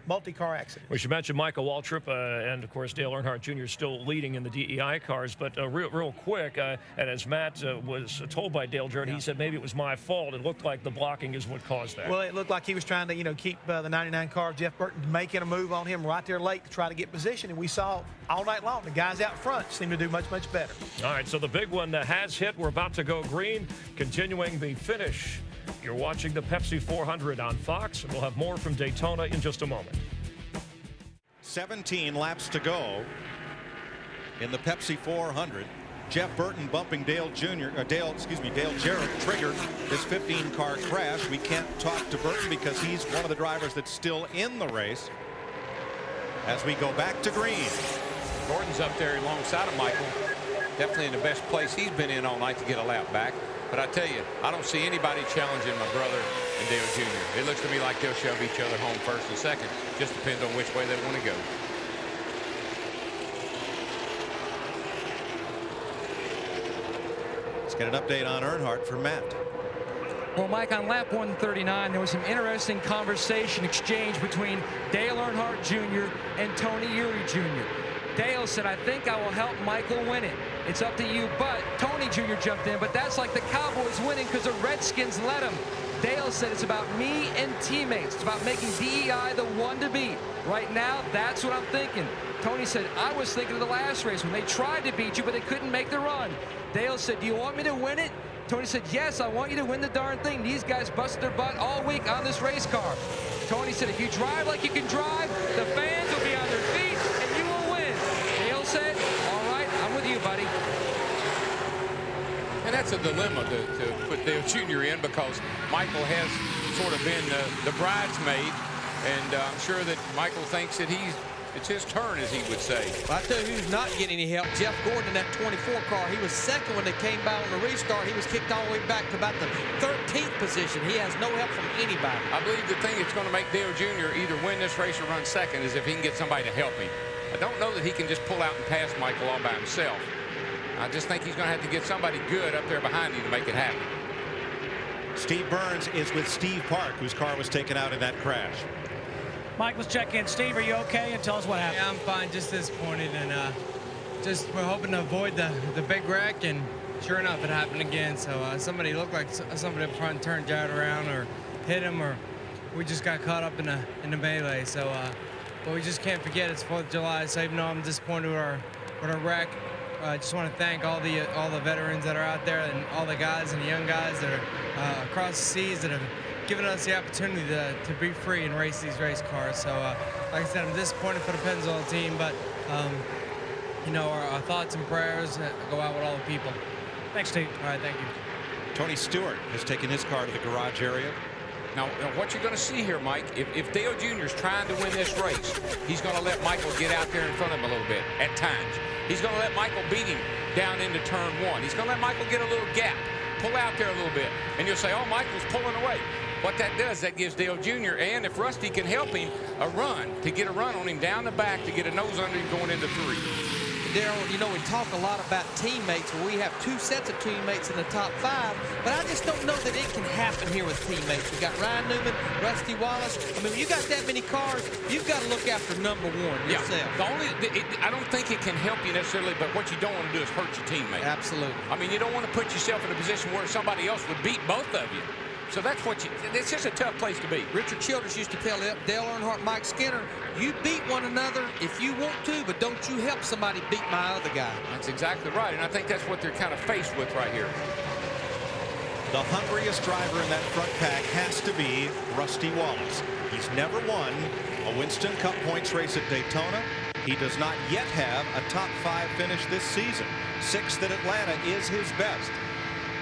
multi-car accident. We should mention Michael Waltrip and, of course, Dale Earnhardt Jr. still leading in the DEI cars. But real quick, and as Matt was told by Dale Jarrett, he said maybe it was my fault. It looked like the blocking is what caused that. Well, it looked like he was trying to, keep the 99 car, Jeff Burton, making a move on him right there late to try to get position. And we saw all night long the guys out front seem to do much, much better. All right, so the big one has hit. We're about to go green, continuing the finish. You're watching the Pepsi 400 on Fox, and we'll have more from Daytona in just a moment. 17 laps to go in the Pepsi 400. Jeff Burton bumping Dale Jarrett triggered his 15-car crash. We can't talk to Burton because he's one of the drivers that's still in the race as we go back to green. Gordon's up there alongside of Michael. Definitely in the best place he's been in all night to get a lap back. But I tell you, I don't see anybody challenging my brother and Dale Jr. It looks to me like they'll shove each other home first and second. Just depends on which way they want to go. Let's get an update on Earnhardt from Matt. Well, Mike, on lap 139, there was some interesting conversation exchange between Dale Earnhardt Jr. and Tony Eury Jr. Dale said, I think I will help Michael win it. It's up to you, but Tony Jr. jumped in, but that's like the Cowboys winning because the Redskins let him. Dale said it's about me and teammates. It's about making DEI the one to beat. Right now, that's what I'm thinking. Tony said, I was thinking of the last race when they tried to beat you, but they couldn't make the run. Dale said, do you want me to win it? Tony said, yes, I want you to win the darn thing. These guys busted their butt all week on this race car. Tony said, if you drive like you can drive, the fans will be on their feet and you will win. Dale said, all right, I'm with you, buddy. And that's a dilemma to put Dale Jr. in because Michael has sort of been the bridesmaid, and I'm sure that Michael thinks that it's his turn, as he would say. I tell you who's not getting any help, Jeff Gordon in that 24 car. He was second when they came by on the restart. He was kicked all the way back to about the 13th position. He has no help from anybody. I believe the thing that's going to make Dale Jr. either win this race or run second is if he can get somebody to help him. I don't know that he can just pull out and pass Michael all by himself. I just think he's going to have to get somebody good up there behind him to make it happen. Steve Burns is with Steve Park, whose car was taken out in that crash. Mike, let's check in. Steve, are you okay? And tell us what happened. Yeah, I'm fine. Just disappointed, and we're hoping to avoid the big wreck, and sure enough, it happened again. So somebody looked like somebody up front turned Jared around or hit him, or we just got caught up in the melee. So, but we just can't forget it's 4th of July. So even though I'm disappointed with our wreck, I just want to thank all the veterans that are out there and all the guys and the young guys that are across the seas that have given us the opportunity to be free and race these race cars. So, like I said, I'm disappointed for the Pennzoil team, but our thoughts and prayers go out with all the people. Thanks, Steve. All right, thank you. Tony Stewart has taken his car to the garage area. Now what you're going to see here, Mike, if Dale Jr. is trying to win this race, he's going to let Michael get out there in front of him a little bit at times. He's going to let Michael beat him down into turn 1. He's going to let Michael get a little gap, pull out there a little bit, and you'll say, oh, Michael's pulling away. What that does, that gives Dale Jr. and if Rusty can help him, a run, to get a run on him down the back to get a nose under him going into 3. Darrell, you know, we talk a lot about teammates. Well, we have 2 sets of teammates in the top 5, but I just don't know that it can happen here with teammates. We've got Ryan Newman, Rusty Wallace. I mean, when you got that many cars, you've got to look after number 1 yourself. Yeah, I don't think it can help you necessarily, but what you don't want to do is hurt your teammate. Absolutely. I mean, you don't want to put yourself in a position where somebody else would beat both of you. So that's what it's just a tough place to be. Richard Childress used to tell Dale Earnhardt, Mike Skinner, you beat one another if you want to, but don't you help somebody beat my other guy. That's exactly right, and I think that's what they're kind of faced with right here. The hungriest driver in that front pack has to be Rusty Wallace. He's never won a Winston Cup points race at Daytona. He does not yet have a top 5 finish this season. 6th at Atlanta is his best.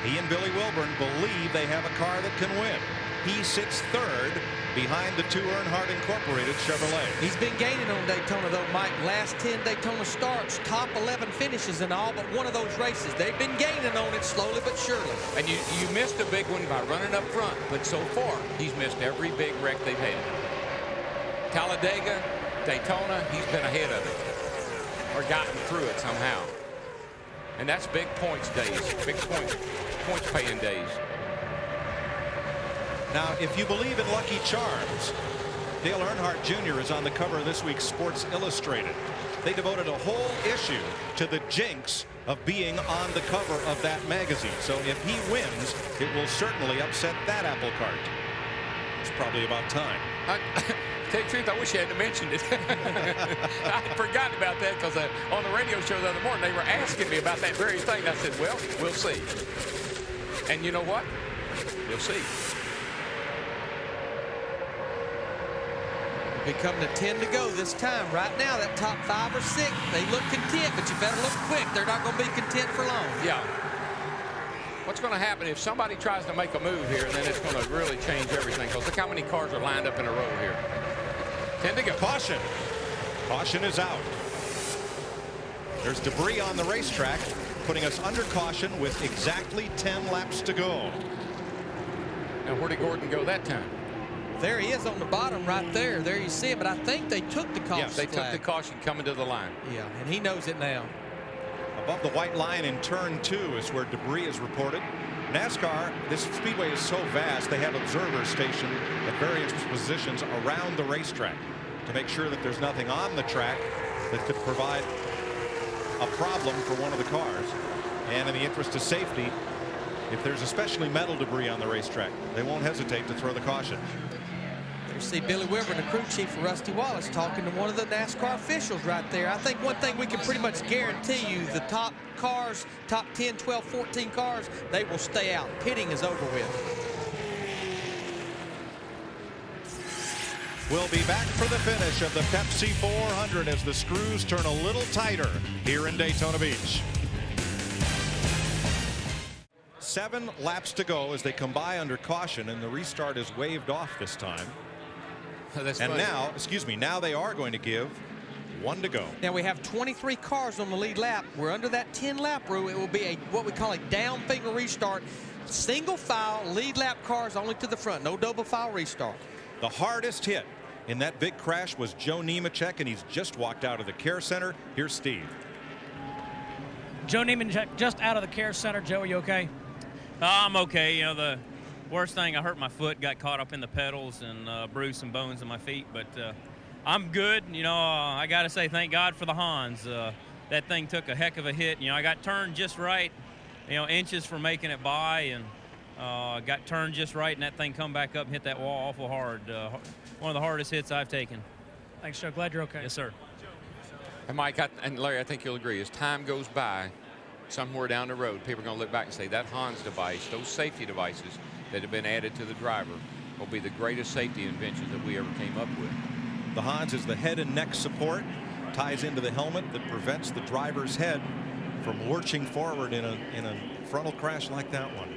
He and Billy Wilburn believe they have a car that can win. He sits 3rd behind the 2 Earnhardt Incorporated Chevrolet. He's been gaining on Daytona, though, Mike. Last 10 Daytona starts, top 11 finishes in all but one of those races. They've been gaining on it slowly but surely. And you missed a big one by running up front, but so far, he's missed every big wreck they've had. Talladega, Daytona, he's been ahead of it, or gotten through it somehow. And that's big points days, big points paying days. Now, if you believe in Lucky Charms, Dale Earnhardt Jr. is on the cover of this week's Sports Illustrated. They devoted a whole issue to the jinx of being on the cover of that magazine. So if he wins, it will certainly upset that apple cart. It's probably about time. To tell you the truth, I wish I hadn't mentioned it. I had forgotten about that because on the radio show the other morning, they were asking me about that very thing. I said, well, we'll see. And you know what? We'll see. We'll be coming to 10 to go this time. Right now, that top 5 or 6, they look content, but you better look quick. They're not going to be content for long. Yeah. What's going to happen if somebody tries to make a move here, then it's going to really change everything. Because look how many cars are lined up in a row here. 10 to go. Caution. Caution is out. There's debris on the racetrack, putting us under caution with exactly 10 laps to go. Now, where did Gordon go that time? There he is on the bottom right there. There you see it, but I think they took the caution. Yes, they took the caution coming to the line. Yeah, and he knows it now. Above the white line in turn 2 is where debris is reported. NASCAR, this speedway is so vast, they have observers stationed at various positions around the racetrack to make sure that there's nothing on the track that could provide a problem for one of the cars. And in the interest of safety, if there's especially metal debris on the racetrack, they won't hesitate to throw the caution. You see Billy Wilburn, the crew chief for Rusty Wallace, talking to one of the NASCAR officials right there. I think one thing we can pretty much guarantee you, the top cars, top 10, 12, 14 cars, they will stay out. Pitting is over with. We'll be back for the finish of the Pepsi 400 as the screws turn a little tighter here in Daytona Beach. 7 laps to go as they come by under caution, and the restart is waved off this time. That's and funny. now, excuse me, now they are going to give 1 to go. Now we have 23 cars on the lead lap. We're under that 10-lap rule. It will be a what we call a down finger restart. Single file lead lap cars only to the front. No double file restart. The hardest hit in that big crash was Joe Nemechek, and he's just walked out of the care center. Here's Steve. Joe Nemechek just out of the care center. Joe, are you okay? I'm okay. You know, the worst thing, I hurt my foot, got caught up in the pedals and bruised some bones in my feet. But I'm good. You know, I got to say thank God for the Hans. That thing took a heck of a hit. You know, I got turned just right, you know, inches from making it by, and got turned just right, and that thing come back up and hit that wall awful hard. One of the hardest hits I've taken. Thanks, Joe. Glad you're okay. Yes, sir. And Mike and Larry, I think you'll agree, as time goes by, somewhere down the road, people are going to look back and say that Hans device, those safety devices that have been added to the driver, will be the greatest safety inventions that we ever came up with. The Hans is the head and neck support, ties into the helmet that prevents the driver's head from lurching forward in a frontal crash like that one.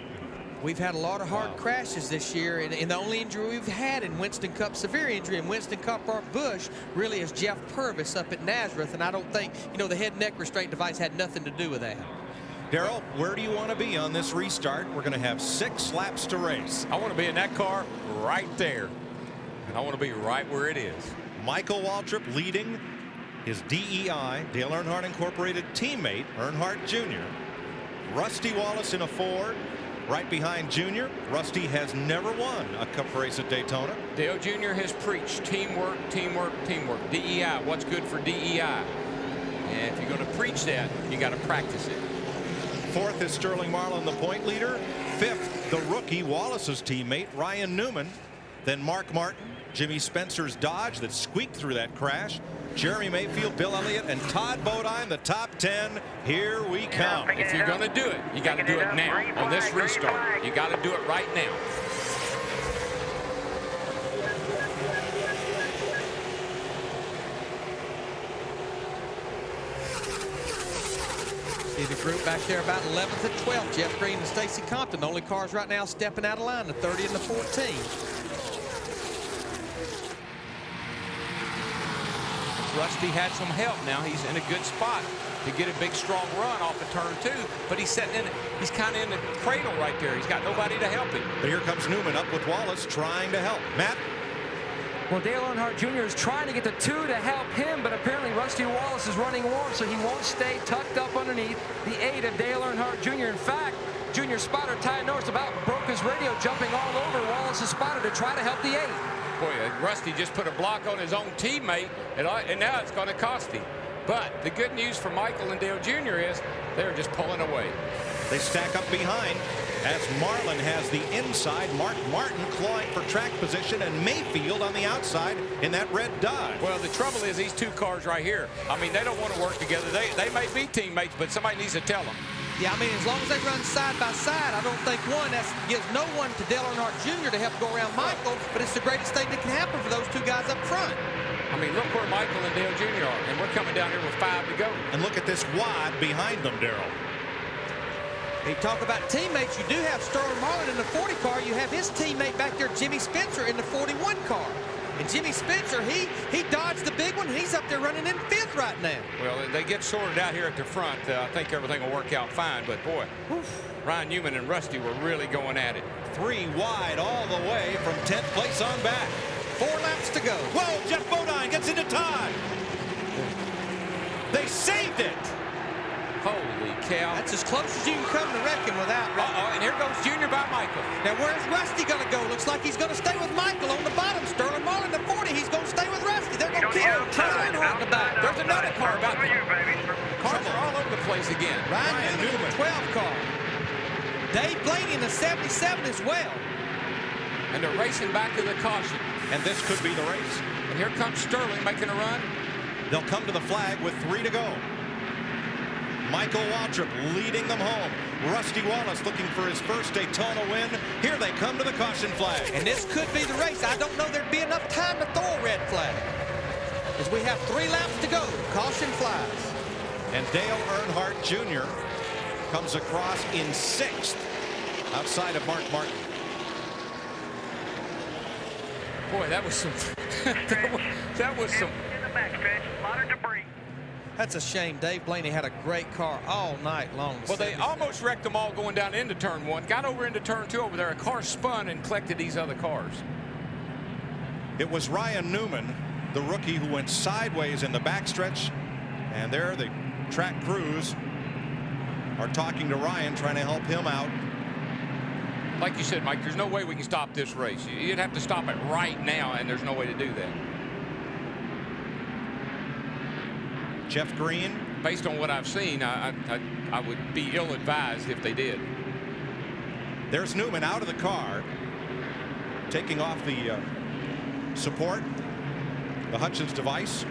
We've had a lot of hard crashes this year, and the only injury we've had in Winston Cup, severe injury in Winston Cup or Busch, really is Jeff Purvis up at Nazareth, and I don't think, you know, the head neck restraint device had nothing to do with that. Darrell, where do you want to be on this restart? We're going to have 6 laps to race. I want to be in that car right there, and I want to be right where it is. Michael Waltrip leading his DEI, Dale Earnhardt Incorporated teammate, Earnhardt Jr. Rusty Wallace in a Ford. Right behind Junior. Rusty has never won a Cup race at Daytona. Dale Jr. has preached teamwork, teamwork, teamwork. DEI, what's good for DEI? And if you're going to preach that, you got to practice it. Fourth is Sterling Marlin, the point leader. Fifth, the rookie Wallace's teammate, Ryan Newman. Then Mark Martin, Jimmy Spencer's Dodge that squeaked through that crash. Jerry Mayfield, Bill Elliott, and Todd Bodine, the top 10. Here we come. If you're going to do it, you got to do it now on this restart. You got to do it right now. See the group back there about 11th and 12th. Jeff Green and Stacy Compton. The only cars right now stepping out of line, the 30 and the 14. Rusty had some help now. He's in a good spot to get a big strong run off of turn 2, but he's sitting in it. He's kind of in the cradle right there. He's got nobody to help him. But here comes Newman up with Wallace trying to help. Matt? Well, Dale Earnhardt Jr. is trying to get the 2 to help him, but apparently Rusty Wallace is running warm, so he won't stay tucked up underneath the 8 of Dale Earnhardt Jr. In fact, Junior spotter Ty Norris about broke his radio, jumping all over Wallace's spotter to try to help the 8. Boy, Rusty just put a block on his own teammate, and now it's going to cost him. But the good news for Michael and Dale Jr. is they're just pulling away. They stack up behind as Marlin has the inside. Mark Martin clawing for track position, and Mayfield on the outside in that red Dodge. Well, the trouble is these 2 cars right here, I mean, they don't want to work together. They may be teammates, but somebody needs to tell them. Yeah, I mean, as long as they run side by side, I don't think that gives no one to Dale Earnhardt Jr. to help go around Michael, but it's the greatest thing that can happen for those 2 guys up front. I mean, look where Michael and Dale Jr. are, and we're coming down here with 5 to go. And look at this wad behind them, Darrell. You talk about teammates, you do have Sterling Marlin in the 40 car. You have his teammate back there, Jimmy Spencer, in the 41 car. And Jimmy Spencer, he dodged the big one, and he's up there running in 5th right now. Well, they get sorted out here at the front. I think everything will work out fine. But, boy, Ryan Newman and Rusty were really going at it. 3 wide all the way from 10th place on back. 4 laps to go. Whoa, Jeff Bodine gets into time. They saved it. Holy cow. That's as close as you can come to wrecking without wrecking. And here goes Junior by Michael. Now, where's Rusty going to go? Looks like he's going to stay with Michael on the bottom. Sterling Marlin, the 40, he's going to stay with Rusty. They're going to kill him. Earnhardt in the back. There's another car about to. Cars are all over the place again. Ryan Newman, the 12 car. Dave Blaney in the 77 as well. And they're racing back to the caution. And this could be the race. And here comes Sterling making a run. They'll come to the flag with 3 to go. Michael Waltrip leading them home. Rusty Wallace looking for his first Daytona win. Here they come to the caution flag. And this could be the race. I don't know there'd be enough time to throw a red flag. As we have 3 laps to go. Caution flies. And Dale Earnhardt Jr. comes across in 6th outside of Mark Martin. Boy, that was some that was some That's a shame. Dave Blaney had a great car all night long. Well, they almost wrecked them all going down into turn 1. Got over into turn 2 over there. A car spun and collected these other cars. It was Ryan Newman, the rookie, who went sideways in the backstretch. And there the track crews are talking to Ryan, trying to help him out. Like you said, Mike, there's no way we can stop this race. You'd have to stop it right now, and there's no way to do that. Jeff Green. Based on what I've seen, I would be ill-advised if they did. There's Newman out of the car, taking off the support, the Hutchins device.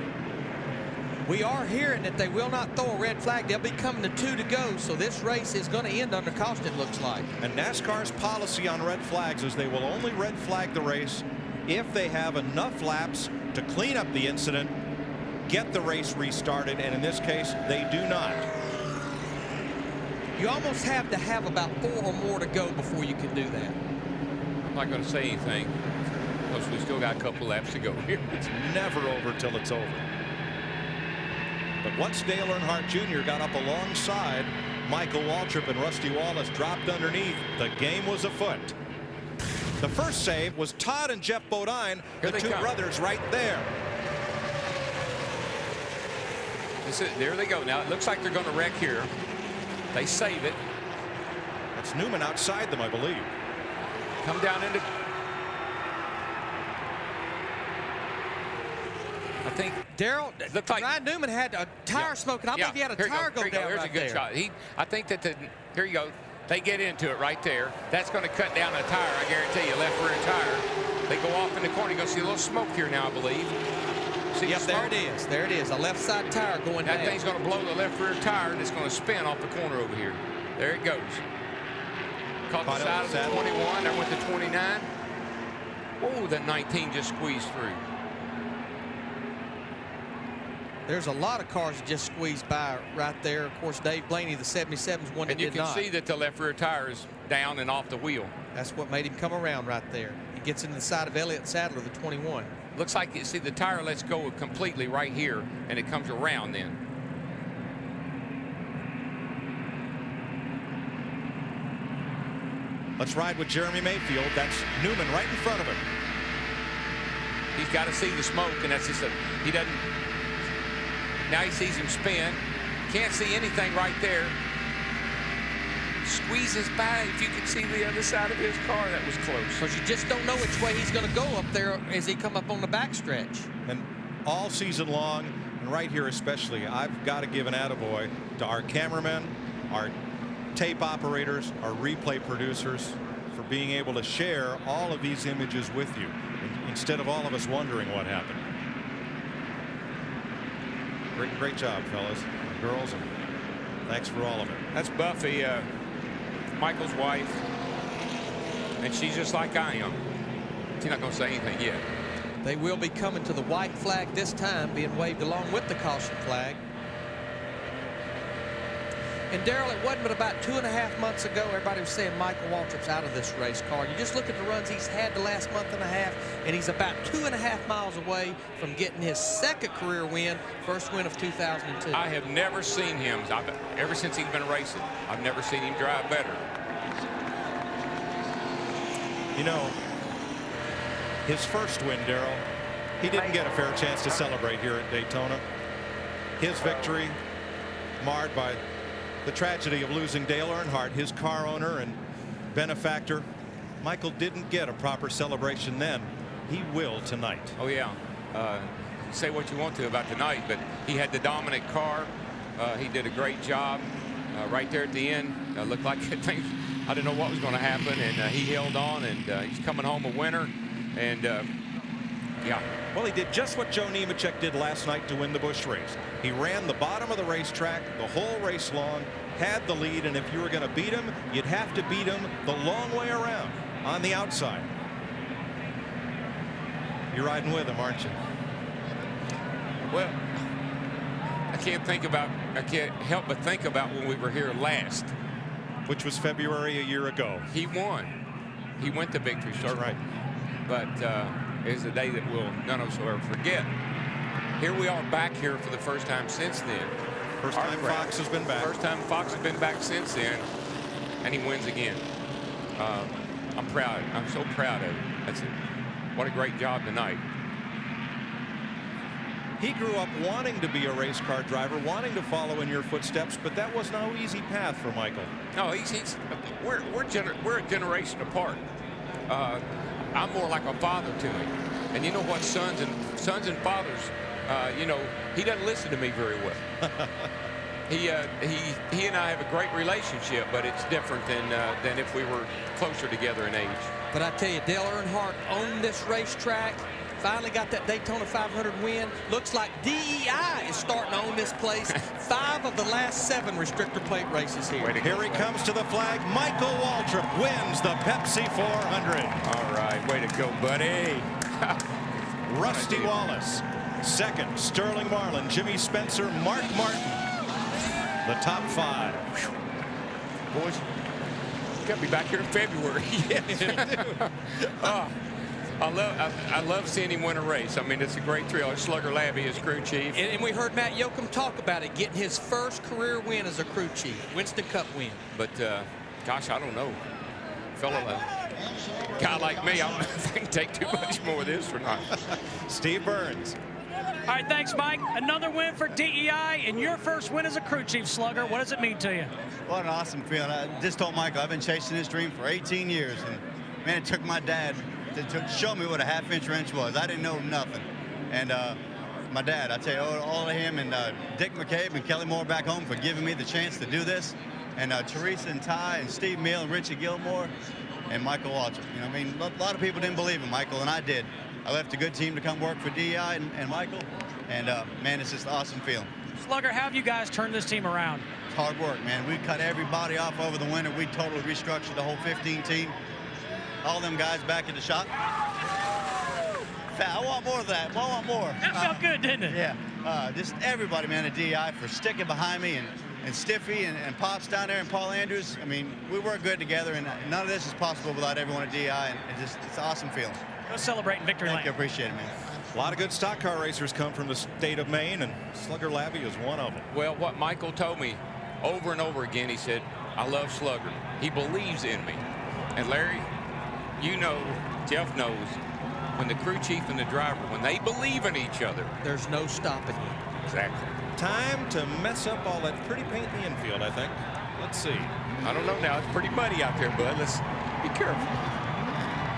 We are hearing that they will not throw a red flag. They'll be coming to 2 to go, so this race is going to end under caution, it looks like. And NASCAR's policy on red flags is they will only red flag the race if they have enough laps to clean up the incident, get the race restarted, and in this case, they do not. You almost have to have about 4 or more to go before you can do that. I'm not going to say anything, because we still got a couple laps to go here. It's never over till it's over. But once Dale Earnhardt Jr. got up alongside Michael Waltrip and Rusty Wallace dropped underneath, the game was afoot. The first save was Todd and Jeff Bodine, the 2 brothers right there. There they go. Now it looks like they're going to wreck here. They save it. That's Newman outside them, I believe. Come down into. I think Daryl, like Ryan Newman had a tire smoke, and I believe he had a tire go down There's right a good there. shot. I think that here you go. They get into it right there. That's going to cut down a tire, I guarantee you, left rear tire. They go off in the corner. You're going to see a little smoke here now, I believe. See yep, there it is. There it is. A left side tire going down. That thing's going to blow the left rear tire, and it's going to spin off the corner over here. There it goes. Caught the side of the 21. There went the 29. Oh, that 19 just squeezed through. There's a lot of cars that just squeezed by right there. Of course, Dave Blaney, the 77's one that did not. And you can see that the left rear tire is down and off the wheel. That's what made him come around right there. He gets into the side of Elliott Sadler, the 21. Looks like, you see, the tire lets go completely right here, and it comes around then. Let's ride with Jeremy Mayfield. That's Newman right in front of him. He's got to see the smoke, and that's just he doesn't. Now he sees him spin. Can't see anything right there. Squeezes by. If you can see the other side of his car, that was close. Because you just don't know which way he's going to go up there as he come up on the backstretch. And all season long, and right here especially, I've got to give an attaboy to our cameramen, our tape operators, our replay producers for being able to share all of these images with you instead of all of us wondering what happened. Great job, fellas and girls, and thanks for all of it. That's Buffy, Michael's wife, and she's just like I am. She's not going to say anything yet. They will be coming to the white flag this time, being waved along with the caution flag. And Daryl, it wasn't but about 2.5 months ago, everybody was saying Michael Waltrip's out of this race car. You just look at the runs he's had the last month and a half, and he's about 2.5 miles away from getting his second career win, first win of 2002. I have never seen him, ever since he's been racing, I've never seen him drive better. You know, his first win, Daryl, he didn't get a fair chance to celebrate here at Daytona. His victory marred by the tragedy of losing Dale Earnhardt, his car owner and benefactor. Michael didn't get a proper celebration then. He will tonight. Oh, yeah. Say what you want to about tonight, but he had the dominant car. He did a great job right there at the end. Looked like I didn't know what was going to happen, and he held on, and he's coming home a winner. And yeah. Well, he did just what Joe Nemechek did last night to win the Busch race. He ran the bottom of the racetrack the whole race long, had the lead, and if you were going to beat him, you'd have to beat him the long way around on the outside. You're riding with him, aren't you? Well, I can't help but think about when we were here last, which was February a year ago. He won. He went to victory circle. Right. But it's a day that none of us will ever forget. Here we are back here for the first time since then. First time Fox has been back. First time Fox has been back since then, and he wins again. I'm proud. I'm so proud of him. What a great job tonight. He grew up wanting to be a race car driver, wanting to follow in your footsteps, but that was no easy path for Michael. No, we're a generation apart. I'm more like a father to him, and you know what, sons and fathers, you know, he doesn't listen to me very well. He and I have a great relationship, but it's different than if we were closer together in age. But I tell you, Dale Earnhardt owned this racetrack. Finally got that Daytona 500 win. Looks like DEI is starting to own this place. 5 of the last 7 restrictor plate races here. Here he comes to the flag. Michael Waltrip wins the Pepsi 400. All right, way to go, buddy. Rusty Wallace. Second, Sterling Marlin, Jimmy Spencer, Mark Martin. The top 5. Boys, you got to be back here in February. Yes. I love seeing him win a race. I mean, it's a great thrill. Slugger Labby is crew chief. And we heard Matt Yoakum talk about it, getting his first career win as a crew chief. Winston Cup win. But, gosh, I don't know. Guy like me, I don't know if I can take too much more of this or not. Steve Burns. All right, thanks, Mike. Another win for DEI and your first win as a crew chief, Slugger. What does it mean to you? What an awesome feeling. I just told Michael I've been chasing this dream for 18 years. And, man, it took my dad to show me what a half-inch wrench was. I didn't know nothing. And my dad, I tell you, all of him and Dick McCabe and Kelly Moore back home for giving me the chance to do this. And Teresa and Ty and Steve Mill and Richie Gilmore and Michael Waltrip. You know, I mean, a lot of people didn't believe in Michael, and I did. I left a good team to come work for DEI and Michael. And, man, it's just an awesome feeling. Slugger, how have you guys turned this team around? It's hard work, man. We cut everybody off over the winter. We totally restructured the whole 15 team. All them guys back in the shop. I want more of that. I want more. That felt good, didn't it? Yeah. Just everybody, man, at DEI for sticking behind me and Stiffy and Pops down there and Paul Andrews. I mean, we work good together, and none of this is possible without everyone at DEI. And it's an awesome feeling. Go celebrate in victory lane. Thank you. Appreciate it, man. A lot of good stock car racers come from the state of Maine, and Slugger Labby is one of them. Well, what Michael told me over and over again, he said, I love Slugger. He believes in me. And Larry, you know, Jeff knows, when the crew chief and the driver, when they believe in each other, there's no stopping you. Exactly. Time to mess up all that pretty paint in the infield, I think. Let's see. I don't know now. It's pretty muddy out there, bud. Let's be careful.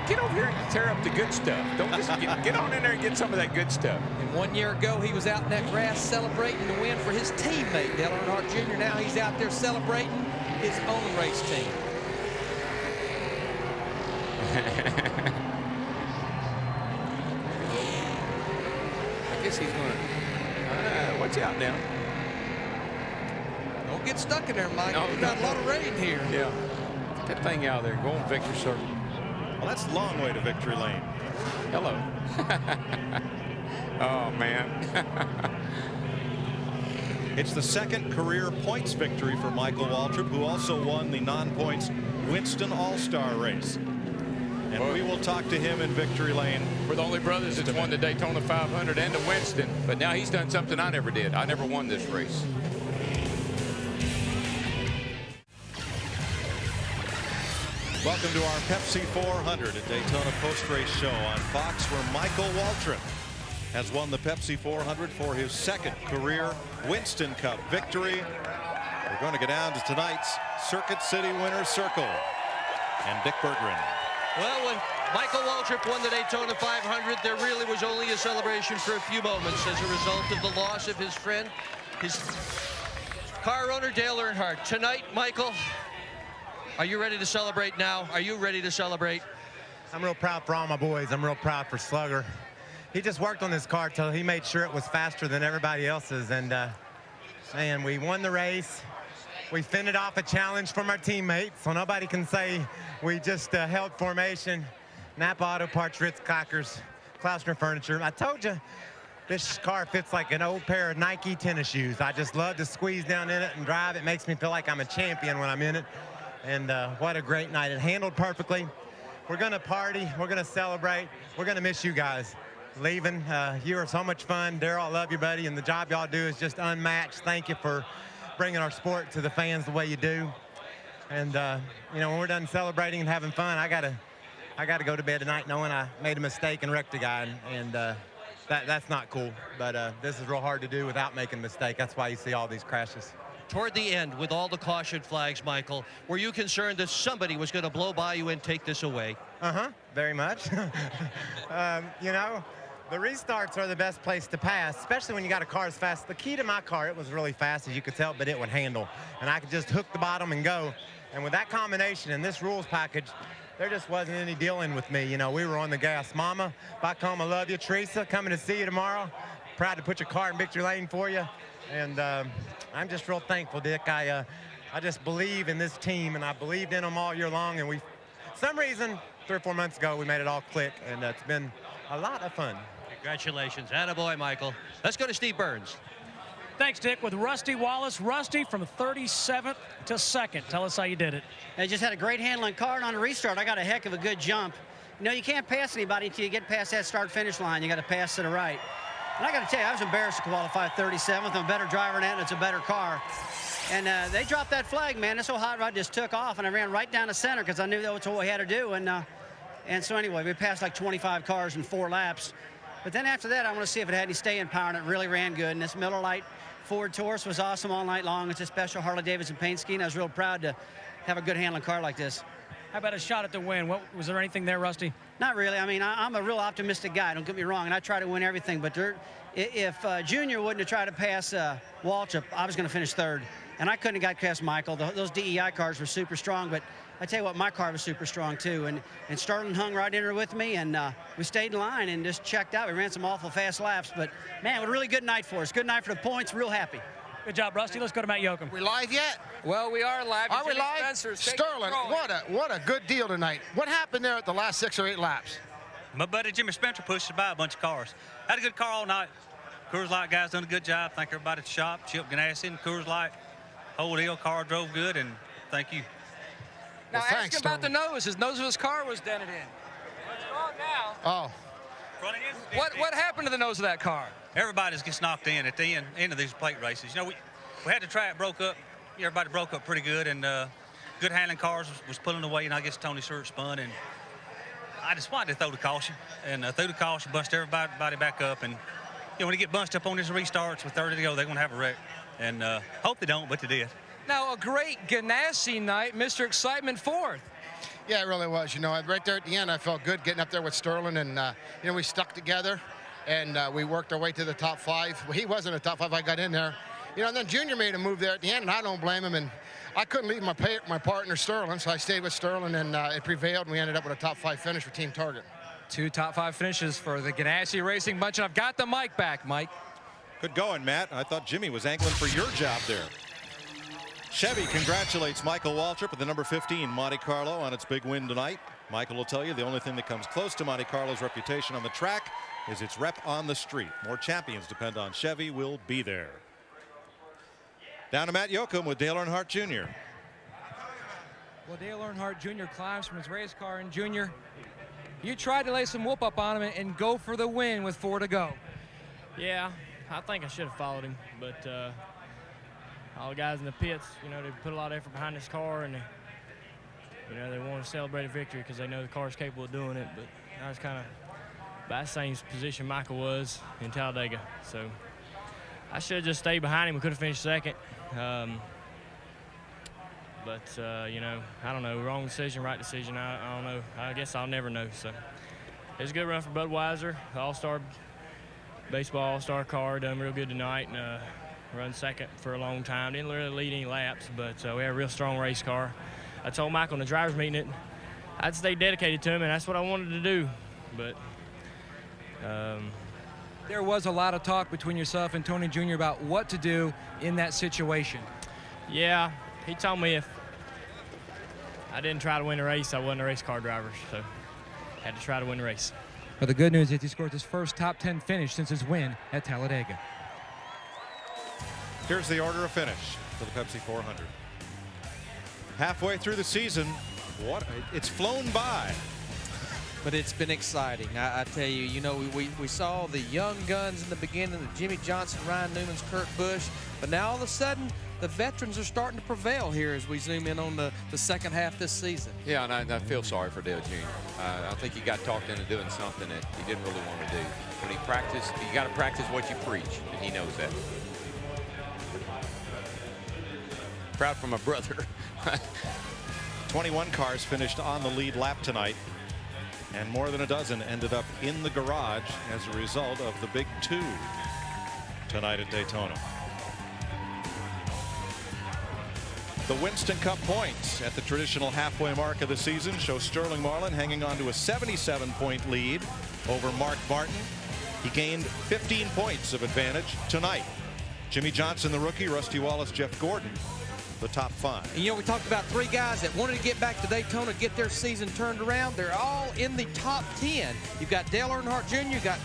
Get over here and tear up the good stuff. Don't just get on in there and get some of that good stuff. And 1 year ago, he was out in that grass celebrating the win for his teammate, Dale Earnhardt Jr. Now he's out there celebrating his own race team. I guess he's going to watch out now. Don't get stuck in there, Mike. No, We've got a lot of rain here. Yeah. Get that thing out of there. Go on Victor Circle. Well, that's a long way to victory lane. Hello. Oh, man. It's the second career points victory for Michael Waltrip, who also won the non-points Winston All-Star race. And we will talk to him in victory lane. We're the only brothers that's won the Daytona 500 and the Winston, but now he's done something I never did. I never won this race. Welcome to our Pepsi 400 at Daytona post-race show on Fox, where Michael Waltrip has won the Pepsi 400 for his second career Winston Cup victory. We're going to go down to tonight's Circuit City Winner's Circle. And Dick Berggren. Well, when Michael Waltrip won the Daytona 500, there really was only a celebration for a few moments as a result of the loss of his friend, his car owner, Dale Earnhardt. Tonight, Michael, are you ready to celebrate now? Are you ready to celebrate? I'm real proud for all my boys. I'm real proud for Slugger. He just worked on this car till he made sure it was faster than everybody else's. And, man, we won the race. We fended off a challenge from our teammates, so nobody can say we just held formation. Napa Auto Parts, Ritz Crackers, Klausner Furniture. I told you, this car fits like an old pair of Nike tennis shoes. I just love to squeeze down in it and drive. It makes me feel like I'm a champion when I'm in it. And what a great night. It handled perfectly. We're going to party. We're going to celebrate. We're going to miss you guys. Leaving, you are so much fun. Daryl, I love you, buddy. And the job y'all do is just unmatched. Thank you for bringing our sport to the fans the way you do. And, you know, when we're done celebrating and having fun, I gotta go to bed tonight knowing I made a mistake and wrecked a guy. And that's not cool. But this is real hard to do without making a mistake. That's why you see all these crashes. Toward the end, with all the caution flags, Michael, were you concerned that somebody was going to blow by you and take this away? Very much. You know, the restarts are the best place to pass, especially when you got a car as fast. The key to my car, it was really fast, as you could tell, but it would handle. And I could just hook the bottom and go. And with that combination and this rules package, there just wasn't any dealing with me. You know, we were on the gas. Mama, back home, I love you. Teresa, coming to see you tomorrow. Proud to put your car in victory lane for you. And I'm just real thankful, Dick. I just believe in this team, and I believed in them all year long. And for some reason, 3 or 4 months ago, we made it all click, and it's been a lot of fun. Congratulations. Attaboy, Michael. Let's go to Steve Burns. Thanks, Dick. With Rusty Wallace. Rusty from 37th to 2nd. Tell us how you did it. I just had a great handling car, and on a restart, I got a heck of a good jump. You know, you can't pass anybody until you get past that start-finish line. You got to pass to the right. And I got to tell you, I was embarrassed to qualify 37th. I'm a better driver than that, and it's a better car. And they dropped that flag, man. This whole hot rod just took off, and I ran right down the center because I knew that was what we had to do. And so anyway, we passed like 25 cars in 4 laps. But then after that, I want to see if it had any staying power, and it really ran good. And this Miller Lite Ford Taurus was awesome all night long. It's a special Harley-Davidson paint scheme. I was real proud to have a good handling car like this. How about a shot at the win? Was there anything there, Rusty? Not really. I mean, I'm a real optimistic guy, don't get me wrong, and I try to win everything. But if Junior wouldn't have tried to pass Waltrip, I was going to finish third. And I couldn't have got past Michael. Those DEI cars were super strong, but I tell you what, my car was super strong too. And Sterling hung right in there with me, and we stayed in line and just checked out. We ran some awful fast laps, but man, it was a really good night for us. Good night for the points, real happy. Good job, Rusty. Let's go to Matt Yoakum. We live yet? Well, we are live. Are we live? Sterling, what a good deal tonight. What happened there at the last 6 or 8 laps? My buddy Jimmy Spencer pushed by a bunch of cars. Had a good car all night. Coors Light guys done a good job. Thank everybody at the shop. Chip Ganassi and Coors Light. Whole deal. Car drove good, and thank you. Now ask him about the nose. His nose of his car was dented in. It's gone now. Oh. What happened to the nose of that car? Everybody gets knocked in at the end of these plate races. You know, we had the track broke up. Everybody broke up pretty good, and good handling cars was pulling away, and I guess Tony Stewart spun, and I just wanted to throw the caution, and threw the caution, bust everybody back up, and you know, when you get bunched up on these restarts with 30 to go, they're going to have a wreck, and hope they don't, but they did. Now, a great Ganassi night, Mr. Excitement fourth. Yeah, it really was. You know, right there at the end, I felt good getting up there with Sterling, and you know, we stuck together, and we worked our way to the top 5. Well, he wasn't a top 5. I got in there. You know, and then Junior made a move there at the end, and I don't blame him. And I couldn't leave my partner Sterling, so I stayed with Sterling, and it prevailed, and we ended up with a top 5 finish for Team Target. 2 top 5 finishes for the Ganassi Racing bunch, and I've got the mic back, Mike. Good going, Matt. I thought Jimmy was angling for your job there. Chevy congratulates Michael Waltrip at the number 15 Monte Carlo on its big win tonight. Michael will tell you the only thing that comes close to Monte Carlo's reputation on the track is its rep on the street. More champions depend on Chevy. Will be there. Down to Matt Yoakum with Dale Earnhardt Jr. Well, Dale Earnhardt Jr. climbs from his race car, and Jr., you tried to lay some whoop up on him and go for the win with 4 to go. Yeah, I think I should have followed him, but all the guys in the pits, you know, they put a lot of effort behind this car, and you know, they want to celebrate a victory because they know the car's capable of doing it. But I was kind of by the same position Michael was in Talladega, so I should have just stayed behind him. We could have finished second. But you know, I don't know. Wrong decision, right decision. I don't know. I guess I'll never know. So it was a good run for Budweiser. All-Star baseball, all-star car. Done real good tonight, and run second for a long time. Didn't really lead any laps, but we had a real strong race car. I told Michael in the drivers' meeting that I'd stay dedicated to him, and that's what I wanted to do. But there was a lot of talk between yourself and Tony Jr. about what to do in that situation. Yeah, he told me if I didn't try to win the race, I wasn't a race car driver, so I had to try to win the race. But the good news is he scored his first top 10 finish since his win at Talladega. Here's the order of finish for the Pepsi 400. Halfway through the season, it's flown by. But it's been exciting. I tell you, you know, we saw the young guns in the beginning, the Jimmy Johnson, Ryan Newman's, Kurt Busch, but now all of a sudden, the veterans are starting to prevail here as we zoom in on the second half this season. Yeah, and I feel sorry for Dale Jr. I think he got talked into doing something that he didn't really want to do. When he practiced, you got to practice what you preach, and he knows that. Proud for my brother. 21 cars finished on the lead lap tonight, and more than a dozen ended up in the garage as a result of the big 2 tonight at Daytona. The Winston Cup points at the traditional halfway mark of the season show Sterling Marlin hanging on to a 77-point lead over Mark Martin. He gained 15 points of advantage tonight. Jimmy Johnson, the rookie, Rusty Wallace, Jeff Gordon, the top 5. And, you know, we talked about 3 guys that wanted to get back to Daytona, get their season turned around. They're all in the top 10. You've got Dale Earnhardt Jr., you've got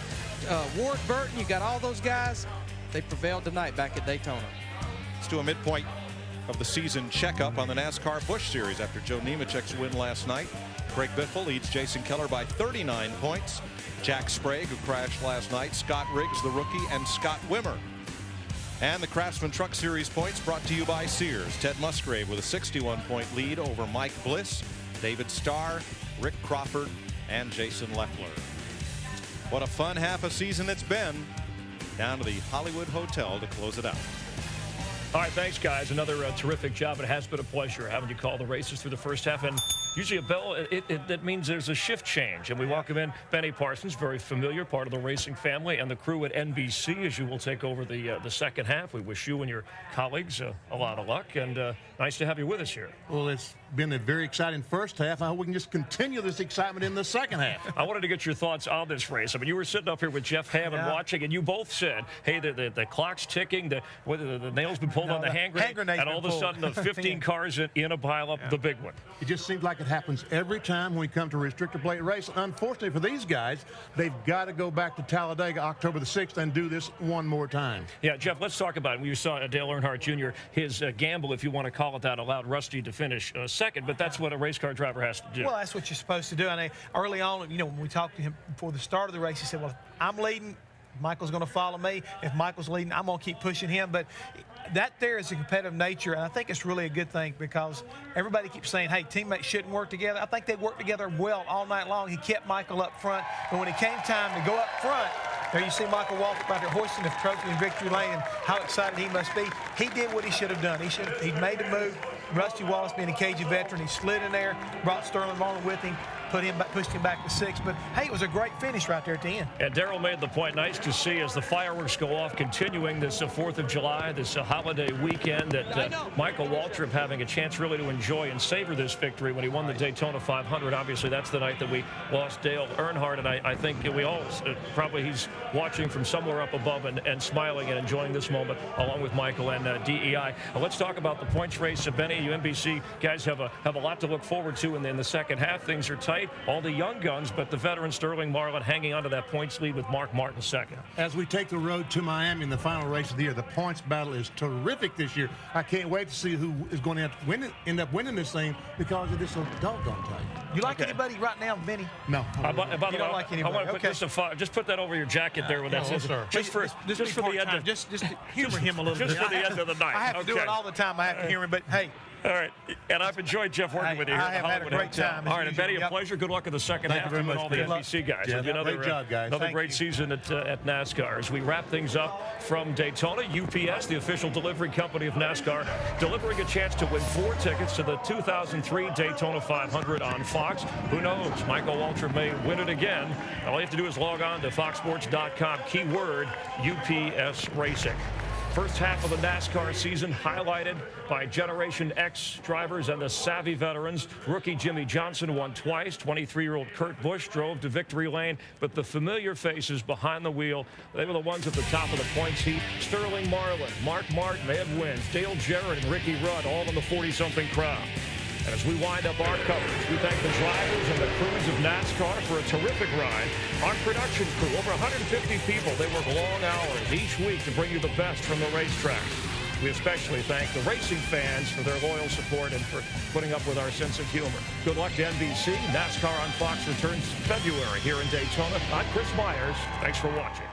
Ward Burton, you've got all those guys. They prevailed tonight back at Daytona. Let's do a midpoint of the season checkup on the NASCAR Busch Series after Joe Nemechek's win last night. Craig Biffle leads Jason Keller by 39 points. Jack Sprague, who crashed last night, Scott Riggs, the rookie, and Scott Wimmer. And the Craftsman Truck Series points brought to you by Sears. Ted Musgrave with a 61-point lead over Mike Bliss, David Starr, Rick Crawford, and Jason Leffler. What a fun half a season it's been. Down to the Hollywood Hotel to close it out. All right, thanks, guys. Another terrific job. It has been a pleasure having you call the races through the first half. And usually a bell, that means there's a shift change. And we welcome in Benny Parsons, very familiar, part of the racing family, and the crew at NBC as you will take over the second half. We wish you and your colleagues a lot of luck, and nice to have you with us here. Well, it's been a very exciting first half. I hope we can just continue this excitement in the second half. I wanted to get your thoughts on this race. I mean, you were sitting up here with Jeff Hammond watching, and you both said, hey, the clock's ticking, the nail's been pulled on the hand grenade, and all of a sudden the 15 cars in a pile-up, the big one. It just seems like it happens every time when we come to a restrictor plate race. Unfortunately for these guys, they've got to go back to Talladega October the 6th and do this one more time. Yeah, Jeff, let's talk about it. We saw Dale Earnhardt Jr., his gamble, if you want to call it that, allowed Rusty to finish second, but that's what a race car driver has to do. Well, that's what you're supposed to do. And early on, you know, when we talked to him before the start of the race, he said, well, I'm leading, Michael's going to follow me. If Michael's leading, I'm going to keep pushing him. But that there is a competitive nature, and I think it's really a good thing because everybody keeps saying, hey, teammates shouldn't work together. I think they worked together well all night long. He kept Michael up front, but when it came time to go up front, there you see Michael Waltrip out there hoisting the trophy in victory lane, and how excited he must be. He did what he should have done. He made the move. Rusty Wallace, being a cagey veteran, he slid in there, brought Sterling Marlin with him, pushed him back to 6. But, hey, it was a great finish right there at the end. And Darrell made the point, nice to see as the fireworks go off, continuing this 4th of July, this holiday weekend, that Michael Waltrip having a chance really to enjoy and savor this victory when he won the Daytona 500. Obviously, that's the night that we lost Dale Earnhardt, and I think we all, probably he's watching from somewhere up above and smiling and enjoying this moment along with Michael and DEI. Let's talk about the points race. Benny, you NBC guys have a lot to look forward to in the second half. Things are tight. All the young guns, but the veteran Sterling Marlin hanging on to that points lead with Mark Martin second. As we take the road to Miami in the final race of the year, the points battle is terrific this year. I can't wait to see who is going to end up winning this thing because it is so doggone tight. You like anybody right now, Benny? No. By the way, don't like anybody. I want to put this just put that over your jacket there with that. Sir. Just for the end of just humor him a little bit. Just for the end of the night. I have to do it all the time. I have to humor him, but hey. All right, and I've enjoyed Jeff working with you here. I have had a great time. All right, and Betty, a pleasure. Good luck in the second half with all the NBC guys. Yeah, great job, guys. Another great season at NASCAR. As we wrap things up from Daytona, UPS, the official delivery company of NASCAR, delivering a chance to win 4 tickets to the 2003 Daytona 500 on Fox. Who knows? Michael Waltrip may win it again. All you have to do is log on to foxsports.com, keyword UPS Racing. First half of the NASCAR season highlighted by Generation X drivers and the savvy veterans. Rookie Jimmy Johnson won twice. 23-year-old Kurt Busch drove to victory lane. But the familiar faces behind the wheel, they were the ones at the top of the points heap. Sterling Marlin, Mark Martin, Ed Wins, Dale Jarrett, and Ricky Rudd, all in the 40-something crowd. And as we wind up our coverage, we thank the drivers and the crews of NASCAR for a terrific ride. Our production crew, over 150 people, they work long hours each week to bring you the best from the racetrack. We especially thank the racing fans for their loyal support and for putting up with our sense of humor. Good luck to NBC. NASCAR on Fox returns February here in Daytona. I'm Chris Myers. Thanks for watching.